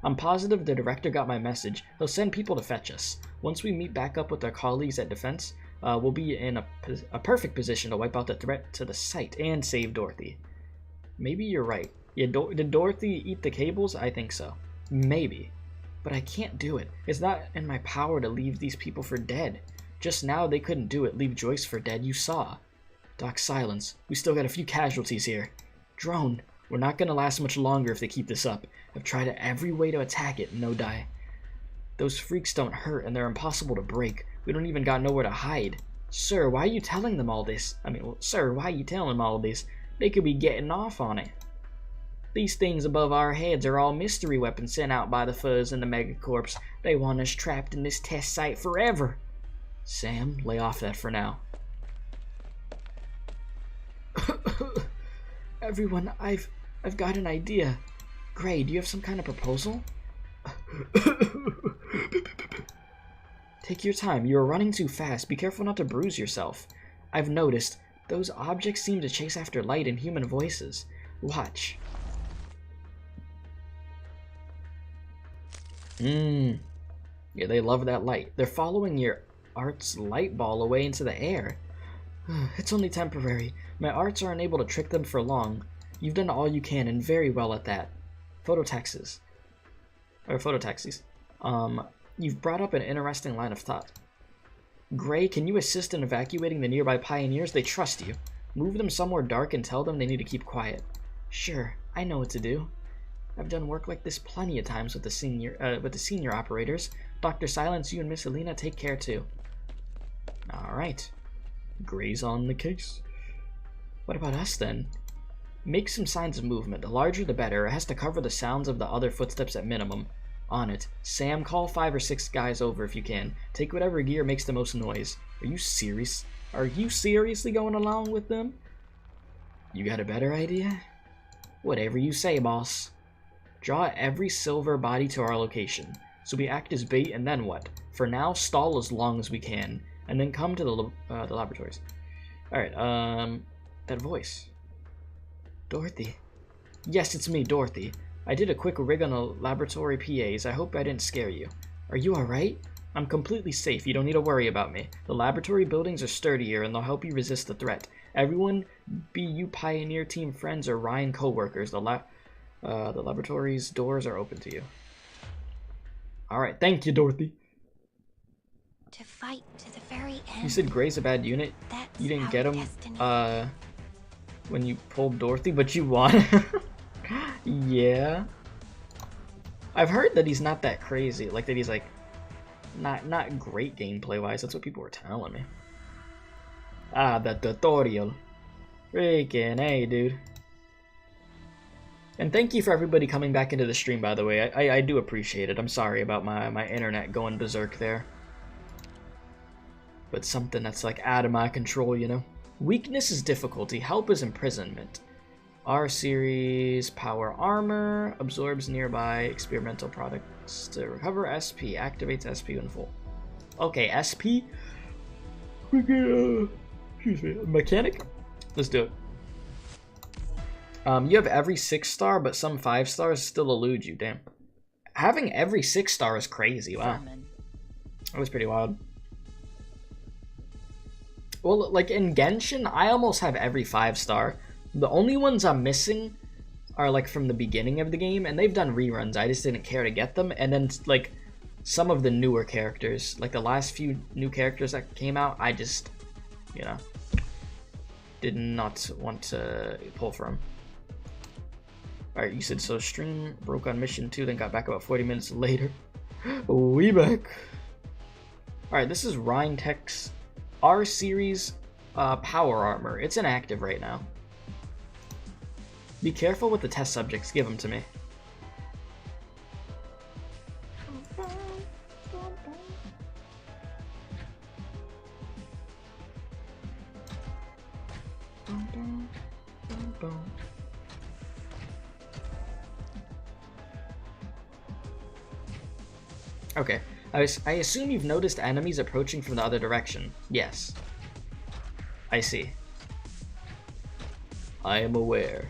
I'm positive the director got my message. He'll send people to fetch us. Once we meet back up with our colleagues at Defense, we'll be in a perfect position to wipe out the threat to the site and save Dorothy. Maybe you're right. Yeah, did Dorothy eat the cables? I think so. Maybe. But I can't do it. It's not in my power to leave these people for dead. Just now they couldn't do it. Leave Joyce for dead, you saw. Doc, silence. We still got a few casualties here. Drone, we're not gonna last much longer if they keep this up. I've tried every way to attack it, no die. Those freaks don't hurt and they're impossible to break. We don't even got nowhere to hide. Sir, why are you telling them all this? Sir, why are you telling them all this? They could be getting off on it. These things above our heads are all mystery weapons sent out by the Fuzz and the Megacorps. They want us trapped in this test site forever. Sam, lay off that for now. Everyone, I've got an idea. Gray, do you have some kind of proposal? Take your time. You are running too fast. Be careful not to bruise yourself. I've noticed. Those objects seem to chase after light and human voices. Watch. Yeah, they love that light. They're following your art's light ball away into the air. It's only temporary. My arts are unable to trick them for long. You've done all you can and very well at that. Phototaxis. You've brought up an interesting line of thought. Gray, can you assist in evacuating the nearby pioneers? They trust you. Move them somewhere dark and tell them they need to keep quiet. Sure, I know what to do. I've done work like this plenty of times with the senior operators. Dr. Silence, you and Miss Elena take care too. Alright. Gray's on the case. What about us then? Make some signs of movement. The larger the better. It has to cover the sounds of the other footsteps at minimum. On it. Sam, call 5 or 6 guys over if you can. Take whatever gear makes the most noise. Are you serious? Are you seriously going along with them? You got a better idea? Whatever you say, boss. Draw every silver body to our location. So we act as bait, and then what? For now, stall as long as we can, and then come to the laboratories. Alright, that voice. Dorothy. Yes, it's me, Dorothy. I did a quick rig on the laboratory PAs. I hope I didn't scare you. Are you alright? I'm completely safe. You don't need to worry about me. The laboratory buildings are sturdier, and they'll help you resist the threat. Everyone, be you Pioneer Team friends or Ryan co-workers, the laboratory's doors are open to you. Alright, thank you, Dorothy. To fight to the very end. You said Gray's a bad unit. That's You didn't our get him, destiny. when you pulled Dorothy, but you won. Yeah. I've heard that he's not that crazy. Like, that he's, like, not great gameplay-wise. That's what people were telling me. Ah, the tutorial. Freaking A, dude. And thank you for everybody coming back into the stream, by the way. I do appreciate it. I'm sorry about my internet going berserk there. But something that's, like, out of my control, you know? Weakness is difficulty. Help is imprisonment. R series power armor absorbs nearby experimental products to recover SP. Activates SP when full. Okay, SP. We get excuse me, mechanic. Let's do it. You have every 6-star, but some 5-stars still elude you. Damn. Having every 6-star is crazy. Wow. That was pretty wild. Well, like in Genshin, I almost have every 5-star. The only ones I'm missing are like from the beginning of the game, and they've done reruns. I just didn't care to get them. And then like some of the newer characters, like the last few new characters that came out, I just, you know, did not want to pull from. Alright, you said so. Stream broke on mission 2, then got back about 40 minutes later. We back. Alright, this is Rhine Tech's R series power armor. It's inactive right now. Be careful with the test subjects. Give them to me. Okay. I assume you've noticed enemies approaching from the other direction. Yes. I see. I am aware.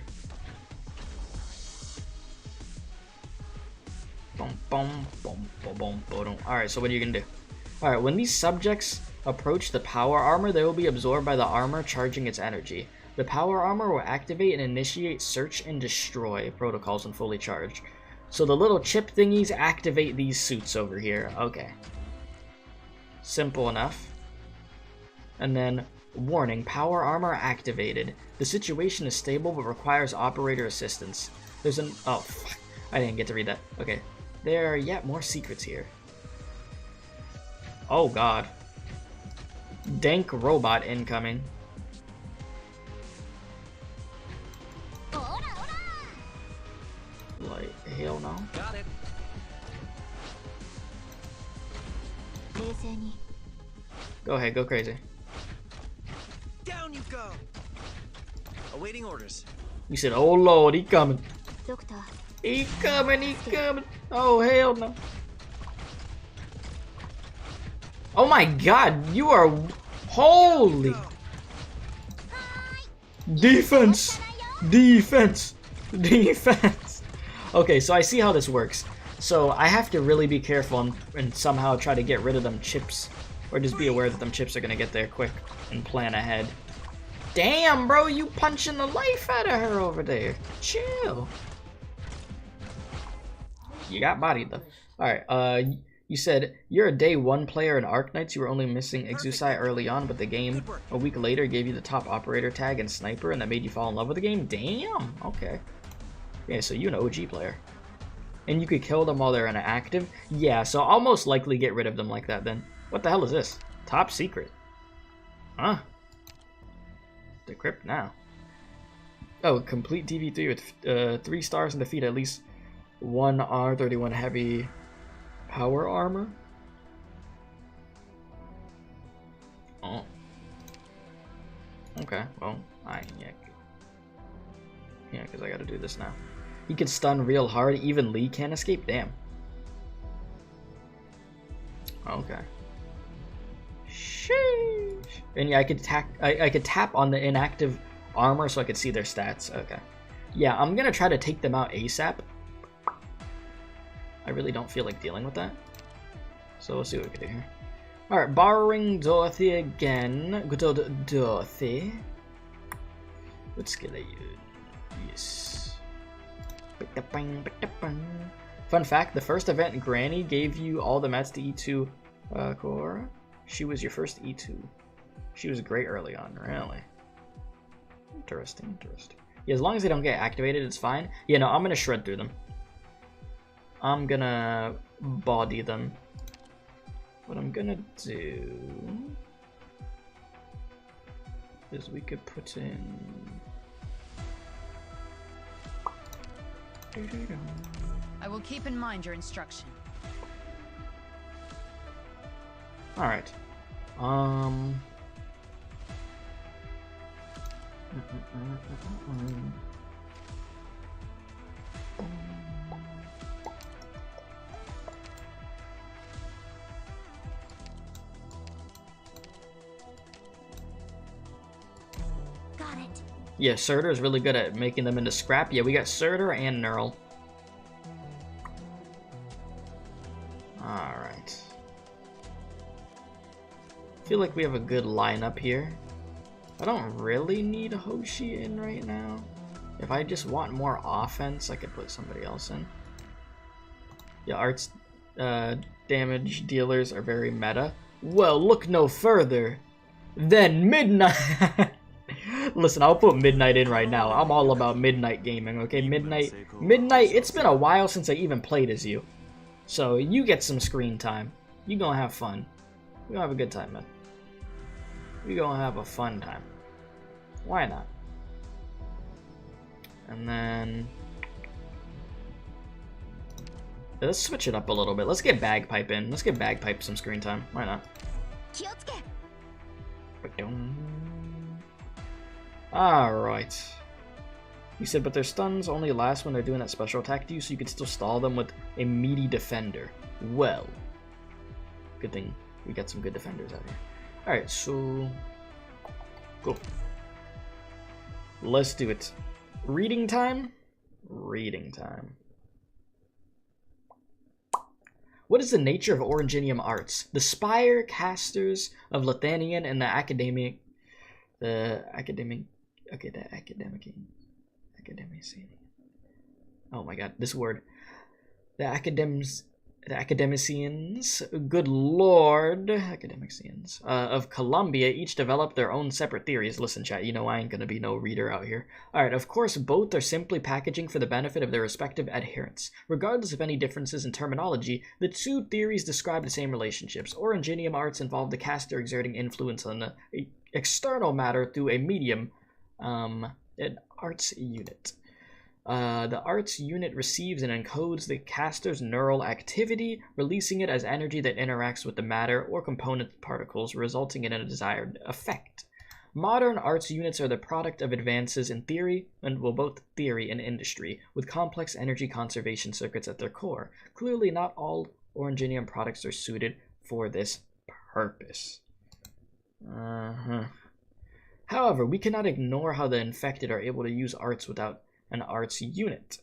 Alright, so what are you gonna do? Alright, when these subjects approach the power armor, they will be absorbed by the armor, charging its energy. The power armor will activate and initiate search and destroy protocols when fully charged. So the little chip thingies activate these suits over here. Okay. Simple enough. And then, warning, power armor activated. The situation is stable but requires operator assistance. There's an... oh, fuck. I didn't get to read that. Okay. There are yet more secrets here. Oh god. Dank robot incoming. Like, hell no. Got it. Go ahead, go crazy. Down you go. Awaiting orders. You said, oh lord, he coming. Doctor. He coming, he coming. Oh hell no. Oh my god, you are... holy... defense! Defense! Defense! Okay, so I see how this works. So I have to really be careful and somehow try to get rid of them chips. Or just be aware that them chips are gonna get there quick and plan ahead. Damn, bro, you punching the life out of her over there. Chill. You got bodied though. Alright, you said you're a day 1 player in Arknights. You were only missing Exusai early on, but the game a week later gave you the top operator tag and sniper, and that made you fall in love with the game? Damn, okay. Yeah, so you're an OG player. And you could kill them while they're inactive? Yeah, so I'll most likely get rid of them like that then. What the hell is this? Top secret. Huh? Decrypt now. Oh, complete DV3 with 3 stars and defeat at least 1 R31 heavy power armor. Oh. Okay, well, yeah, because I gotta do this now. He can stun real hard, even Lee can't escape? Damn. Okay. Sheesh. And yeah, I could tap on the inactive armor so I could see their stats. Okay. Yeah, I'm gonna try to take them out ASAP. I really don't feel like dealing with that. So we'll see what we can do here. Alright, borrowing Dorothy again. Good old Dorothy. What skill are you? Yes. Fun fact, the first event Granny gave you all the mats to E2 core. She was your first E2. She was great early on, really. Interesting. Yeah, as long as they don't get activated, it's fine. Yeah, no, I'm gonna shred through them. I'm gonna body them. What I'm gonna do is we could put in... I will keep in mind your instruction. Alright. Got it. Yeah, Surtur is really good at making them into scrap. Yeah, we got Surtur and Neural. Alright. I feel like we have a good lineup here. I don't really need Hoshi in right now. If I just want more offense, I could put somebody else in. Yeah, arts damage dealers are very meta. Well, look no further than Midnight. Listen, I'll put Midnight in right now. I'm all about Midnight gaming, okay? Midnight, it's been a while since I even played as you. So, you get some screen time. You gonna have fun. You gonna have a good time, man. You gonna have a fun time. Why not? And then... let's switch it up a little bit. Let's get Bagpipe in. Let's get Bagpipe some screen time. Why not? Alright. You said, but their stuns only last when they're doing that special attack to you, so you can still stall them with a meaty defender. Well. Good thing we got some good defenders out here. Alright, so... go. Let's do it. Reading time? Reading time. What is the nature of Oranginium arts? The Spire casters of Lithanian and the academic... Oh my god, this word. The academicians, good lord, academicians, of Columbia each developed their own separate theories. Listen, chat, you know I ain't gonna be no reader out here. Alright, of course, both are simply packaging for the benefit of their respective adherents. Regardless of any differences in terminology, the two theories describe the same relationships. Oranginium arts involve the caster exerting influence on the external matter through a medium, an arts unit. The arts unit receives and encodes the caster's neural activity, releasing it as energy that interacts with the matter or component particles, resulting in a desired effect. Modern arts units are the product of advances in theory, and both theory and industry, with complex energy conservation circuits at their core. Clearly, not all Oranginium products are suited for this purpose. However, we cannot ignore how the infected are able to use arts without an arts unit,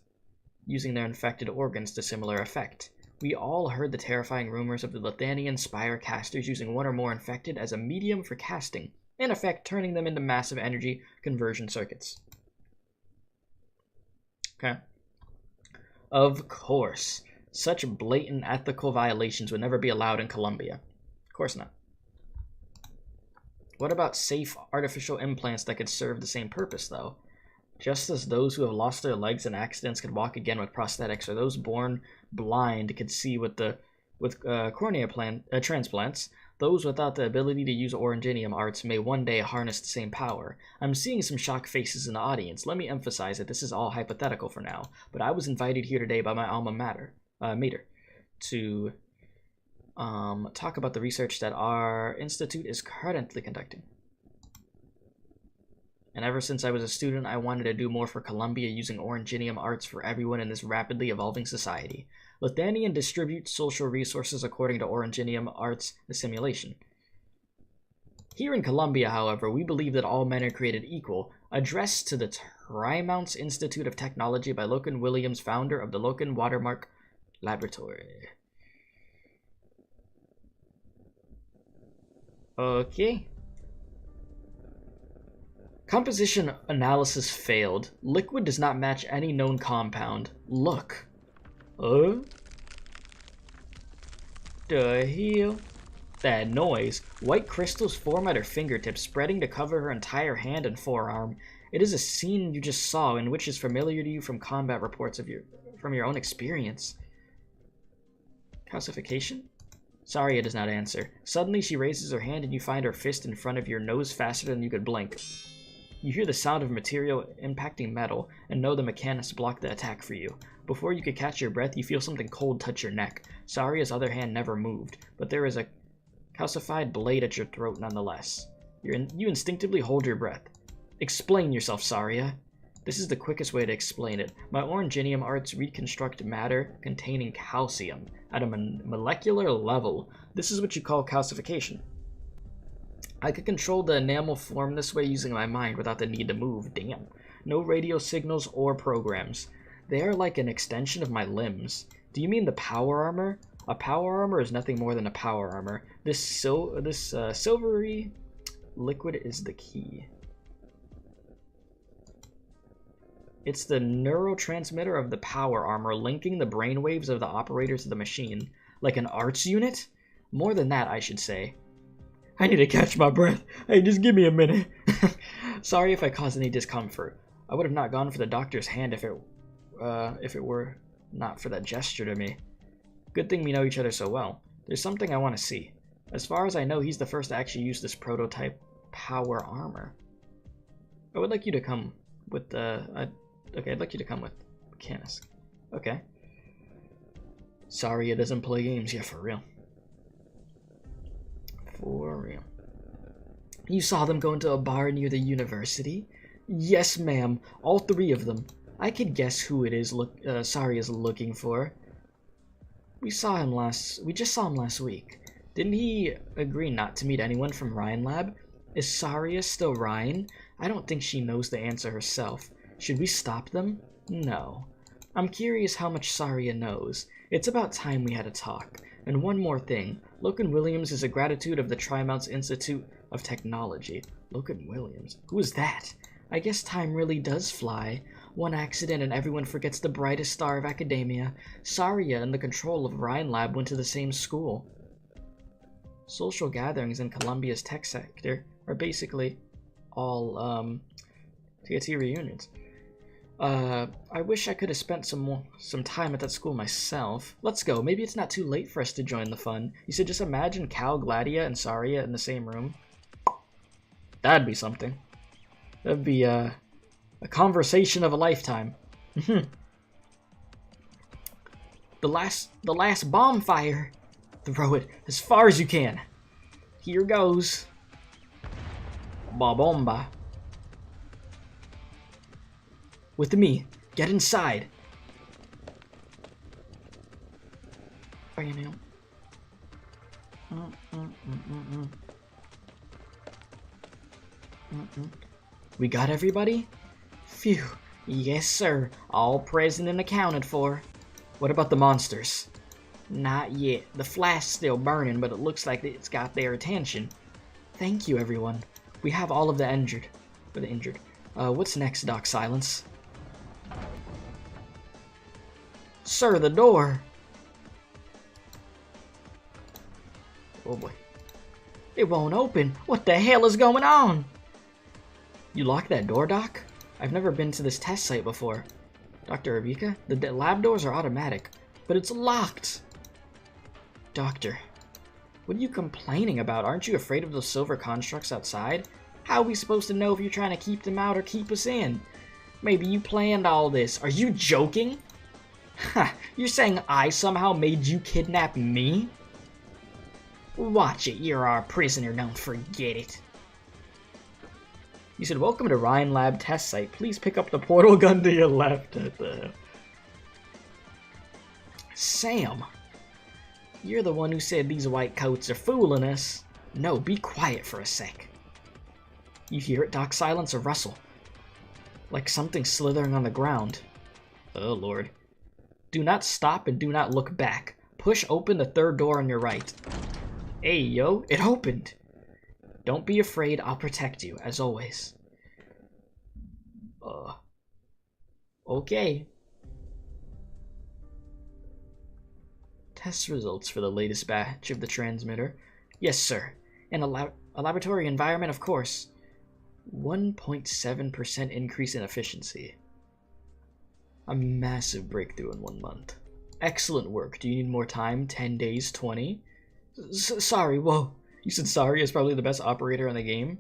using their infected organs to similar effect. We all heard the terrifying rumors of the Lithanian Spire casters using one or more infected as a medium for casting, in effect turning them into massive energy conversion circuits. Okay. Of course, such blatant ethical violations would never be allowed in Columbia. Of course not. What about safe artificial implants that could serve the same purpose, though? Just as those who have lost their legs in accidents could walk again with prosthetics, or those born blind could see with cornea transplants, Those without the ability to use Orangenium arts may one day harness the same power. I'm seeing some shocked faces in the audience. Let me emphasize that this is all hypothetical for now, but I was invited here today by my alma mater to talk about the research that our institute is currently conducting. And ever since I was a student, I wanted to do more for Columbia using Orangenium arts for everyone in this rapidly evolving society. Lithanian distributes social resources according to Orangenium arts assimilation. Here in Columbia, however, we believe that all men are created equal. Addressed to the Trimounts Institute of Technology by Logan Williams, founder of the Logan Watermark Laboratory. Okay. Composition analysis failed. Liquid does not match any known compound. Look. The hell? That noise. White crystals form at her fingertips, spreading to cover her entire hand and forearm. It is a scene you just saw, and which is familiar to you from combat reports from your own experience. Calcification? Saria does not answer. Suddenly she raises her hand and you find her fist in front of your nose faster than you could blink. You hear the sound of material impacting metal and know the mechanics blocked the attack for you. Before you could catch your breath, you feel something cold touch your neck. Saria's other hand never moved, but there is a calcified blade at your throat nonetheless. You instinctively hold your breath. Explain yourself, Saria. This is the quickest way to explain it. My Orangenium arts reconstruct matter containing calcium at a molecular level. This is what you call calcification. I could control the enamel form this way using my mind without the need to move. Damn. No radio signals or programs. They are like an extension of my limbs. Do you mean the power armor? A power armor is nothing more than a power armor. This silvery liquid is the key. It's the neurotransmitter of the power armor, linking the brainwaves of the operators of the machine. Like an arts unit? More than that, I should say. I need to catch my breath. Hey, just give me a minute. Sorry if I caused any discomfort. I would have not gone for the doctor's hand if it were not for that gesture to me. Good thing we know each other so well. There's something I want to see. As far as I know, he's the first to actually use this prototype power armor. I would like you to come with okay, I'd like you to come with Canis. Okay. Saria doesn't play games. Yeah, for real. For real. You saw them go into a bar near the university? Yes, ma'am. All three of them. I could guess who it is Saria's looking for. We just saw him last week. Didn't he agree not to meet anyone from Ryan Lab? Is Saria still Ryan? I don't think she knows the answer herself. Should we stop them? No. I'm curious how much Saria knows. It's about time we had a talk. And one more thing. Logan Williams is a gratitude of the Trimounts Institute of Technology. Logan Williams? Who is that? I guess time really does fly. One accident and everyone forgets the brightest star of academia. Saria and the control of Ryan Lab went to the same school. Social gatherings in Columbia's tech sector are basically all TAT reunions. I wish I could have spent some time at that school myself. Let's go. Maybe it's not too late for us to join the fun. You said just imagine Cal, Gladia, and Saria in the same room. That'd be something. That'd be a conversation of a lifetime. The last bonfire. Throw it as far as you can. Here goes. Ba bomba. With me. Get inside. We got everybody? Phew. Yes, sir. All present and accounted for. What about the monsters? Not yet. The flash's still burning, but it looks like it's got their attention. Thank you, everyone. We have all of the injured. What's next, Doc Silence? Sir, the door. Oh boy. It won't open. What the hell is going on? You locked that door, Doc? I've never been to this test site before. Dr. Arvika, the lab doors are automatic, but it's locked. Doctor, What are you complaining about? Aren't you afraid of those silver constructs outside? How are we supposed to know if you're trying to keep them out or keep us in? Maybe you planned all this. Are you joking? Ha! You're saying I somehow made you kidnap me? Watch it, you're our prisoner, don't forget it. You said, welcome to Ryan Lab test site. Please pick up the portal gun to your left. What the hell? Sam, you're the one who said these white coats are fooling us. No, be quiet for a sec. You hear it, Doc? Silence or rustle. Like something slithering on the ground. Oh, Lord. Do not stop and do not look back. Push open the third door on your right. Hey, yo, it opened. Don't be afraid, I'll protect you, as always. Okay. Test results for the latest batch of the transmitter. Yes, sir. In a laboratory environment, of course. 1.7% increase in efficiency. A massive breakthrough in 1 month. Excellent work. Do you need more time? 10 days? 20? Sorry, whoa. You said Saria is probably the best operator in the game?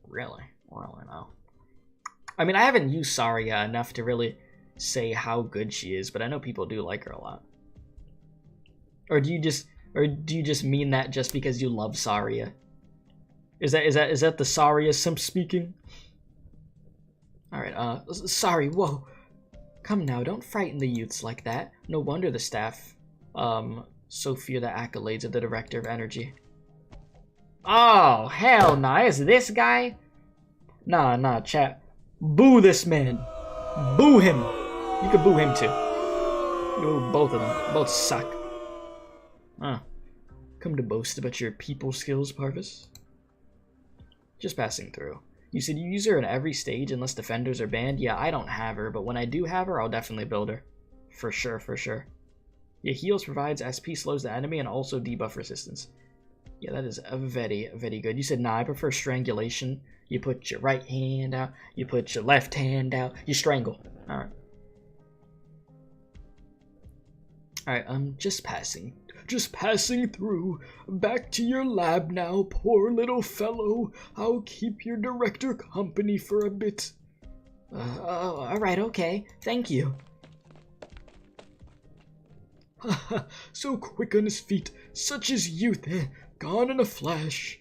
Really? Really, no. I mean, I haven't used Saria enough to really say how good she is, but I know people do like her a lot. Or do you just mean that just because you love Saria? Is that the Saria simp speaking? Alright, sorry, whoa. Come now, don't frighten the youths like that. No wonder the staff, so fear the accolades of the Director of Energy. Oh, hell nah, is this guy? Nah, chat. Boo this man. Boo him. You can boo him too. Boo both of them. Both suck. Come to boast about your people skills, Parvis? Just passing through. You said you use her in every stage unless defenders are banned? Yeah, I don't have her, but when I do have her, I'll definitely build her. For sure, for sure. Yeah, heals, provides SP, slows the enemy, and also debuff resistance. Yeah, that is a very, very good. You said, nah, I prefer strangulation. You put your right hand out, you put your left hand out, you strangle. Alright. Alright, I'm just passing through. Back to your lab now, poor little fellow. I'll keep your director company for a bit. Alright, okay. Thank you. So quick on his feet. Such is youth, eh? Gone in a flash.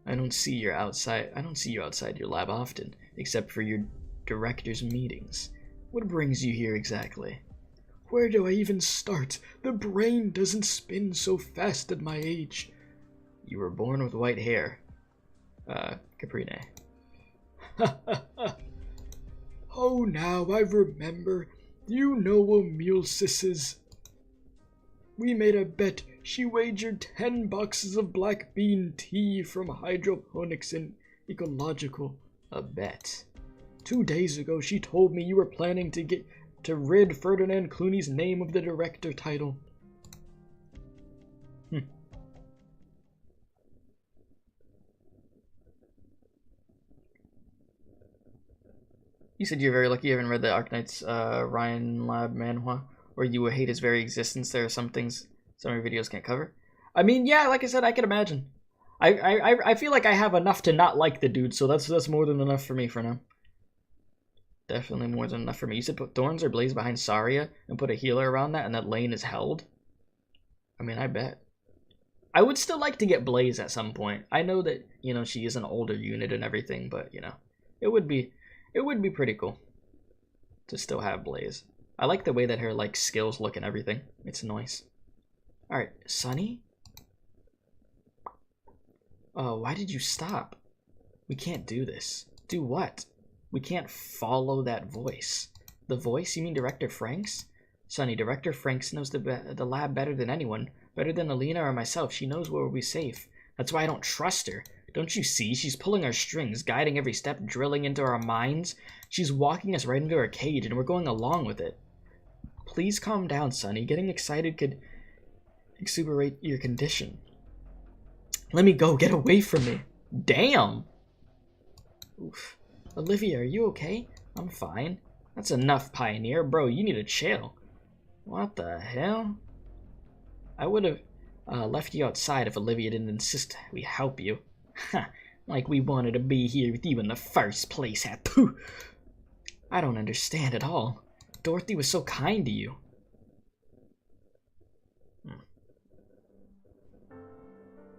I don't see you outside your lab often, except for your director's meetings. What brings you here exactly? Where do I even start? The brain doesn't spin so fast at my age. You were born with white hair. Caprine. Oh, now I remember. You know Emilsis. We made a bet. She wagered 10 boxes of black bean tea from hydroponics and ecological. A bet. 2 days ago, she told me you were planning to rid Ferdinand Clooney's name of the director title. You said you're very lucky you haven't read the Arknights Ryan Lab manhwa, or you would hate his very existence. There are some things some of your videos can't cover. I mean, yeah, like I said, I can imagine. I feel like I have enough to not like the dude, so that's more than enough for me for now. Definitely more than enough for me. You said put thorns or blaze behind Saria and put a healer around that, and that lane is held. I mean, I bet. I would still like to get Blaze at some point. I know that, you know, she is an older unit and everything, but, you know, it would be pretty cool to still have Blaze. I like the way that her, like, skills look and everything. It's nice. Alright, Sunny? Why did you stop? We can't do this. Do what? We can't follow that voice. The voice? You mean Director Franks? Sonny, Director Franks knows the lab better than anyone. Better than Alina or myself. She knows where we'll be safe. That's why I don't trust her. Don't you see? She's pulling our strings, guiding every step, drilling into our minds. She's walking us right into our cage, and we're going along with it. Please calm down, Sonny. Getting excited could exuberate your condition. Let me go. Get away from me. Damn! Oof. Olivia, are you okay? I'm fine. That's enough, Pioneer. Bro, you need to chill. What the hell? I would Left you outside if Olivia didn't insist we help you. Ha! Like we wanted to be here with you in the first place, ha! Pooh! I don't understand at all. Dorothy was so kind to you.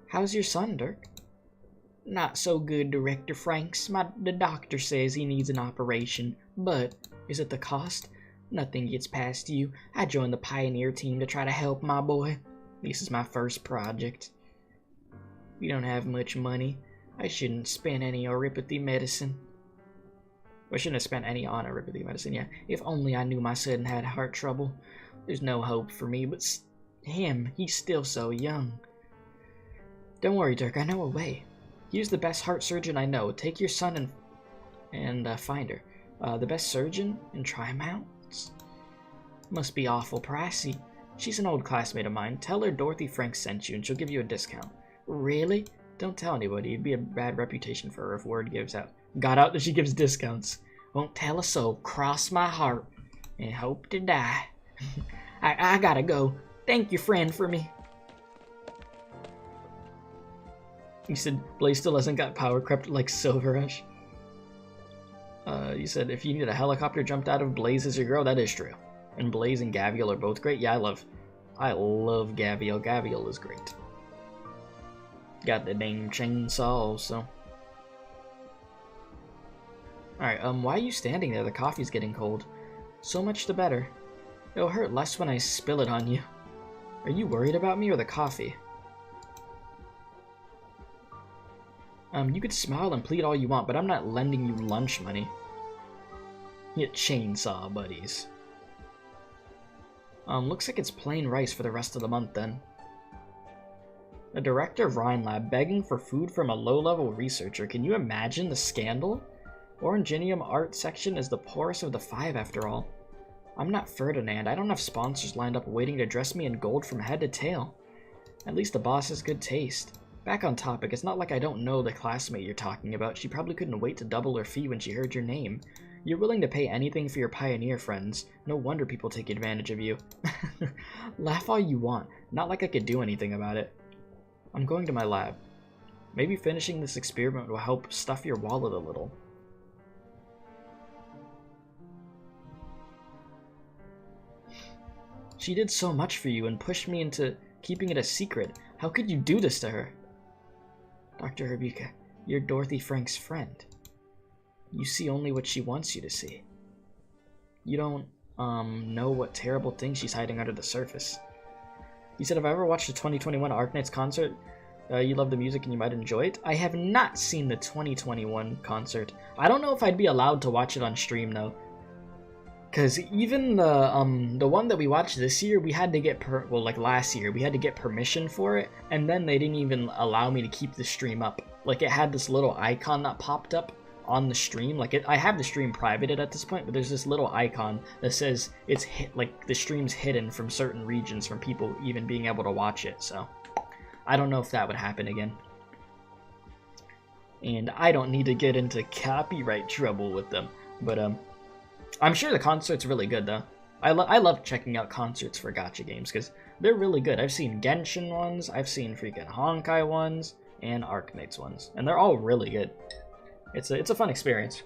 How's your son, Dirk? Not so good, Director Franks. The doctor says he needs an operation, but is it the cost? Nothing gets past you. I joined the Pioneer team to try to help my boy. This is my first project. We don't have much money. I shouldn't spend any oropathy medicine. I shouldn't have spent any on oropathy medicine, yeah. If only I knew my son had heart trouble. There's no hope for me, but him, he's still so young. Don't worry, Dirk, I know a way. He's the best heart surgeon I know. Take your son and find her. The best surgeon and try him out. Must be awful pricey. She's an old classmate of mine. Tell her Dorothy Franks sent you and she'll give you a discount. Really? Don't tell anybody. It'd be a bad reputation for her if word gives out. Got out that she gives discounts. Won't tell a soul. Cross my heart and hope to die. I gotta go. Thank you, friend, for me. He said Blaze still hasn't got power crept like Silver Rush. You said if you need a helicopter jumped out of Blaze as your girl, that is true. And Blaze and Gaviel are both great. Yeah, I love Gaviel. Gaviel is great. Got the dang chainsaw also. Alright, why are you standing there? The coffee's getting cold. So much the better. It'll hurt less when I spill it on you. Are you worried about me or the coffee? You could smile and plead all you want, but I'm not lending you lunch money. Get chainsaw buddies. Looks like it's plain rice for the rest of the month then. The director of Rhine Lab begging for food from a low-level researcher. Can you imagine the scandal? Oranginium art section is the poorest of the 5 after all. I'm not Ferdinand. I don't have sponsors lined up waiting to dress me in gold from head to tail. At least the boss has good taste. Back on topic, it's not like I don't know the classmate you're talking about. She probably couldn't wait to double her fee when she heard your name. You're willing to pay anything for your Pioneer friends. No wonder people take advantage of you. Laugh all you want. Not like I could do anything about it. I'm going to my lab. Maybe finishing this experiment will help stuff your wallet a little. She did so much for you and pushed me into keeping it a secret. How could you do this to her? Dr. Herbika, you're Dorothy Franks' friend. You see only what she wants you to see. You don't, know what terrible thing she's hiding under the surface. You said, have I ever watched the 2021 Arknights concert? You love the music and you might enjoy it? I have not seen the 2021 concert. I don't know if I'd be allowed to watch it on stream, though. Because even the one that we watched this year, we had to get last year, we had to get permission for it, and then they didn't even allow me to keep the stream up. Like, it had this little icon that popped up on the stream. Like, I have the stream privated at this point, but there's this little icon that says it's the stream's hidden from certain regions from people even being able to watch it, so I don't know if that would happen again. And I don't need to get into copyright trouble with them, but I'm sure the concert's really good, though. I love checking out concerts for gacha games, because they're really good. I've seen Genshin ones, I've seen freaking Honkai ones, and Arknights ones, and they're all really good. It's a fun experience.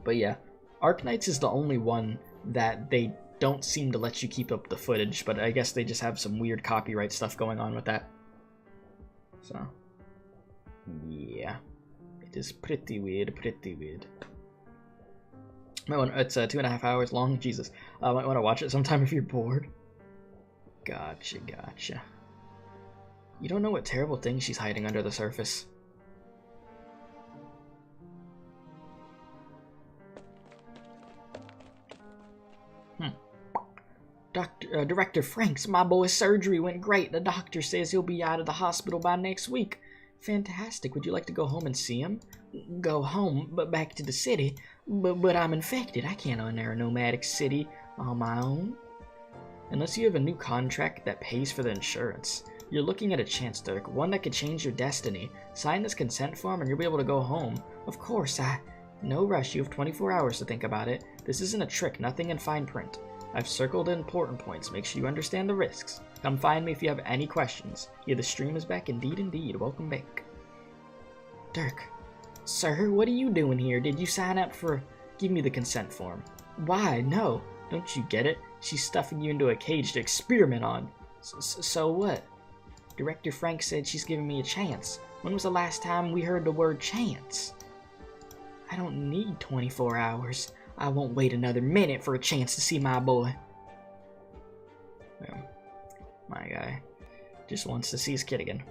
But yeah, Arknights is the only one that they don't seem to let you keep up the footage, but I guess they just have some weird copyright stuff going on with that. So, yeah. It is pretty weird, pretty weird. It's 2.5 hours long. Jesus. Might want to watch it sometime if you're bored. Gotcha, gotcha. You don't know what terrible thing she's hiding under the surface. Director Franks, my boy's surgery went great. The doctor says he'll be out of the hospital by next week. Fantastic. Would you like to go home and see him? Go home, but back to the city. But I'm infected. I can't enter a nomadic city on my own. Unless you have a new contract that pays for the insurance. You're looking at a chance, Dirk. One that could change your destiny. Sign this consent form and you'll be able to go home. Of course, no rush. You have 24 hours to think about it. This isn't a trick. Nothing in fine print. I've circled the important points. Make sure you understand the risks. Come find me if you have any questions. Yeah, the stream is back. Indeed, indeed. Welcome back. Dirk. Sir, what are you doing here? Did you sign up for... Give me the consent form. Why? No. Don't you get it? She's stuffing you into a cage to experiment on. So what? Director Frank said she's giving me a chance. When was the last time we heard the word chance? I don't need 24 hours. I won't wait another minute for a chance to see my boy. Well, my guy just wants to see his kid again.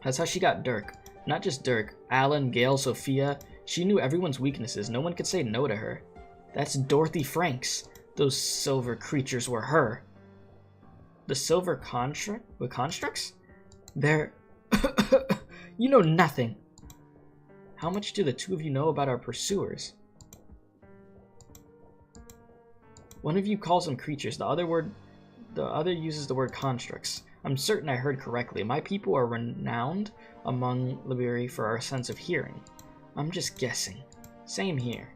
That's how she got Dirk. Not just Dirk. Alan, Gale, Sophia. She knew everyone's weaknesses. No one could say no to her. That's Dorothy Franks. Those silver creatures were her. The silver constructs? They're... You know nothing. How much do the two of you know about our pursuers? One of you calls them creatures. The other uses the word constructs. I'm certain I heard correctly. My people are renowned among Liberia for our sense of hearing. I'm just guessing. Same here.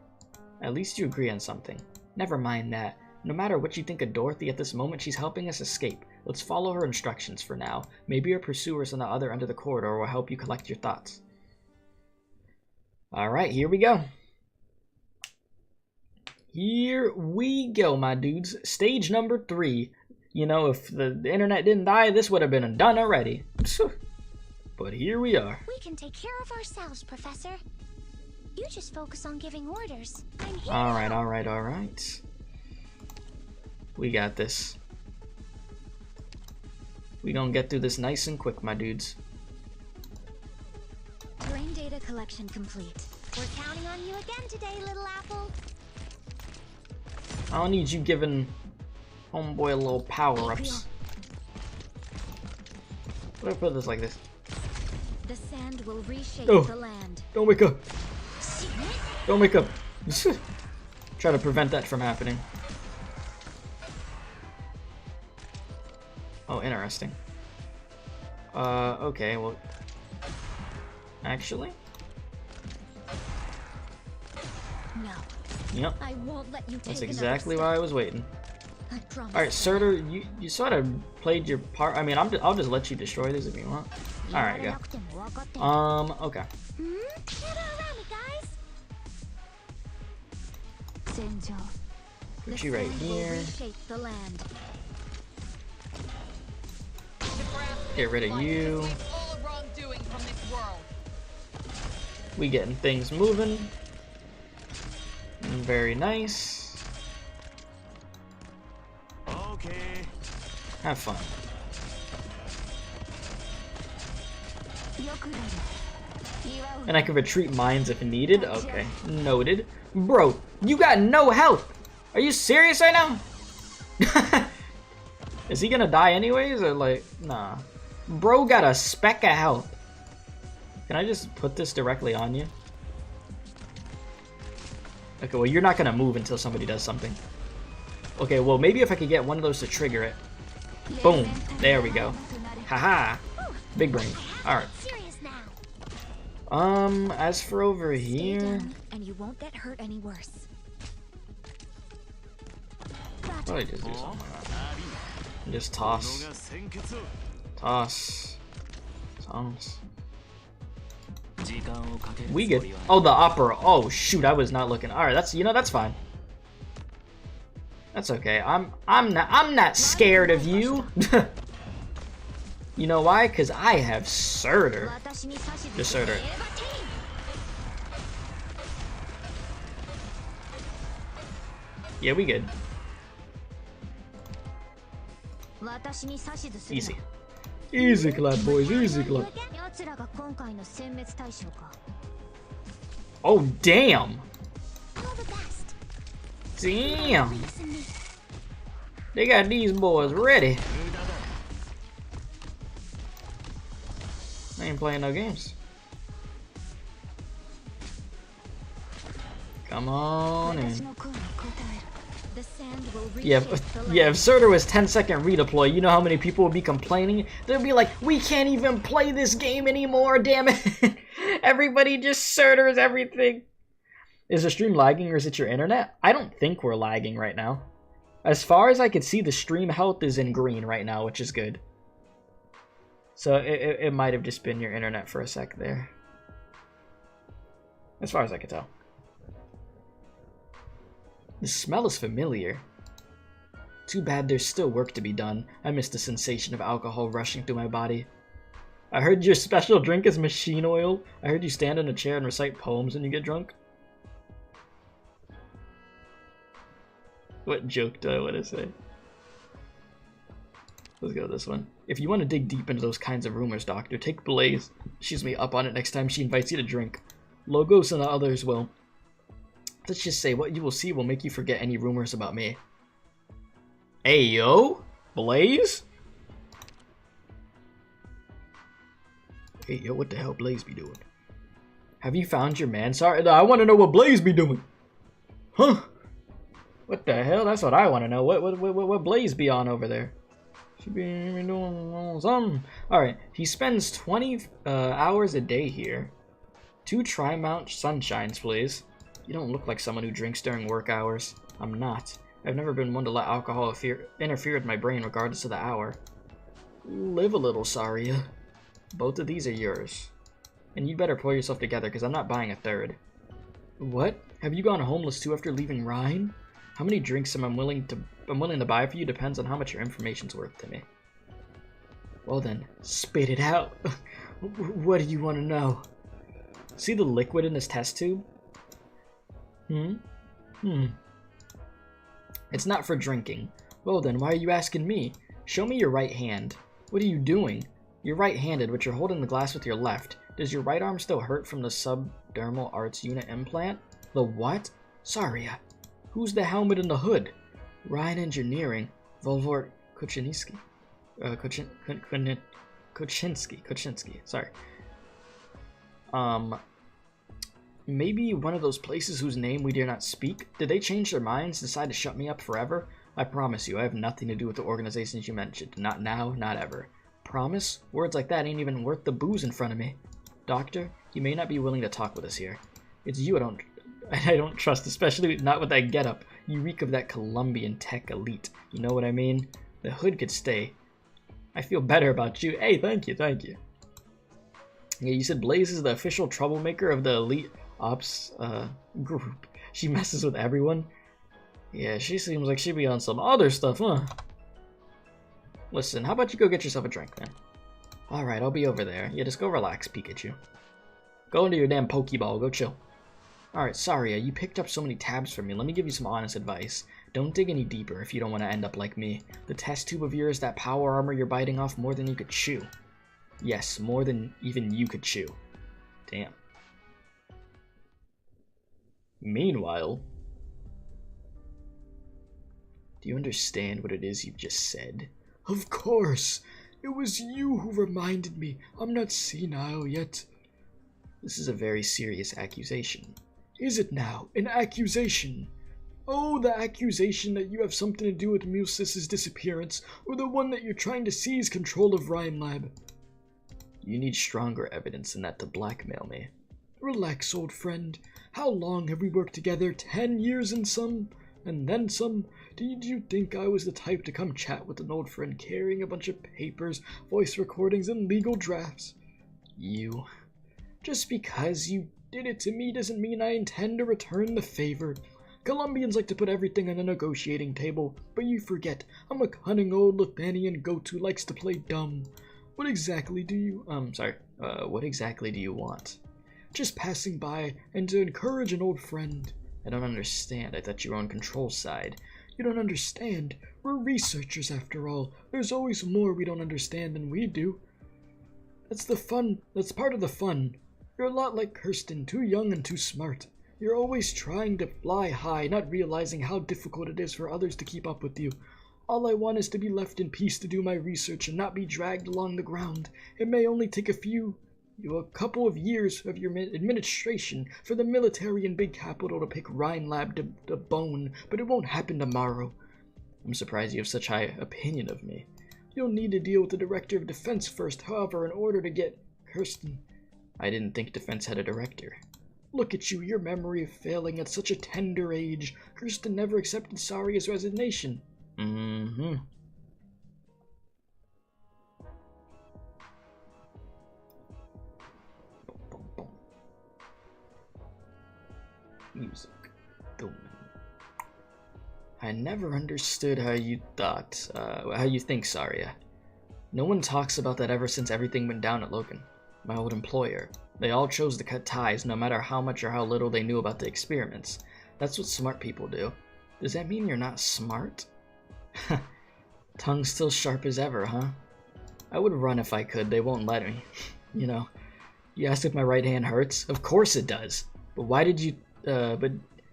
At least you agree on something. Never mind that. No matter what you think of Dorothy at this moment, she's helping us escape. Let's follow her instructions for now. Maybe our pursuers on the other end of the corridor will help you collect your thoughts. Alright, here we go. Here we go, my dudes. Stage number 3. You know, if the internet didn't die, this would have been done already. But here we are. We can take care of ourselves, Professor. You just focus on giving orders. I'm here. Alright, alright, alright. We got this. We gonna get through this nice and quick, my dudes. Brain data collection complete. We're counting on you again today, little apple. I don't need you giving homeboy a little power-ups. What if I put this like this? The sand will reshape Oh. the land. Don't wake up. Don't wake up. Try to prevent that from happening. Oh, interesting. Okay, well... Actually? No. Yep. I won't let you take That's another exactly step. why I was waiting. I promise. Alright, Surtur, you sort of played your part. I mean, I'll just let you destroy this if you want. Alright, go. Okay. Gather around me, guys. Put The you right sand will here. reshape the land. Get rid of you. All wrongdoing from this world. We getting things moving. Very nice. Okay. Have fun. And I can retreat mines if needed. Okay, noted. Bro, you got no health. Are you serious right now? Is he gonna die anyways, or like, nah? Bro got a speck of health. Can I just put this directly on you? Okay, well, you're not gonna move until somebody does something. Okay, well, maybe if I could get one of those to trigger it. Boom. There we go. Haha. Big brain. Alright. Serious now. As for over Stay here... down, and you won't get hurt any worse. Probably just do something like that. Just toss. Toss. Toss. We good. Oh, the opera. Oh shoot, I was not looking. Alright, that's, you know, that's fine. That's okay. I'm not scared of you. You know why? Because I have Surtur. Just Surtur. Yeah, we good. Easy. Easy clap, boys. Easy clap. Oh, damn. Damn. They got these boys ready. I ain't playing no games. Come on in. Yeah, if Surtur was 10-second redeploy, you know how many people would be complaining? They'd be like, we can't even play this game anymore, damn it. Everybody just Surturs everything. Is the stream lagging or is it your internet? I don't think we're lagging right now. As far as I could see, the stream health is in green right now, which is good. So it might have just been your internet for a sec there. As far as I could tell. The smell is familiar. Too bad there's still work to be done. I miss the sensation of alcohol rushing through my body. I heard your special drink is machine oil. I heard you stand in a chair and recite poems when you get drunk. What joke do I want to say? Let's go with this one. If you want to dig deep into those kinds of rumors, Doctor, take Blaze, up on it next time she invites you to drink. Logos and the others will. Let's just say what you will see will make you forget any rumors about me. Hey, yo? Blaze? Hey, yo, what the hell Blaze be doing? Have you found your man? Sorry, I want to know what Blaze be doing. Huh? What the hell? That's what I want to know. What Blaze be on over there? Should be doing something. Alright, he spends 20 hours a day here. 2 Tri-Mount Sunshines, please. You don't look like someone who drinks during work hours. I'm not. I've never been one to let alcohol interfere with my brain regardless of the hour. Live a little, Saria. Both of these are yours. And you better pull yourself together, because I'm not buying a third. What? Have you gone homeless too after leaving Rhine? How many drinks I'm willing to buy for you depends on how much your information's worth to me. Well then, spit it out. What do you want to know? See the liquid in this test tube? It's not for drinking. Well then, why are you asking me? Show me your right hand. What are you doing? You're right-handed, but you're holding the glass with your left. Does your right arm still hurt from the subdermal arts unit implant? The what? Saria. Who's the helmet and the hood? Ryan Engineering. Volvort Kuczynski. Kuczynski. Sorry. Maybe one of those places whose name we dare not speak? Did they change their minds, decide to shut me up forever? I promise you, I have nothing to do with the organizations you mentioned. Not now, not ever. Promise? Words like that ain't even worth the booze in front of me. Doctor, you may not be willing to talk with us here. It's you I don't trust, especially not with that getup. You reek of that Colombian tech elite. You know what I mean? The hood could stay. I feel better about you. Hey, thank you. Yeah, you said Blaze is the official troublemaker of the elite ops group. She messes with everyone. Yeah, she seems like she'd be on some other stuff, huh? Listen, how about you go get yourself a drink, man? Alright, I'll be over there. Yeah, just go relax, Pikachu. Go into your damn Pokeball, go chill. Alright, Saria, you picked up so many tabs from me. Let me give you some honest advice. Don't dig any deeper if you don't want to end up like me. The test tube of yours, that power armor you're biting off more than you could chew. Yes, more than even you could chew. Damn. Meanwhile... Do you understand what it is you've just said? Of course! It was you who reminded me. I'm not senile yet. This is a very serious accusation. Is it now? An accusation? Oh, the accusation that you have something to do with Musis' disappearance, or the one that you're trying to seize control of Ryan Lab. You need stronger evidence than that to blackmail me. Relax, old friend. How long have we worked together? 10 years and some? And then some? Did you think I was the type to come chat with an old friend carrying a bunch of papers, voice recordings, and legal drafts? You. Just because you did it to me doesn't mean I intend to return the favor. Colombians like to put everything on a negotiating table, but you forget I'm a cunning old Lithuanian goat who likes to play dumb. What exactly do you, what exactly do you want? Just passing by and to encourage an old friend. I don't understand. I thought you were on control side. You don't understand. We're researchers after all. There's always more we don't understand than we do. That's the fun. That's part of the fun. You're a lot like Kirsten, too young and too smart. You're always trying to fly high, not realizing how difficult it is for others to keep up with you. All I want is to be left in peace to do my research and not be dragged along the ground. It may only take a couple of years of your administration for the military in Big Capital to pick Rhine Lab to bone, but it won't happen tomorrow. I'm surprised you have such high opinion of me. You'll need to deal with the Director of Defense first, however, in order to get Kirsten. I didn't think Defense had a director. Look at you, your memory failing at such a tender age. Kirsten never accepted Saria's resignation. Mm-hmm. Music. Boom. I never understood how you think, Saria. No one talks about that ever since everything went down at Logan. My old employer. They all chose to cut ties no matter how much or how little they knew about the experiments. That's what smart people do. Does that mean you're not smart? Tongue still sharp as ever, huh? I would run if I could, they won't let me. You know. You ask if my right hand hurts? Of course it does. But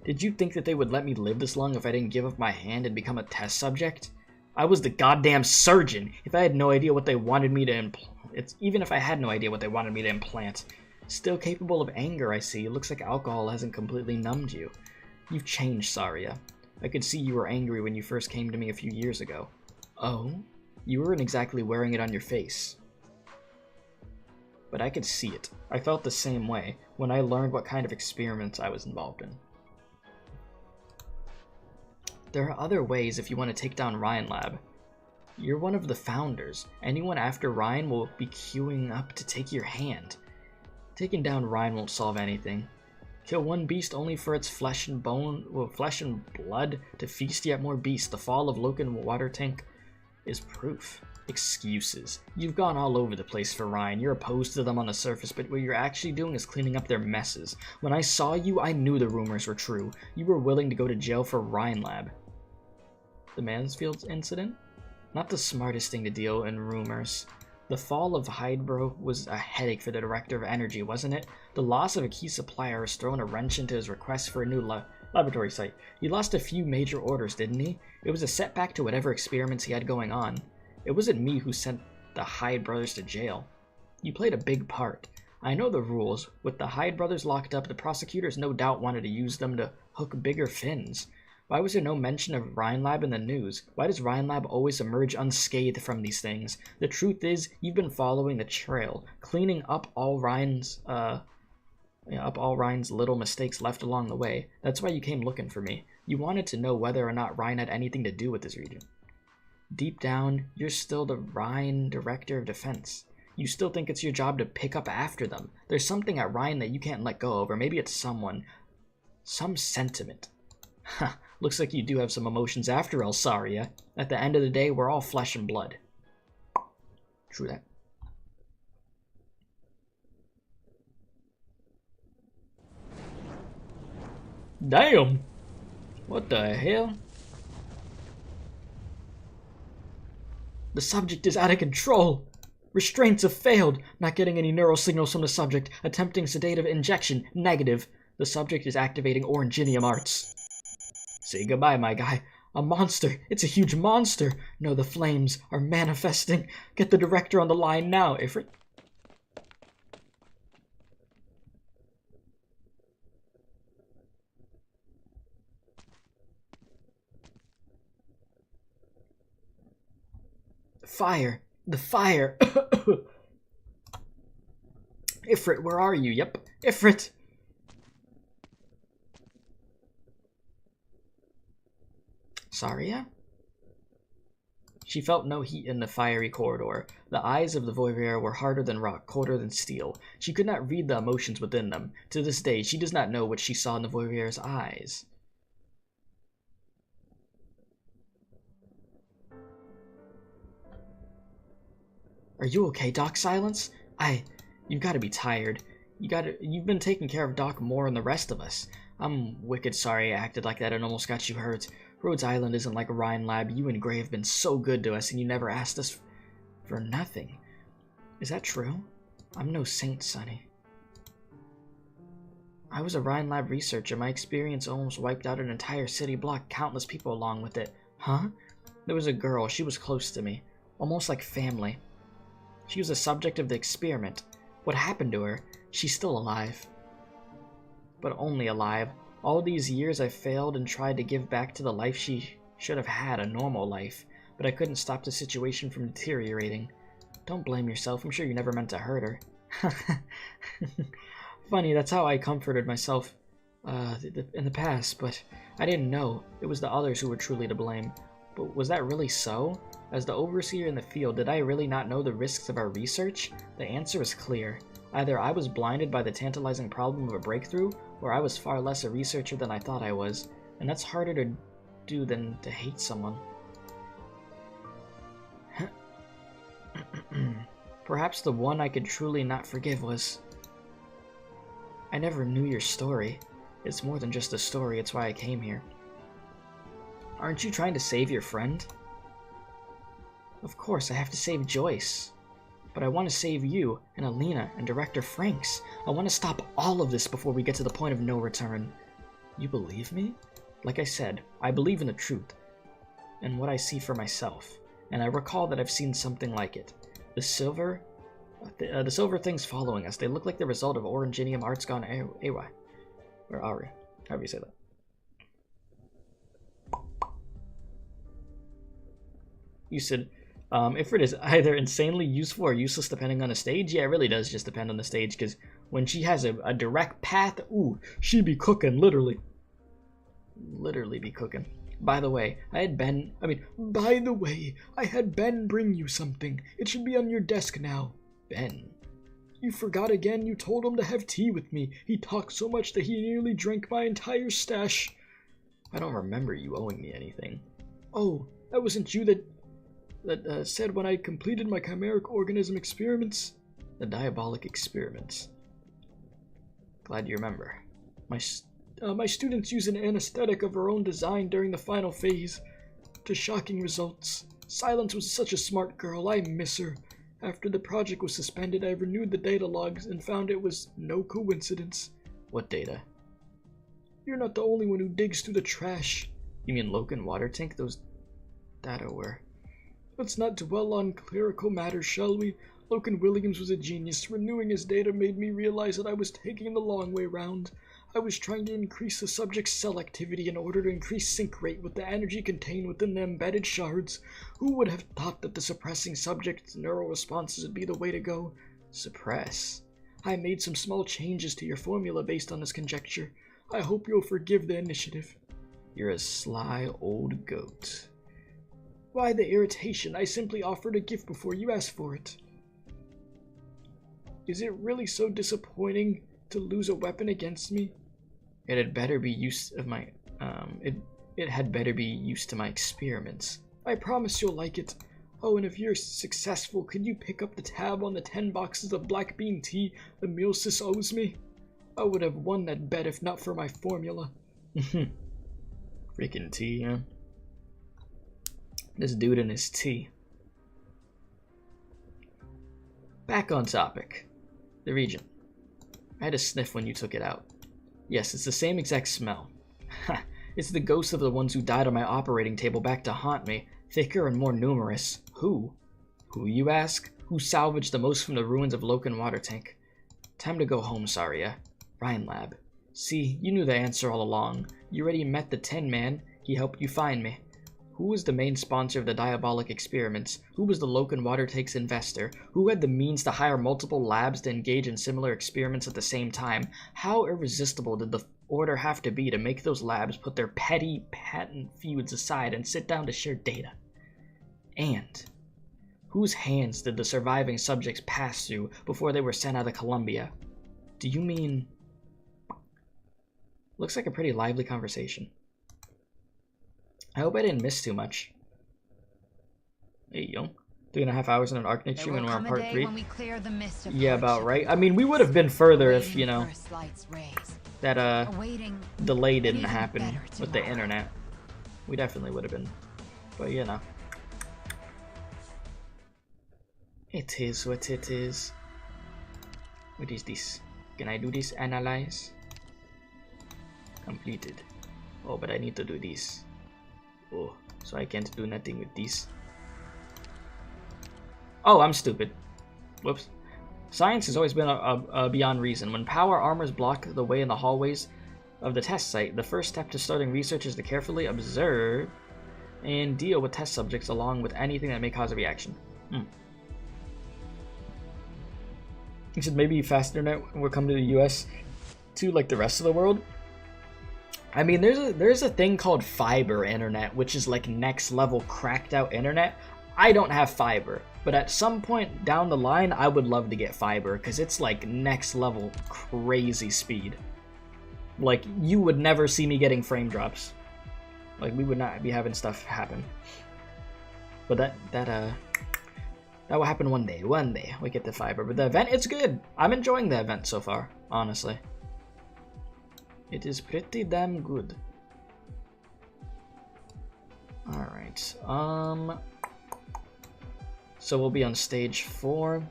did you think that they would let me live this long if I didn't give up my hand and become a test subject? I was the goddamn surgeon. If I had no idea what they wanted me to even if I had no idea what they wanted me to implant. Still capable of anger, I see. It looks like alcohol hasn't completely numbed you. You've changed, Saria. I could see you were angry when you first came to me a few years ago. Oh? You weren't exactly wearing it on your face. But I could see it. I felt the same way when I learned what kind of experiments I was involved in. There are other ways if you want to take down Ryan Lab. You're one of the founders. Anyone after Ryan will be queuing up to take your hand. Taking down Ryan won't solve anything. Kill one beast only for its flesh and blood to feast yet more beasts. The fall of Logan Water Tank is proof. Excuses. You've gone all over the place for Ryan. You're opposed to them on the surface, but what you're actually doing is cleaning up their messes. When I saw you, I knew the rumors were true. You were willing to go to jail for Ryan Lab. The Mansfield incident? Not the smartest thing to deal in rumors. The fall of Hydro was a headache for the Director of Energy, wasn't it? The loss of a key supplier has thrown a wrench into his request for a new laboratory site. He lost a few major orders, didn't he? It was a setback to whatever experiments he had going on. It wasn't me who sent the Hyde brothers to jail. You played a big part. I know the rules. With the Hyde brothers locked up, the prosecutors no doubt wanted to use them to hook bigger fins. Why was there no mention of Ryan Lab in the news? Why does Ryan Lab always emerge unscathed from these things? The truth is, you've been following the trail, cleaning up all Ryan's little mistakes left along the way. That's why you came looking for me. You wanted to know whether or not Ryan had anything to do with this region. Deep down, you're still the Ryan Director of Defense. You still think it's your job to pick up after them. There's something at Ryan that you can't let go of, or maybe it's someone. Some sentiment. Ha, looks like you do have some emotions after all, Saria. At the end of the day, we're all flesh and blood. True that. Damn! What the hell? The subject is out of control! Restraints have failed! Not getting any neural signals from the subject. Attempting sedative injection. Negative. The subject is activating Oranginium arts. Say goodbye, my guy. A monster. It's a huge monster. No, the flames are manifesting. Get the director on the line now, Ifrit. Fire. The fire. Ifrit, where are you? Yep. Ifrit. Saria? She felt no heat in the fiery corridor. The eyes of the Voyeur were harder than rock, colder than steel. She could not read the emotions within them. To this day, she does not know what she saw in the Voyeur's eyes. Are you okay, Doc Silence? You've got to be tired. You've been taking care of Doc more than the rest of us. I'm wicked sorry I acted like that and almost got you hurt. Rhodes Island isn't like Ryan Lab. You and Gray have been so good to us, and you never asked us for nothing. Is that true? I'm no saint, Sonny. I was a Ryan Lab researcher. My experience almost wiped out an entire city block, countless people along with it. Huh? There was a girl. She was close to me. Almost like family. She was the subject of the experiment. What happened to her? She's still alive. But only alive. All these years I failed and tried to give back to the life she should have had, a normal life. But I couldn't stop the situation from deteriorating. Don't blame yourself. I'm sure you never meant to hurt her. Funny, that's how I comforted myself in the past, but I didn't know. It was the others who were truly to blame. But was that really so? As the overseer in the field, did I really not know the risks of our research? The answer is clear. Either I was blinded by the tantalizing problem of a breakthrough, or I was far less a researcher than I thought I was. And that's harder to do than to hate someone. Perhaps the one I could truly not forgive was... I never knew your story. It's more than just a story, it's why I came here. Aren't you trying to save your friend? Of course, I have to save Joyce. But I want to save you, and Alina, and Director Franks. I want to stop all of this before we get to the point of no return. You believe me? Like I said, I believe in the truth, and what I see for myself. And I recall that I've seen something like it. The silver things following us, they look like the result of Oranginium arts gone AY. Or Ari, however you say that. You said, if it is either insanely useful or useless depending on the stage, yeah, it really does just depend on the stage, because when she has a direct path, ooh, she be cooking, literally. Literally be cooking. By the way, I had Ben bring you something. It should be on your desk now. Ben. You forgot again. You told him to have tea with me. He talked so much that he nearly drank my entire stash. I don't remember you owing me anything. Oh, that wasn't you that said when I completed my chimeric organism experiments? The diabolic experiments. Glad you remember. My students use an anesthetic of her own design during the final phase. To shocking results. Silence was such a smart girl. I miss her. After the project was suspended, I renewed the data logs and found it was no coincidence. What data? You're not the only one who digs through the trash. You mean Loken water tank? Those data were... Let's not dwell on clerical matters, shall we? Loken Williams was a genius. Renewing his data made me realize that I was taking the long way round. I was trying to increase the subject's cell activity in order to increase sync rate with the energy contained within the embedded shards. Who would have thought that the suppressing subject's neural responses would be the way to go? Suppress? I made some small changes to your formula based on this conjecture. I hope you'll forgive the initiative. You're a sly old goat. Why the irritation? I simply offered a gift before you asked for it. Is it really so disappointing to lose a weapon against me? It had better be used of my it had better be used to my experiments. I promise you'll like it. Oh, and if you're successful, could you pick up the tab on the 10 boxes of black bean tea the Milsis owes me? I would have won that bet if not for my formula. Freaking tea, huh? This dude and his tea. Back on topic. The region. I had a sniff when you took it out. Yes, it's the same exact smell. Ha! It's the ghosts of the ones who died on my operating table back to haunt me, thicker and more numerous. Who? Who, you ask? Who salvaged the most from the ruins of Loken Water Tank? Time to go home, Saria. Ryan Lab. See, you knew the answer all along. You already met the Tin Man. He helped you find me. Who was the main sponsor of the diabolic experiments? Who was the Loken Water Tank's investor? Who had the means to hire multiple labs to engage in similar experiments at the same time? How irresistible did the order have to be to make those labs put their petty patent feuds aside and sit down to share data? And whose hands did the surviving subjects pass through before they were sent out of Columbia? Do you mean... Looks like a pretty lively conversation. I hope I didn't miss too much. Hey, yo. 3.5 hours in an Arknights stream and we're on part 3. Yeah, about right. I mean, we would have been further if, you know, that delay didn't happen with the internet. We definitely would have been. But, you know. It is what it is. What is this? Can I do this? Analyze? Completed. Oh, but I need to do this. Oh, so I can't do nothing with this. Oh, I'm stupid. Whoops. Science has always been beyond reason. When power armors block the way in the hallways of the test site, the first step to starting research is to carefully observe and deal with test subjects along with anything that may cause a reaction. You should maybe fast internet when we come to the US to like the rest of the world. I mean, there's a thing called fiber internet, which is like next level cracked out internet. I don't have fiber, but at some point down the line, I would love to get fiber because it's like next level crazy speed. Like, you would never see me getting frame drops. Like, we would not be having stuff happen. But that will happen one day. One day we get the fiber. But the event, it's good. I'm enjoying the event so far, honestly. It is pretty damn good. Alright. So we'll be on stage 4.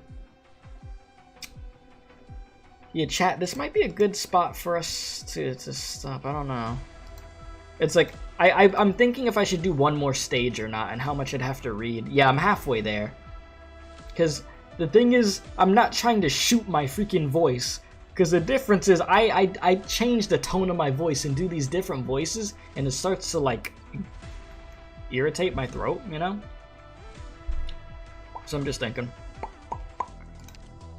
Yeah, chat, this might be a good spot for us to stop. I don't know. It's like, I'm thinking if I should do one more stage or not, and how much I'd have to read. Yeah, I'm halfway there. Because the thing is, I'm not trying to shoot my freaking voice. Because the difference is, I change the tone of my voice and do these different voices, and it starts to, like, irritate my throat, you know? So I'm just thinking.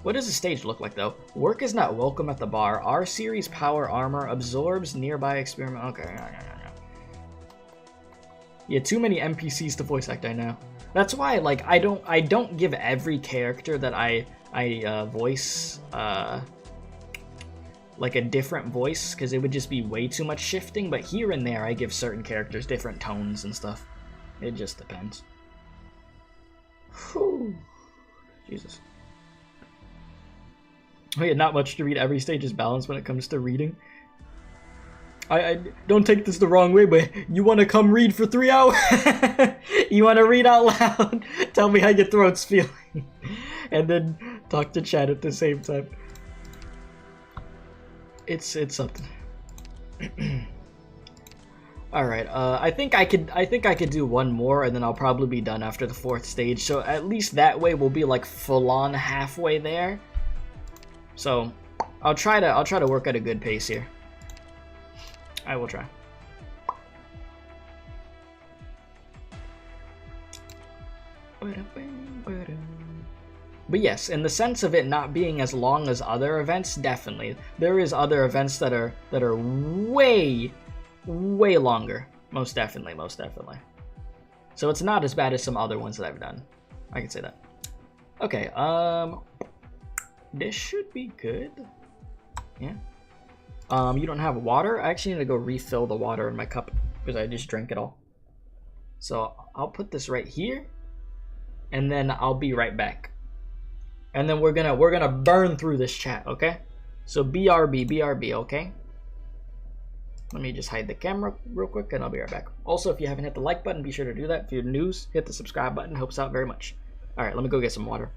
What does the stage look like, though? Work is not welcome at the bar. R series power armor absorbs nearby experiment. Okay, yeah, too many NPCs to voice act, I know. That's why, like, I don't give every character that I voice, like a different voice, because it would just be way too much shifting, but here and there I give certain characters different tones and stuff. It just depends. Whew. Jesus. Oh yeah, not much to read. Every stage is balanced when it comes to reading. I don't take this the wrong way, but you want to come read for 3 hours? You want to read out loud? Tell me how your throat's feeling. And then talk to chat at the same time. It's something. All right. I think I could do one more, and then I'll probably be done after the 4th stage. So at least that way we'll be like full on halfway there. So I'll try to work at a good pace here. I will try. But yes, in the sense of it not being as long as other events, definitely. There is other events that are way longer. Most definitely. So it's not as bad as some other ones that I've done. I can say that. Okay, this should be good. Yeah. You don't have water? I actually need to go refill the water in my cup because I just drank it all. So I'll put this right here, and then I'll be right back. And then we're gonna burn through this chat, okay? So BRB, okay? Let me just hide the camera real quick, and I'll be right back. Also, if you haven't hit the like button, be sure to do that. If you're new, hit the subscribe button. It helps out very much. All right, let me go get some water.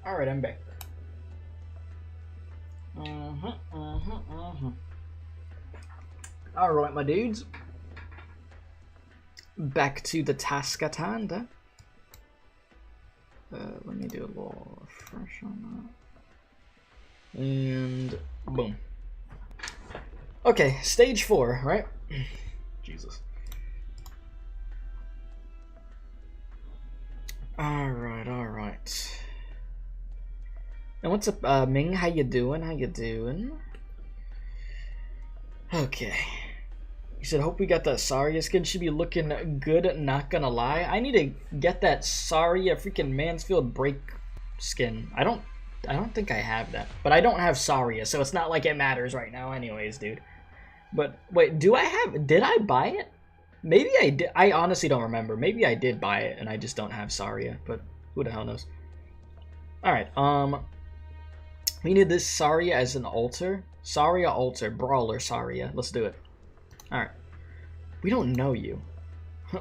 Alright, I'm back. Alright, my dudes. back to the task at hand. Let me do a little refresh on that. And boom. Okay, stage 4, right? Jesus. Alright, alright. And what's up, Ming? How you doing? How you doing? Okay. You said, hope we got that Saria skin. Should be looking good, not gonna lie. I need to get that Saria freaking Mansfield break skin. I don't think I have that. But I don't have Saria, so it's not like it matters right now anyways, dude. But, wait, did I buy it? Maybe I did. I honestly don't remember. Maybe I did buy it, and I just don't have Saria, but who the hell knows. Alright, we need this Saria as an altar. Saria altar, brawler Saria. Let's do it. Alright. We don't know you.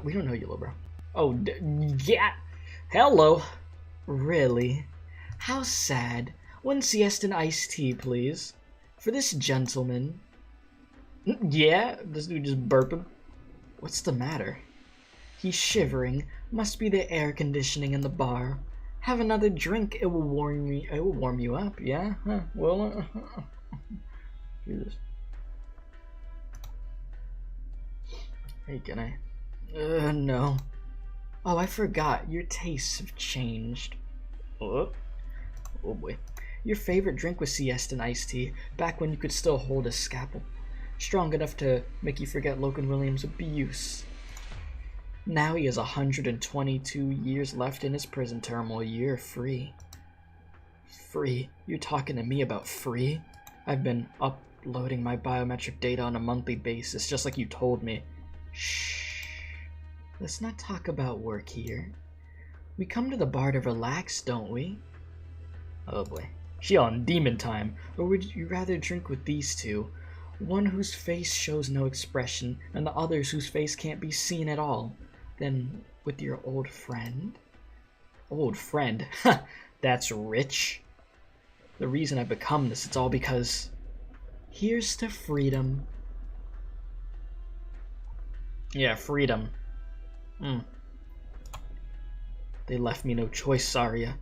We don't know you, little bro. Oh, yeah. Hello. Really? How sad. 1 siesta and iced tea, please. For this gentleman. Yeah? This dude just burping. What's the matter? He's shivering. Must be the air conditioning in the bar. Have another drink. It will warm me. It will warm you up. Yeah? Huh. Well, Jesus. Hey, can I? No. Oh, I forgot. Your tastes have changed. Oh boy. Your favorite drink was siesta and iced tea, back when you could still hold a scalpel. Strong enough to make you forget Logan Williams' abuse. Now he has 122 years left in his prison term while you're free. Free? You're talking to me about free? I've been uploading my biometric data on a monthly basis, just like you told me. Shh. Let's not talk about work here. We come to the bar to relax, don't we? Oh boy. She on demon time. Or would you rather drink with these two? One whose face shows no expression, and the others whose face can't be seen at all. Then with your old friend? Old friend? Ha! That's rich. The reason I've become this, it's all because... Here's to freedom. Yeah, freedom. They left me no choice, Saria.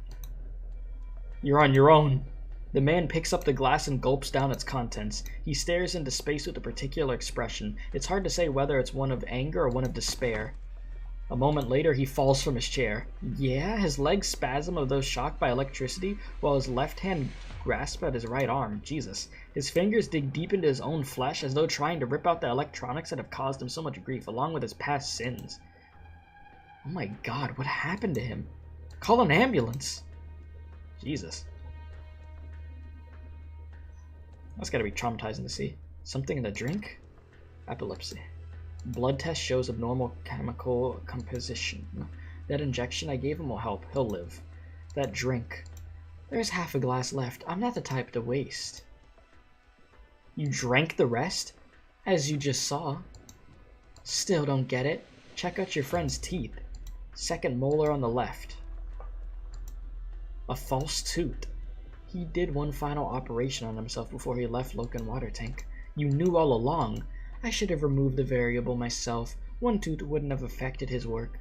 You're on your own. The man picks up the glass and gulps down its contents. He stares into space with a particular expression. It's hard to say whether it's one of anger or one of despair. A moment later, he falls from his chair. Yeah, his legs spasm as though shocked by electricity, while his left hand grasps at his right arm. Jesus. His fingers dig deep into his own flesh, as though trying to rip out the electronics that have caused him so much grief, along with his past sins. Oh my god, what happened to him? Call an ambulance! Jesus. That's gotta be traumatizing to see. Something in the drink? Epilepsy. Blood test shows abnormal chemical composition. That injection I gave him will help. He'll live. That drink. There's half a glass left. I'm not the type to waste. You drank the rest? As you just saw. Still don't get it. Check out your friend's teeth. Second molar on the left. A false tooth. He did one final operation on himself before he left Locan Water Tank. You knew all along. I should have removed the variable myself. One tooth wouldn't have affected his work.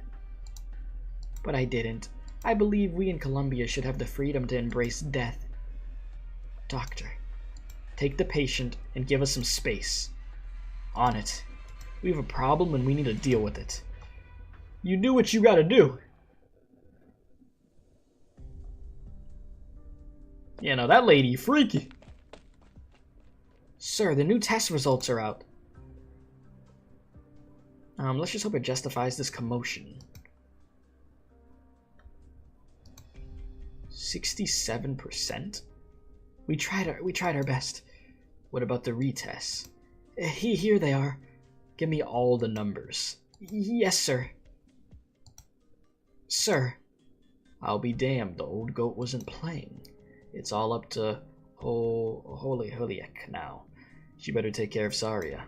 But I didn't. I believe we in Columbia should have the freedom to embrace death. Doctor, take the patient and give us some space. On it. We have a problem and we need to deal with it. You do what you gotta do. Yeah, no, that lady, freaky. Sir, the new test results are out. Let's just hope it justifies this commotion. 67%? We tried our best. What about the retests? Here they are. Give me all the numbers. Yes, sir. Sir. I'll be damned, the old goat wasn't playing. It's all up to Holy Huliek now. She better take care of Saria.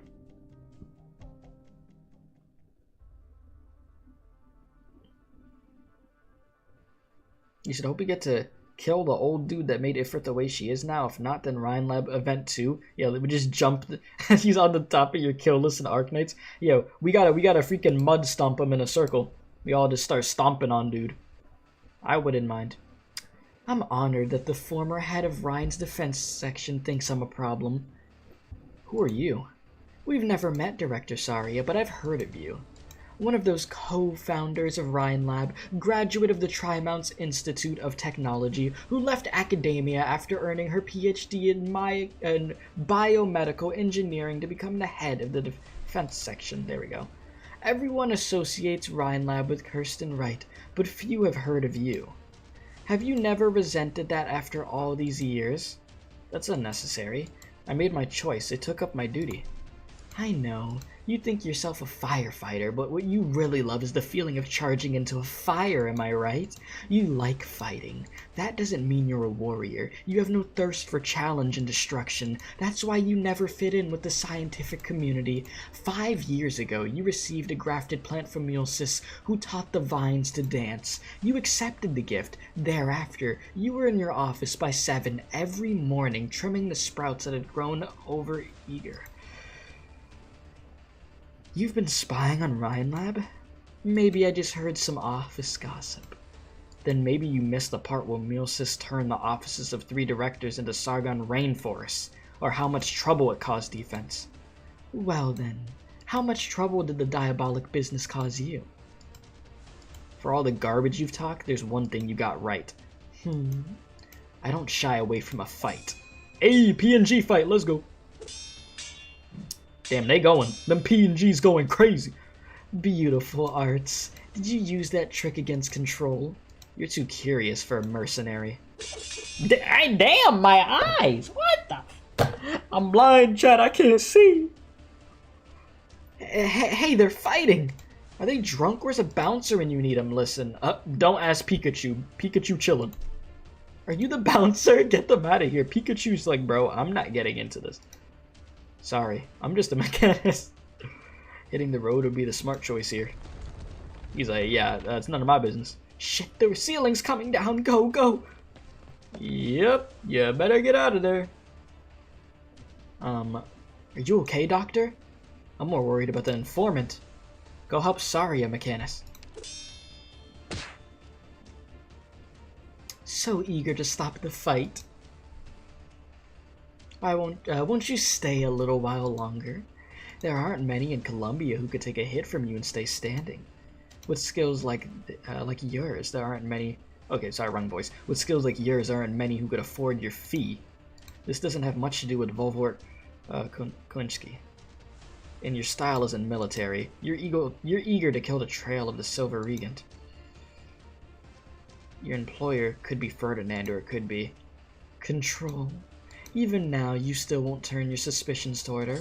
You should hope we get to kill the old dude that made Ifrit the way she is now? If not, then Rhinelab Event 2. Yeah, we just jump. He's on the top of your kill list in Arknights. Yo, we gotta freaking mud stomp him in a circle. We all just start stomping on dude. I wouldn't mind. I'm honored that the former head of Rhine's defense section thinks I'm a problem. Who are you? We've never met, Director Saria, but I've heard of you. One of those co-founders of Rhinelab, graduate of the Trimounts Institute of Technology, who left academia after earning her PhD in biomedical engineering to become the head of the defense section. There we go. Everyone associates Rhinelab with Kirsten Wright, but few have heard of you. Have you never resented that after all these years? That's unnecessary. I made my choice. It took up my duty. I know. You think yourself a firefighter, but what you really love is the feeling of charging into a fire, am I right? You like fighting. That doesn't mean you're a warrior. You have no thirst for challenge and destruction. That's why you never fit in with the scientific community. 5 years ago, you received a grafted plant from Mulsis who taught the vines to dance. You accepted the gift. Thereafter, you were in your office by 7 every morning, trimming the sprouts that had grown over eager. You've been spying on Rhinelab? Maybe I just heard some office gossip. Then maybe you missed the part where Mulsis turned the offices of 3 directors into Sargon rainforests, or how much trouble it caused defense. Well then, how much trouble did the diabolic business cause you? For all the garbage you've talked, there's one thing you got right. I don't shy away from a fight. Hey, P&G fight, let's go. Damn, they going. Them P&G's going crazy. Beautiful arts. Did you use that trick against Control? You're too curious for a mercenary. Damn, my eyes! What the? I'm blind, Chad. I can't see. Hey, they're fighting. Are they drunk? Where's a bouncer when you need him? Listen, don't ask Pikachu. Pikachu chillin'. Are you the bouncer? Get them out of here. Pikachu's like, bro, I'm not getting into this. Sorry, I'm just a mechanist. Hitting the road would be the smart choice here. He's like, yeah, it's none of my business. Shit, the ceiling's coming down. Go, go. Yep, you better get out of there. Are you okay, Doctor? I'm more worried about the informant. Go help Saria, mechanist. So eager to stop the fight. Won't you stay a little while longer? There aren't many in Columbia who could take a hit from you and stay standing. With skills like yours, there aren't many... Okay, sorry, wrong voice. With skills like yours, there aren't many who could afford your fee. This doesn't have much to do with Volvort Kulinski. And your style isn't military. You're eager to kill the trail of the Silver Regent. Your employer could be Ferdinand, or it could be... Control. Even now, you still won't turn your suspicions toward her.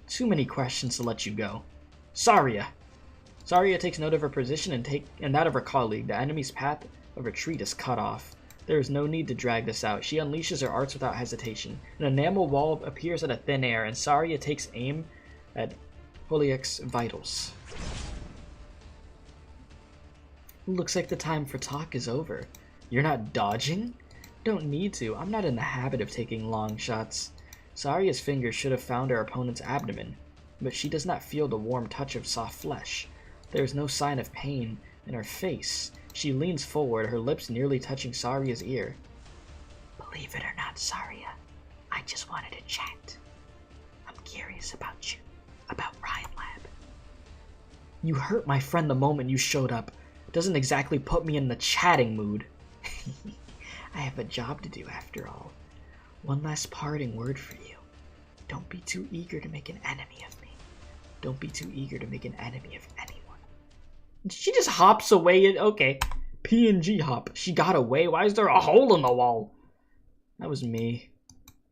Too many questions to let you go. Saria! Saria takes note of her position and that of her colleague. The enemy's path of retreat is cut off. There is no need to drag this out. She unleashes her arts without hesitation. An enamel wall appears out of thin air, and Saria takes aim at Holiak's vitals. Looks like the time for talk is over. You're not dodging? Don't need to. I'm not in the habit of taking long shots. Saria's fingers should have found her opponent's abdomen, but she does not feel the warm touch of soft flesh. There is no sign of pain in her face. She leans forward, her lips nearly touching Saria's ear. Believe it or not, Saria, I just wanted to chat. I'm curious about you, about Rhinelab. You hurt my friend the moment you showed up. It doesn't exactly put me in the chatting mood. I have a job to do after all. One last parting word for you. Don't be too eager to make an enemy of me. Don't be too eager to make an enemy of anyone. She just hops away. Okay. P&G hop. She got away. Why is there a hole in the wall? That was me.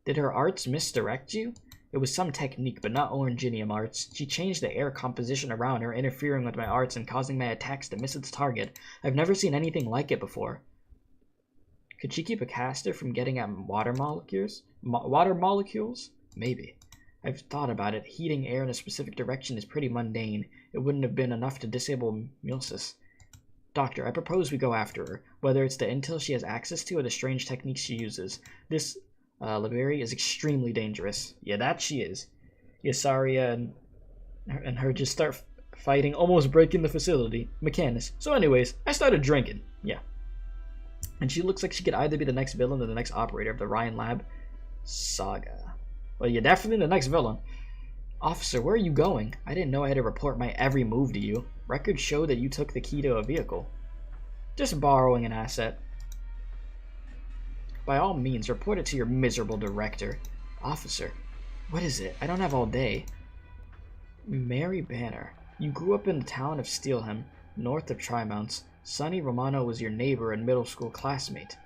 Did her arts misdirect you? It was some technique, but not Oranginium arts. She changed the air composition around her, interfering with my arts and causing my attacks to miss its target. I've never seen anything like it before. Could she keep a caster from getting at water molecules? Water molecules? Maybe. I've thought about it. Heating air in a specific direction is pretty mundane. It wouldn't have been enough to disable Mulsis. Doctor, I propose we go after her, whether it's the intel she has access to or the strange techniques she uses. This Liberi is extremely dangerous. Yeah, that she is. Yeah, Saria and her just start fighting, almost breaking the facility. Mechanist. So anyways, I started drinking. Yeah. And she looks like she could either be the next villain or the next operator of the Ryan Lab saga. Well, you're definitely the next villain. Officer, where are you going? I didn't know I had to report my every move to you. Records show that you took the key to a vehicle. Just borrowing an asset. By all means, report it to your miserable director. Officer, what is it? I don't have all day. Mary Banner, you grew up in the town of Steelham, north of Trimounts. Sonny Romano was your neighbor and middle school classmate.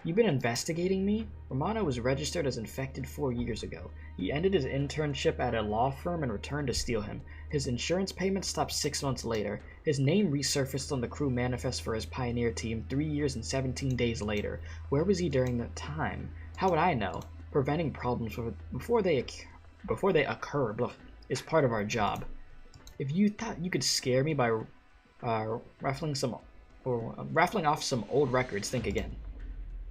You've been investigating me? Romano was registered as infected 4 years ago. He ended his internship at a law firm and returned to Steelham. His insurance payment stopped 6 months later. His name resurfaced on the crew manifest for his pioneer team 3 years and 17 days later. Where was he during that time? How would I know? Preventing problems before they occur is part of our job. If you thought you could scare me by raffling off some old records, think again.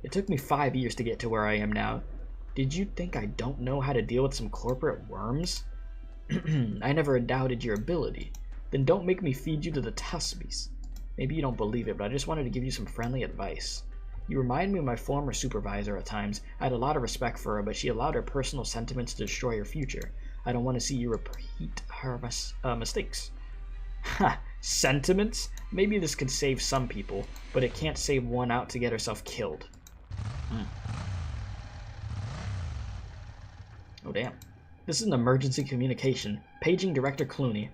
It took me 5 years to get to where I am now. Did you think I don't know how to deal with some corporate worms? I never doubted your ability. Then don't make me feed you to the Tuspies. Maybe you don't believe it, but I just wanted to give you some friendly advice. You remind me of my former supervisor at times. I had a lot of respect for her, but she allowed her personal sentiments to destroy her future. I don't want to see you repeat her mistakes. Ha! Sentiments? Maybe this could save some people, but it can't save one out to get herself killed. Oh, damn. This is an emergency communication. Paging Director Clooney.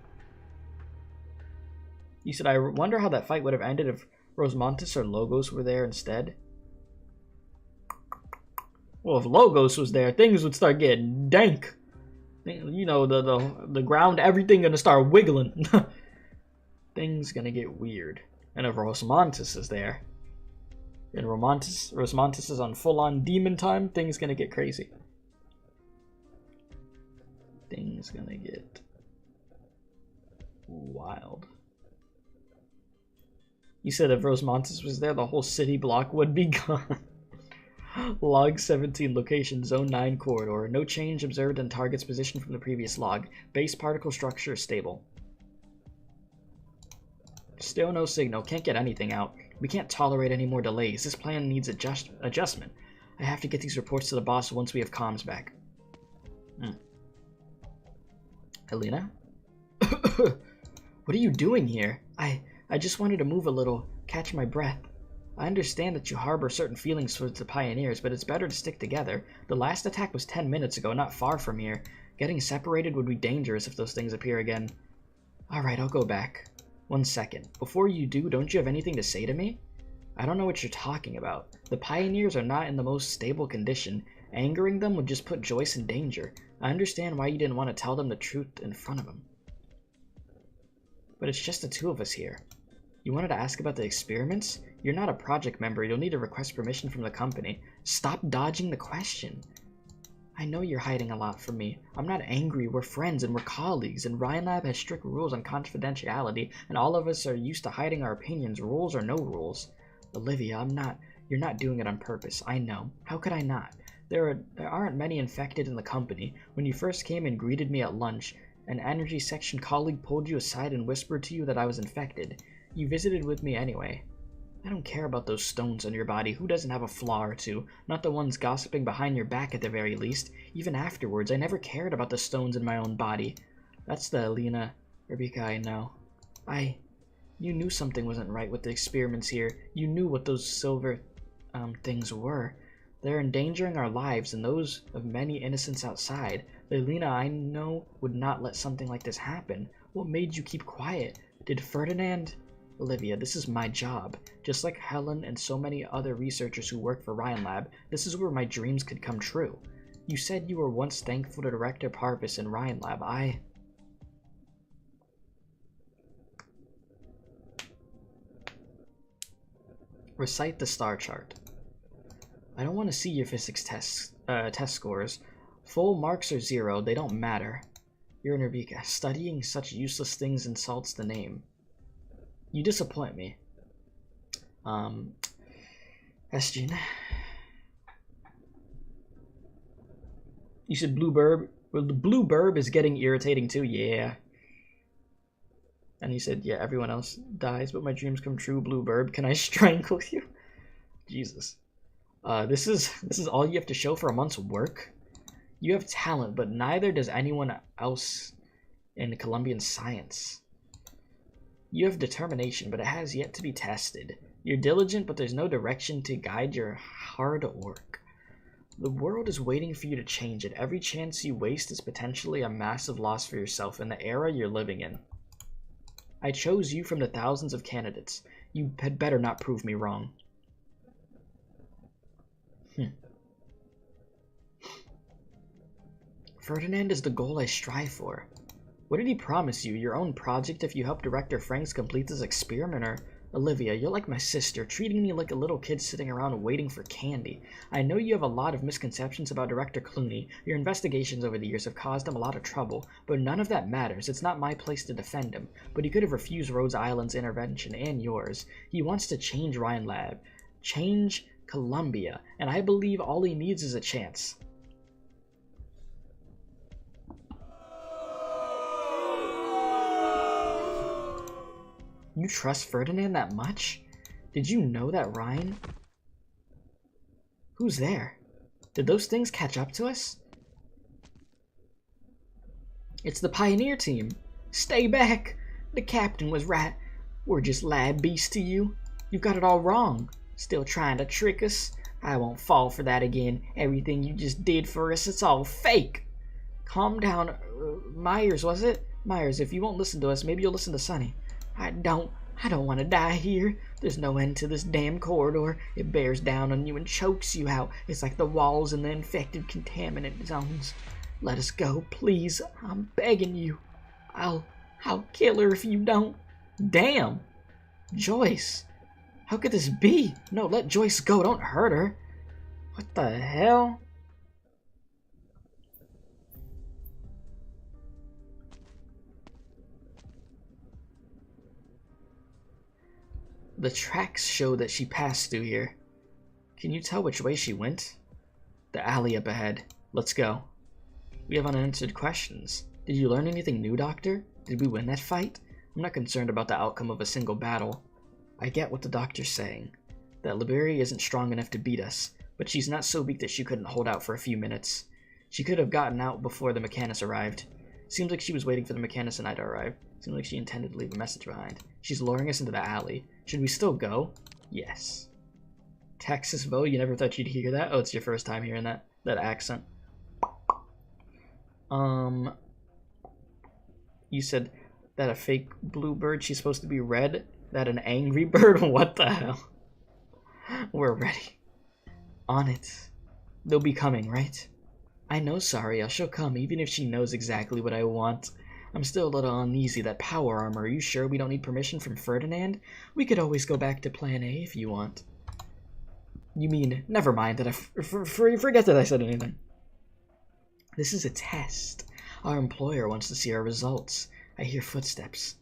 You said, I wonder how that fight would have ended if Rosemontis or Logos were there instead. Well, if Logos was there, things would start getting dank. You know, the ground, everything gonna start wiggling. Things gonna get weird. And if Rosemontis is there, and Rosemontis is on full-on demon time, things gonna get crazy. Things gonna get wild. You said if Rosemontis was there, the whole city block would be gone. Log 17, location Zone 9 corridor. No change observed in target's position from the previous log. Base particle structure stable. Still no signal. Can't get anything out. We can't tolerate any more delays. This plan needs adjustment. I have to get these reports to the boss once we have comms back. Helena? What are you doing here? I just wanted to move a little, catch my breath. I understand that you harbor certain feelings towards the Pioneers, but it's better to stick together. The last attack was 10 minutes ago, not far from here. Getting separated would be dangerous if those things appear again. Alright, I'll go back. 1 second. Before you do, don't you have anything to say to me? I don't know what you're talking about. The Pioneers are not in the most stable condition. Angering them would just put Joyce in danger. I understand why you didn't want to tell them the truth in front of him. But it's just the two of us here. You wanted to ask about the experiments? You're not a project member. You'll need to request permission from the company. Stop dodging the question. I know you're hiding a lot from me. I'm not angry. We're friends and we're colleagues, and Ryan Lab has strict rules on confidentiality, and all of us are used to hiding our opinions, rules or no rules. Olivia, you're not doing it on purpose. I know. How could I not? There aren't many infected in the company. When you first came and greeted me at lunch, an energy section colleague pulled you aside and whispered to you that I was infected. You visited with me anyway. I don't care about those stones on your body. Who doesn't have a flaw or two? Not the ones gossiping behind your back at the very least. Even afterwards, I never cared about the stones in my own body. That's the Elena Rebecca I know. You knew something wasn't right with the experiments here. You knew what those silver, things were. They're endangering our lives and those of many innocents outside. The Elena I know would not let something like this happen. What made you keep quiet? Did Ferdinand... Olivia, this is my job. Just like Helen and so many other researchers who work for Ryan Lab, this is where my dreams could come true. You said you were once thankful to Director Parvis and Ryan Lab. Recite the star chart. I don't want to see your physics test scores. Full marks are 0. They don't matter. You're in Rebecca. Studying such useless things insults the name. You disappoint me. Question. You said blue burb. Well, the blue burb is getting irritating too. Yeah. And he said, yeah, everyone else dies, but my dreams come true. Blue burb, can I strangle you? Jesus. This is all you have to show for a month's work. You have talent, but neither does anyone else in Colombian science. You have determination, but it has yet to be tested. You're diligent, but there's no direction to guide your hard work. The world is waiting for you to change it. Every chance you waste is potentially a massive loss for yourself in the era you're living in. I chose you from the thousands of candidates. You had better not prove me wrong. Ferdinand is the goal I strive for. What did he promise you? Your own project if you help Director Franks complete this experiment? Or, Olivia, you're like my sister, treating me like a little kid sitting around waiting for candy. I know you have a lot of misconceptions about Director Clooney. Your investigations over the years have caused him a lot of trouble, but none of that matters. It's not my place to defend him. But he could have refused Rhodes Island's intervention and yours. He wants to change Ryan Lab, change Columbia, and I believe all he needs is a chance. You trust Ferdinand that much? Did you know that Ryan... Who's there? Did those things catch up to us? It's the Pioneer team. Stay back! The captain was right. We're just lab beasts to you. You've got it all wrong. Still trying to trick us? I won't fall for that again. Everything you just did for us, it's all fake. Calm down. Myers, was it? Myers, if you won't listen to us, maybe you'll listen to Sonny. I don't want to die here. There's no end to this damn corridor. It bears down on you and chokes you out. It's like the walls in the infected contaminant zones. Let us go, please. I'm begging you. I'll kill her if you don't. Damn. Joyce. How could this be? No, let Joyce go. Don't hurt her. What the hell? The tracks show that she passed through here. Can you tell which way she went? The alley up ahead. Let's go. We have unanswered questions. Did you learn anything new, Doctor? Did we win that fight? I'm not concerned about the outcome of a single battle. I get what the Doctor's saying. That Liberia isn't strong enough to beat us, but she's not so weak that she couldn't hold out for a few minutes. She could have gotten out before the Mechanus arrived. Seems like she was waiting for the Mechanus and I to arrive. Seems like she intended to leave a message behind. She's luring us into the alley. Should we still go? Yes. Texas, Bo, you never thought you'd hear that? Oh, it's your first time hearing that accent. You said that a fake blue bird, she's supposed to be red? That an angry bird? What the hell? We're ready. On it. They'll be coming, right? I know Saria, she'll come even if she knows exactly what I want. I'm still a little uneasy. That power armor, are you sure we don't need permission from Ferdinand? We could always go back to plan A if you want. You mean, never mind that forget that I said anything. This is a test. Our employer wants to see our results. I hear footsteps.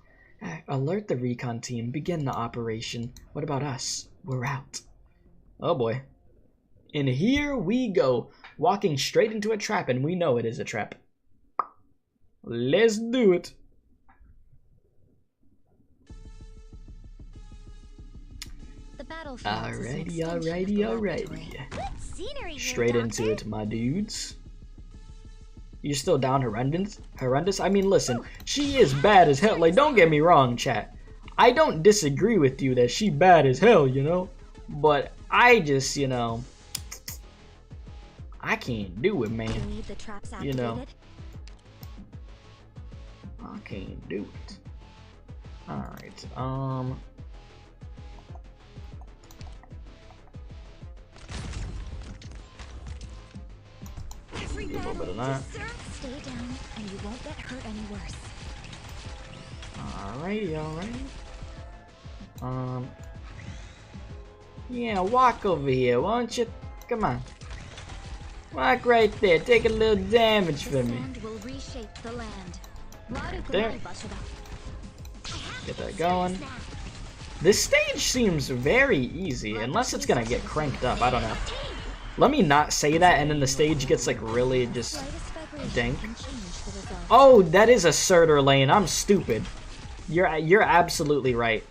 Alert the recon team. Begin the operation. What about us? We're out. Oh boy. And here we go. Walking straight into a trap, and we know it is a trap. Let's do it. The battlefield alrighty. Straight into it, my dudes. You're still down horrendous? I mean, listen, she is bad as hell. Like, don't get me wrong, chat. I don't disagree with you that she bad as hell, you know? But I just, you know, I can't do it, man. You know. I can't do it. Alright, a little bit of that. Stay down and you won't get hurt any worse. Alrighty. Yeah, walk over here, won't you? Come on. Walk right there. Take a little damage from me. Will reshape the land. Right there. Get that going. This stage seems very easy, unless it's gonna get cranked up. I don't know. Let me not say that, and then the stage gets like really just dank. Oh, that is a Surtur lane. I'm stupid. You're absolutely right.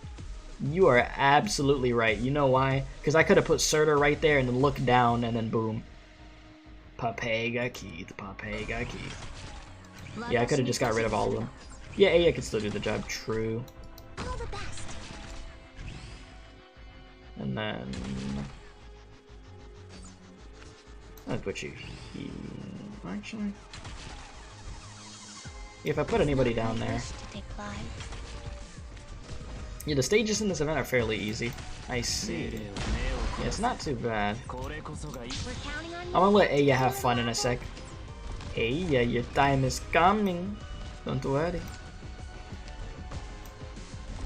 You are absolutely right. You know why? Because I could have put Surtur right there and then look down and then boom. Papega Keith, Papega Keith. Yeah, I could have just got rid of all of them. Yeah, Aya could still do the job. True. And then I'd put you here. Actually, if I put anybody down there. Yeah, the stages in this event are fairly easy. I see. Yeah, it's not too bad. I'm gonna let Aya have fun in a sec. Aya, your time is coming. Don't worry.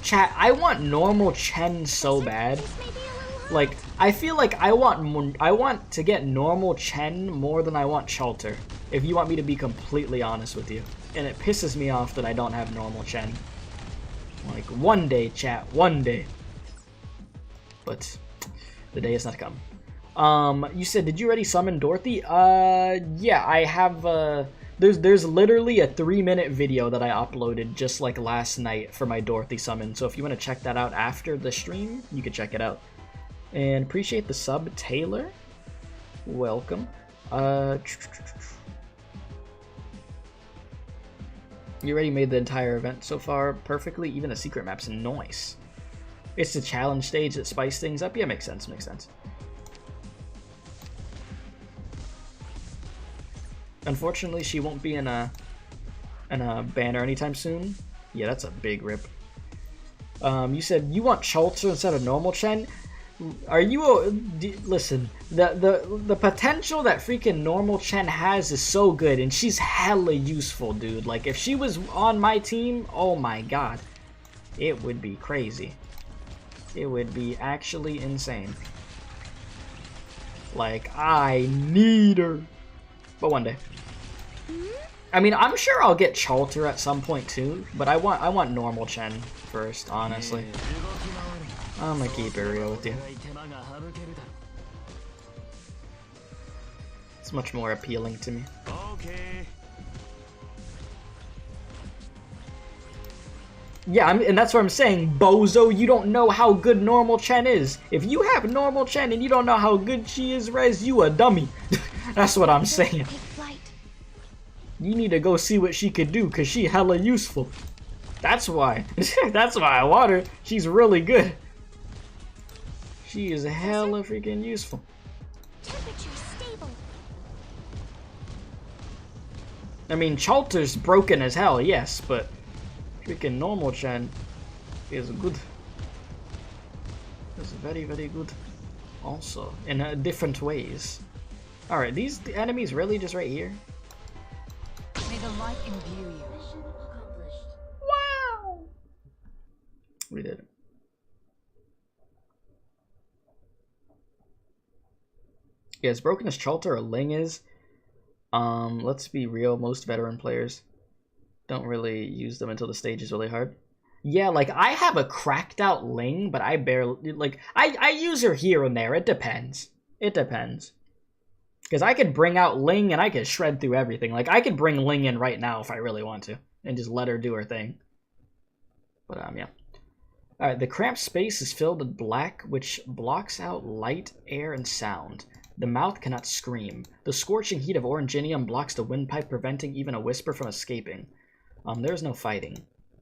Chat, I want normal Chen so bad. Like, I feel like I want to get normal Chen more than I want Chalter, if you want me to be completely honest with you. And it pisses me off that I don't have normal Chen. Like, one day, chat, one day. But the day has not come. You said, did you already summon Dorothy? Yeah, I have, there's literally a 3-minute video that I uploaded just like last night for my Dorothy summon. So if you want to check that out after the stream, you can check it out. And appreciate the sub, Taylor. Welcome. You already made the entire event so far perfectly. Even the secret map's nice. It's the challenge stage that spiced things up. Yeah, makes sense. Makes sense. Unfortunately, she won't be in a banner anytime soon. Yeah, that's a big rip. You said you want Chalter instead of normal Chen. Are you listen? The potential that freaking normal Chen has is so good, and she's hella useful, dude. Like if she was on my team, oh my god, it would be crazy. It would be actually insane. Like I need her, but one day. I mean, I'm sure I'll get Chalter at some point too, but I want normal Chen first, honestly. I'm gonna keep it real with you. It's much more appealing to me. Yeah, and that's what I'm saying, bozo. You don't know how good normal Chen is. If you have normal Chen and you don't know how good she is, Rez, you a dummy. That's what I'm saying. You need to go see what she could do, cause she hella useful. That's why. That's why I want her. She's really good. She is hella freaking useful. I mean, Chalter's broken as hell, yes, but freaking normal Chen is good. It's very, very good. Also, in different ways. Alright, these enemies really just right here? May the light imbue you. Wow! We did it. Yeah, as broken as Chalter or Ling is, let's be real, most veteran players don't really use them until the stage is really hard. Yeah, like, I have a cracked out Ling, but I barely, like, I use her here and there. It depends. It depends. Because I could bring out Ling and I could shred through everything. Like, I could bring Ling in right now if I really want to, and just let her do her thing. But, yeah. Alright, the cramped space is filled with black, which blocks out light, air, and sound. The mouth cannot scream. The scorching heat of Oranginium blocks the windpipe, preventing even a whisper from escaping. There's no fighting.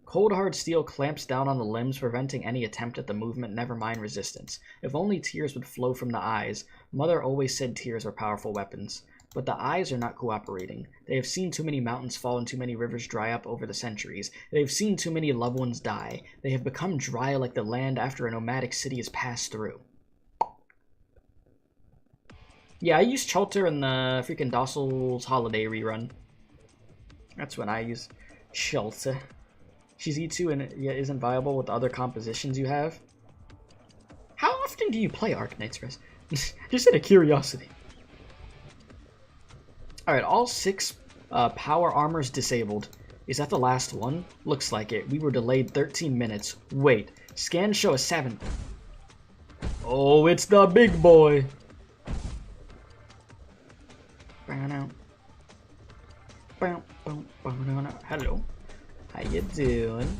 Cold hard steel clamps down on the limbs, preventing any attempt at the movement, never mind resistance. If only tears would flow from the eyes. Mother always said tears are powerful weapons. But the eyes are not cooperating. They have seen too many mountains fall and too many rivers dry up over the centuries. They have seen too many loved ones die. They have become dry like the land after a nomadic city has passed through. Yeah, I used Chalter in the freaking Docil's Holiday rerun. That's when I use Chalter. She's E2 and yeah, isn't viable with the other compositions you have. How often do you play Arknights, Rez? Just out of curiosity. Alright, all 6 power armors disabled. Is that the last one? Looks like it. We were delayed 13 minutes. Wait, scans show a 7. Oh, it's the big boy. Hello. How you doing?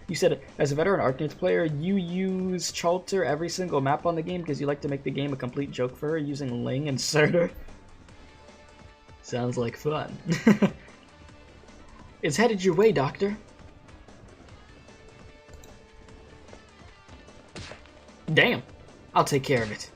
You said, as a veteran Arknights player, you use Chalter every single map on the game because you like to make the game a complete joke for her using Ling and Surtur. Sounds like fun. It's headed your way, Doctor. Damn. I'll take care of it.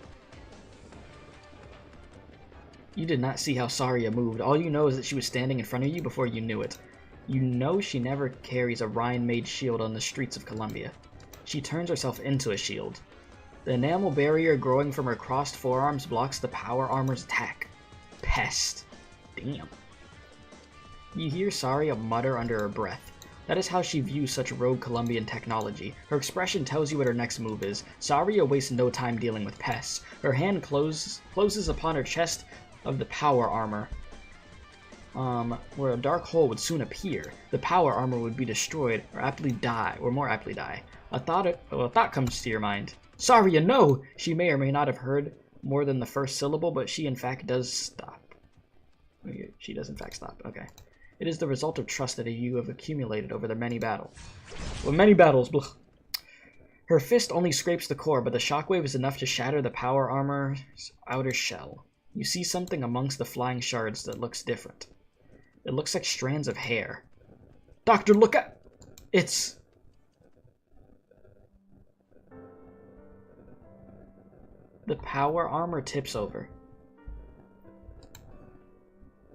You did not see how Saria moved. All you know is that she was standing in front of you before you knew it. You know she never carries a Rhine-made shield on the streets of Columbia. She turns herself into a shield. The enamel barrier growing from her crossed forearms blocks the power armor's attack. Pest. Damn. You hear Saria mutter under her breath. That is how she views such rogue Colombian technology. Her expression tells you what her next move is. Saria wastes no time dealing with pests. Her hand closes upon her chest of the power armor, where a dark hole would soon appear. The power armor would be destroyed, or more aptly die. A thought comes to your mind. Saria, no! She may or may not have heard more than the first syllable, but she in fact does stop. She does in fact stop, okay. It is the result of trust that you have accumulated over the many battles. Well, many battles, blah. Her fist only scrapes the core, but the shockwave is enough to shatter the power armor's outer shell. You see something amongst the flying shards that looks different. It looks like strands of hair. Doctor, look at... It's... The power armor tips over.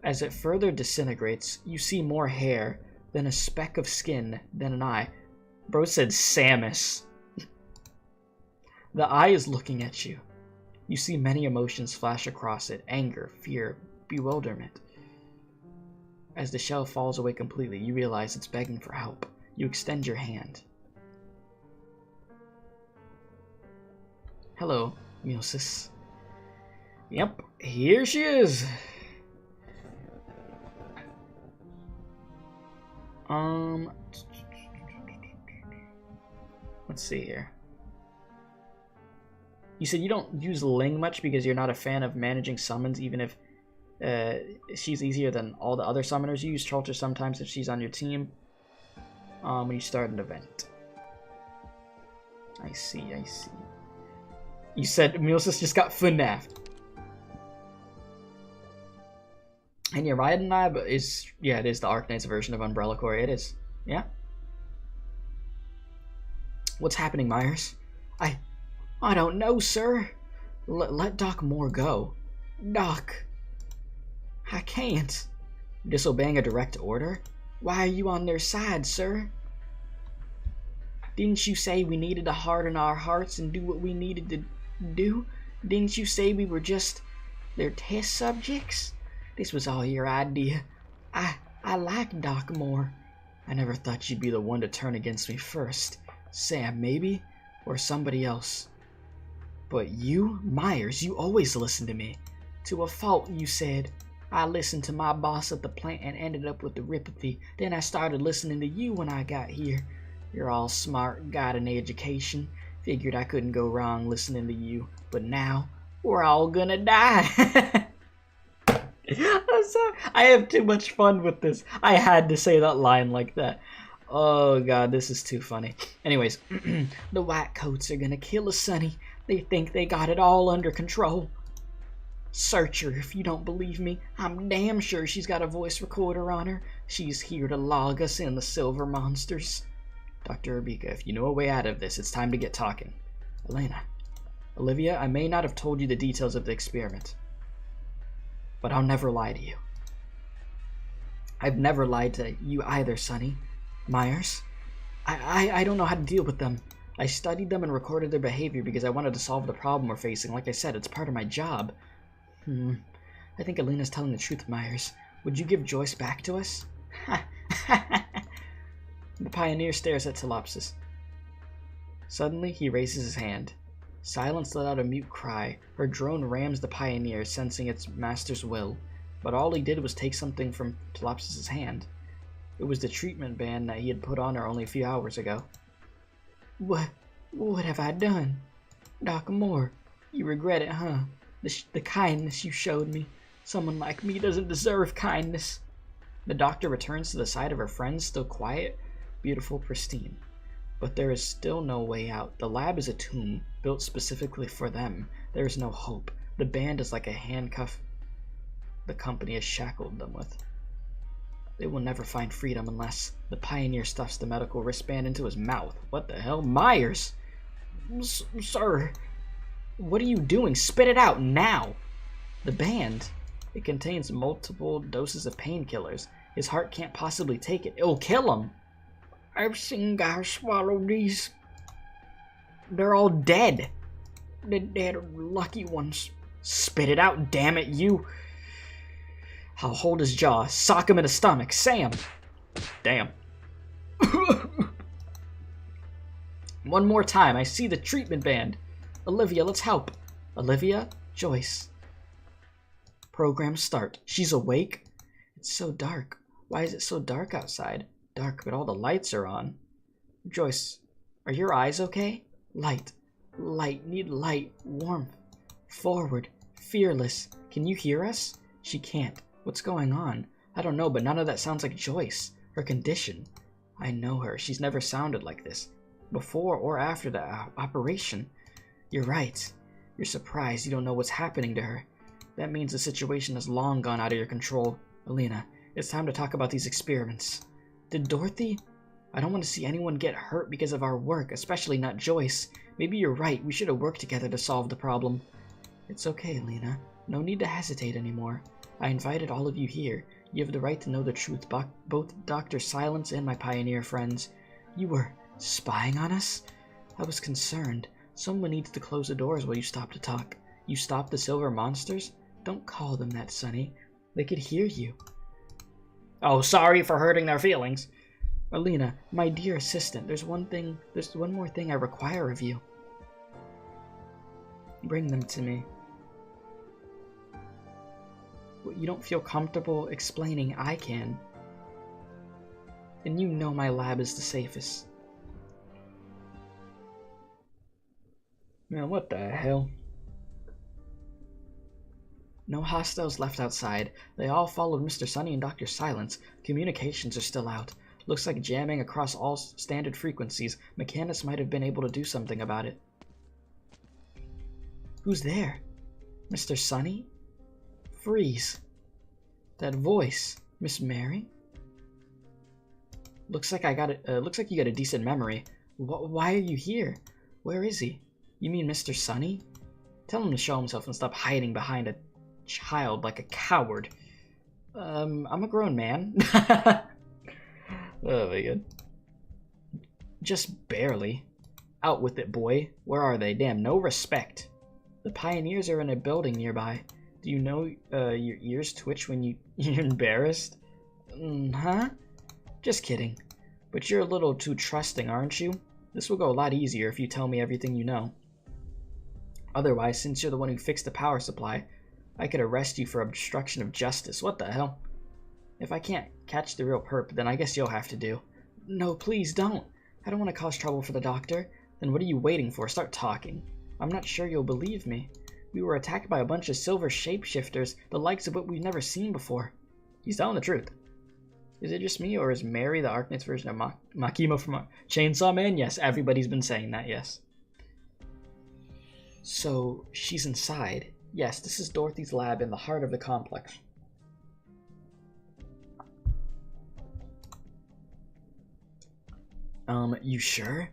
As it further disintegrates, you see more hair, then a speck of skin, then an eye. Bro said Samus. The eye is looking at you. You see many emotions flash across it. Anger, fear, bewilderment. As the shell falls away completely, you realize it's begging for help. You extend your hand. Hello, Musis. Yep, here she is. Let's see here. You said you don't use Ling much because you're not a fan of managing summons, even if she's easier than all the other summoners. You use Chalter sometimes if she's on your team when you start an event. I see. You said Musis just got FNAF. And your Raiden Lab is, yeah, it is the Arknights version of Umbrella Corps. It is. Yeah? What's happening, Myers? I don't know, sir. Let Doc Moore go. Doc. I can't. Disobeying a direct order? Why are you on their side, sir? Didn't you say we needed to harden our hearts and do what we needed to do? Didn't you say we were just their test subjects? This was all your idea. I like Doc Moore. I never thought you'd be the one to turn against me first. Sam, maybe? Or somebody else. But you, Myers, you always listen to me. To a fault, you said. I listened to my boss at the plant and ended up with the Ripathy. Then I started listening to you when I got here. You're all smart, got an education. Figured I couldn't go wrong listening to you. But now, we're all gonna die. I'm sorry. I have too much fun with this. I had to say that line like that. Oh god, this is too funny. Anyways, the white coats are gonna kill us, Sonny. They think they got it all under control. Search her if you don't believe me. I'm damn sure she's got a voice recorder on her. She's here to log us in, the silver monsters. Dr. Abika, if you know a way out of this, it's time to get talking. Elena. Olivia, I may not have told you the details of the experiment, but I'll never lie to you. I've never lied to you either, Sonny. Myers? I don't know how to deal with them. I studied them and recorded their behavior because I wanted to solve the problem we're facing. Like I said, it's part of my job. I think Elena's telling the truth, Myers. Would you give Joyce back to us? The Pioneer stares at Telopsis. Suddenly, he raises his hand. Silence let out a mute cry. Her drone rams the Pioneer, sensing its master's will. But all he did was take something from Tlops's hand. It was the treatment band that he had put on her only a few hours ago. What have I done? Doc Moore, you regret it, huh? The kindness you showed me. Someone like me doesn't deserve kindness. The doctor returns to the side of her friend, still quiet, beautiful, pristine. But there is still no way out. The lab is a tomb, built specifically for them. There is no hope. The band is like a handcuff the company has shackled them with. They will never find freedom unless the Pioneer stuffs the medical wristband into his mouth. What the hell? Myers! Sir, what are you doing? Spit it out now! The band. It contains multiple doses of painkillers. His heart can't possibly take it. It'll kill him. I've seen guys swallow these. They're all dead. The dead lucky ones. Spit it out, damn it, you. I'll hold his jaw, sock him in the stomach. Sam! Damn. One more time, I see the treatment band. Olivia, let's help. Olivia, Joyce. Program start. She's awake? It's so dark. Why is it so dark outside? Dark, but all the lights are on. Joyce, are your eyes okay? Light. Light. Need light. Warmth. Forward. Fearless. Can you hear us? She can't. What's going on? I don't know, but none of that sounds like Joyce. Her condition. I know her. She's never sounded like this. Before or after the operation. You're right. You're surprised you don't know what's happening to her. That means the situation has long gone out of your control. Alina, it's time to talk about these experiments. Did Dorothy? I don't want to see anyone get hurt because of our work, especially not Joyce. Maybe you're right. We should have worked together to solve the problem. It's okay, Alina. No need to hesitate anymore. I invited all of you here. You have the right to know the truth, both Dr. Silence and my Pioneer friends. You were spying on us? I was concerned. Someone needs to close the doors while you stop to talk. You stopped the silver monsters? Don't call them that, Sonny. They could hear you. Oh, sorry for hurting their feelings. Alina, my dear assistant, there's one more thing I require of you. Bring them to me. What you don't feel comfortable explaining, I can. And you know my lab is the safest. Man, what the hell? No hostiles left outside. They all followed Mr. Sunny and Dr. Silence. Communications are still out. Looks like jamming across all standard frequencies. Mechanics might have been able to do something about it. Who's there? Mr. Sunny? Freeze. That voice. Miss Mary? Looks like you got a decent memory. Why are you here? Where is he? You mean Mr. Sunny? Tell him to show himself and stop hiding behind a child like a coward. I'm a grown man. Oh my god. Just barely. Out with it, boy. Where are they? Damn, no respect. The Pioneers are in a building nearby. Do you know your ears twitch when you're embarrassed? Huh? Just kidding. But you're a little too trusting, aren't you? This will go a lot easier if you tell me everything you know. Otherwise, since you're the one who fixed the power supply, I could arrest you for obstruction of justice. What the hell? If I can't catch the real perp, then I guess you'll have to do. No, please don't. I don't want to cause trouble for the doctor. Then what are you waiting for? Start talking. I'm not sure you'll believe me. We were attacked by a bunch of silver shapeshifters, the likes of what we've never seen before. He's telling the truth. Is it just me, or is Mary the Arknights version of Makima from Chainsaw Man? Yes, everybody's been saying that, yes. So, she's inside. Yes, this is Dorothy's lab in the heart of the complex. You sure?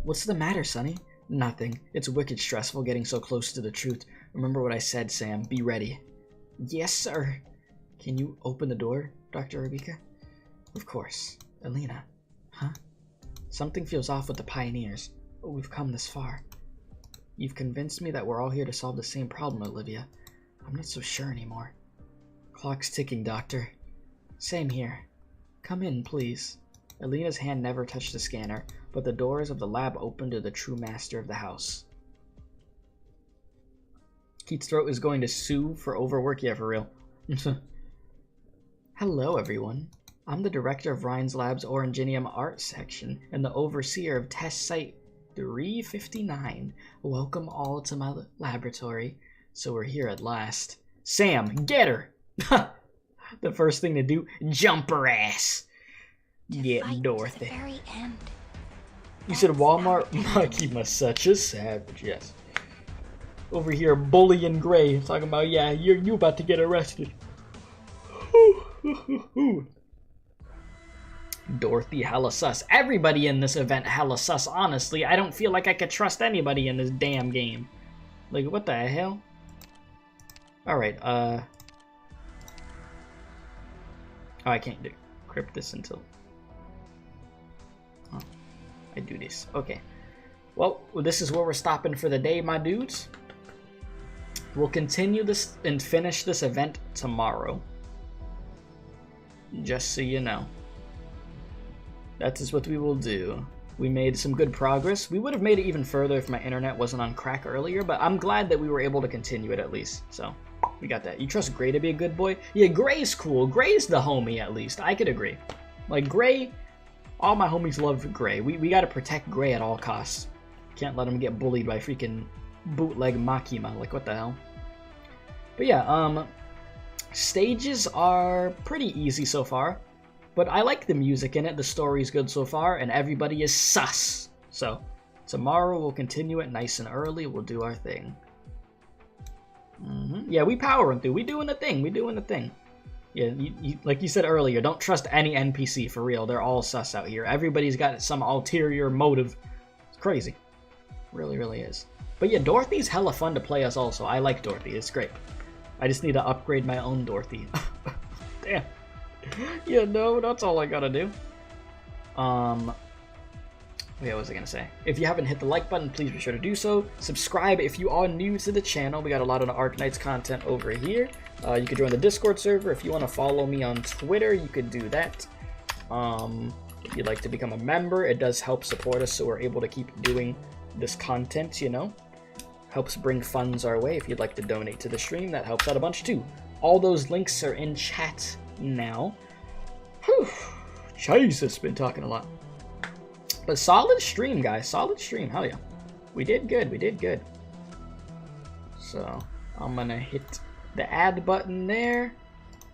What's the matter, Sonny? Nothing. It's wicked stressful getting so close to the truth. Remember what I said, Sam. Be ready. Yes, sir. Can you open the door, Dr. Rebecca? Of course. Alina. Huh? Something feels off with the Pioneers. But we've come this far. You've convinced me that we're all here to solve the same problem, Olivia. I'm not so sure anymore. Clock's ticking, Doctor. Same here. Come in, please. Alina's hand never touched the scanner, but the doors of the lab open to the true master of the house. Keith's throat is going to sue for overwork. Yeah, for real. Hello, everyone. I'm the director of Ryan's Lab's Oranginium Art Section and the overseer of Test Site 359. Welcome all to my laboratory. So we're here at last. Sam, get her! The first thing to do, jump her ass. Get Dorothy. To the very end. You said Walmart? Makima's such a savage, yes. Over here, bullying Gray, talking about, yeah, you about to get arrested. Dorothy hella sus. Everybody in this event hella sus, honestly. I don't feel like I could trust anybody in this damn game. Like, what the hell? Alright, oh, I can't decrypt this until... Oh, I do this. Okay. Well, this is where we're stopping for the day, my dudes. We'll continue this and finish this event tomorrow. Just so you know. That is what we will do. We made some good progress. We would have made it even further if my internet wasn't on crack earlier, but I'm glad that we were able to continue it at least. So, we got that. You trust Gray to be a good boy? Yeah, Gray's cool. Gray's the homie, at least. I could agree. Like, Gray, all my homies love Gray. We gotta protect Gray at all costs. Can't let him get bullied by freaking bootleg Makima. Like, what the hell? But yeah, stages are pretty easy so far. But I like the music in it, the story's good so far, and everybody is sus. So, tomorrow we'll continue it nice and early, we'll do our thing. Yeah, we powering through, we doing the thing, Yeah, like you said earlier, don't trust any NPC, for real, they're all sus out here. Everybody's got some ulterior motive. It's crazy. Really, really is. But yeah, Dorothy's hella fun to play as also. I like Dorothy, it's great. I just need to upgrade my own Dorothy. Damn. Yeah, no, that's all I gotta do. Yeah, what was I gonna say? If you haven't hit the like button, please be sure to do so. Subscribe if you are new to the channel. We got a lot of the Arknights content over here. You could join the Discord server. If you want to follow me on Twitter, you could do that. If you'd like to become a member, it does help support us so we're able to keep doing this content, you know. Helps bring funds our way. If you'd like to donate to the stream, that helps out a bunch too. All those links are in chat now. Whew. Jesus, been talking a lot. But solid stream, guys. Solid stream. Hell yeah. We did good. We did good. So, I'm gonna hit the add button there.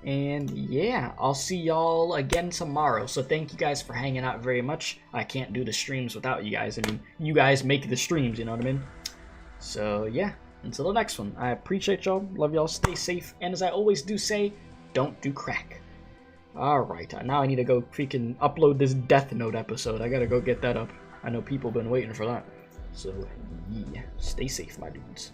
And yeah, I'll see y'all again tomorrow. So thank you guys for hanging out very much. I can't do the streams without you guys. I mean, you guys make the streams, you know what I mean? So yeah, until the next one. I appreciate y'all. Love y'all. Stay safe. And as I always do say, don't do crack. Alright, now I need to go freaking upload this Death Note episode. I gotta go get that up. I know people been waiting for that. So, yeah, stay safe, my dudes.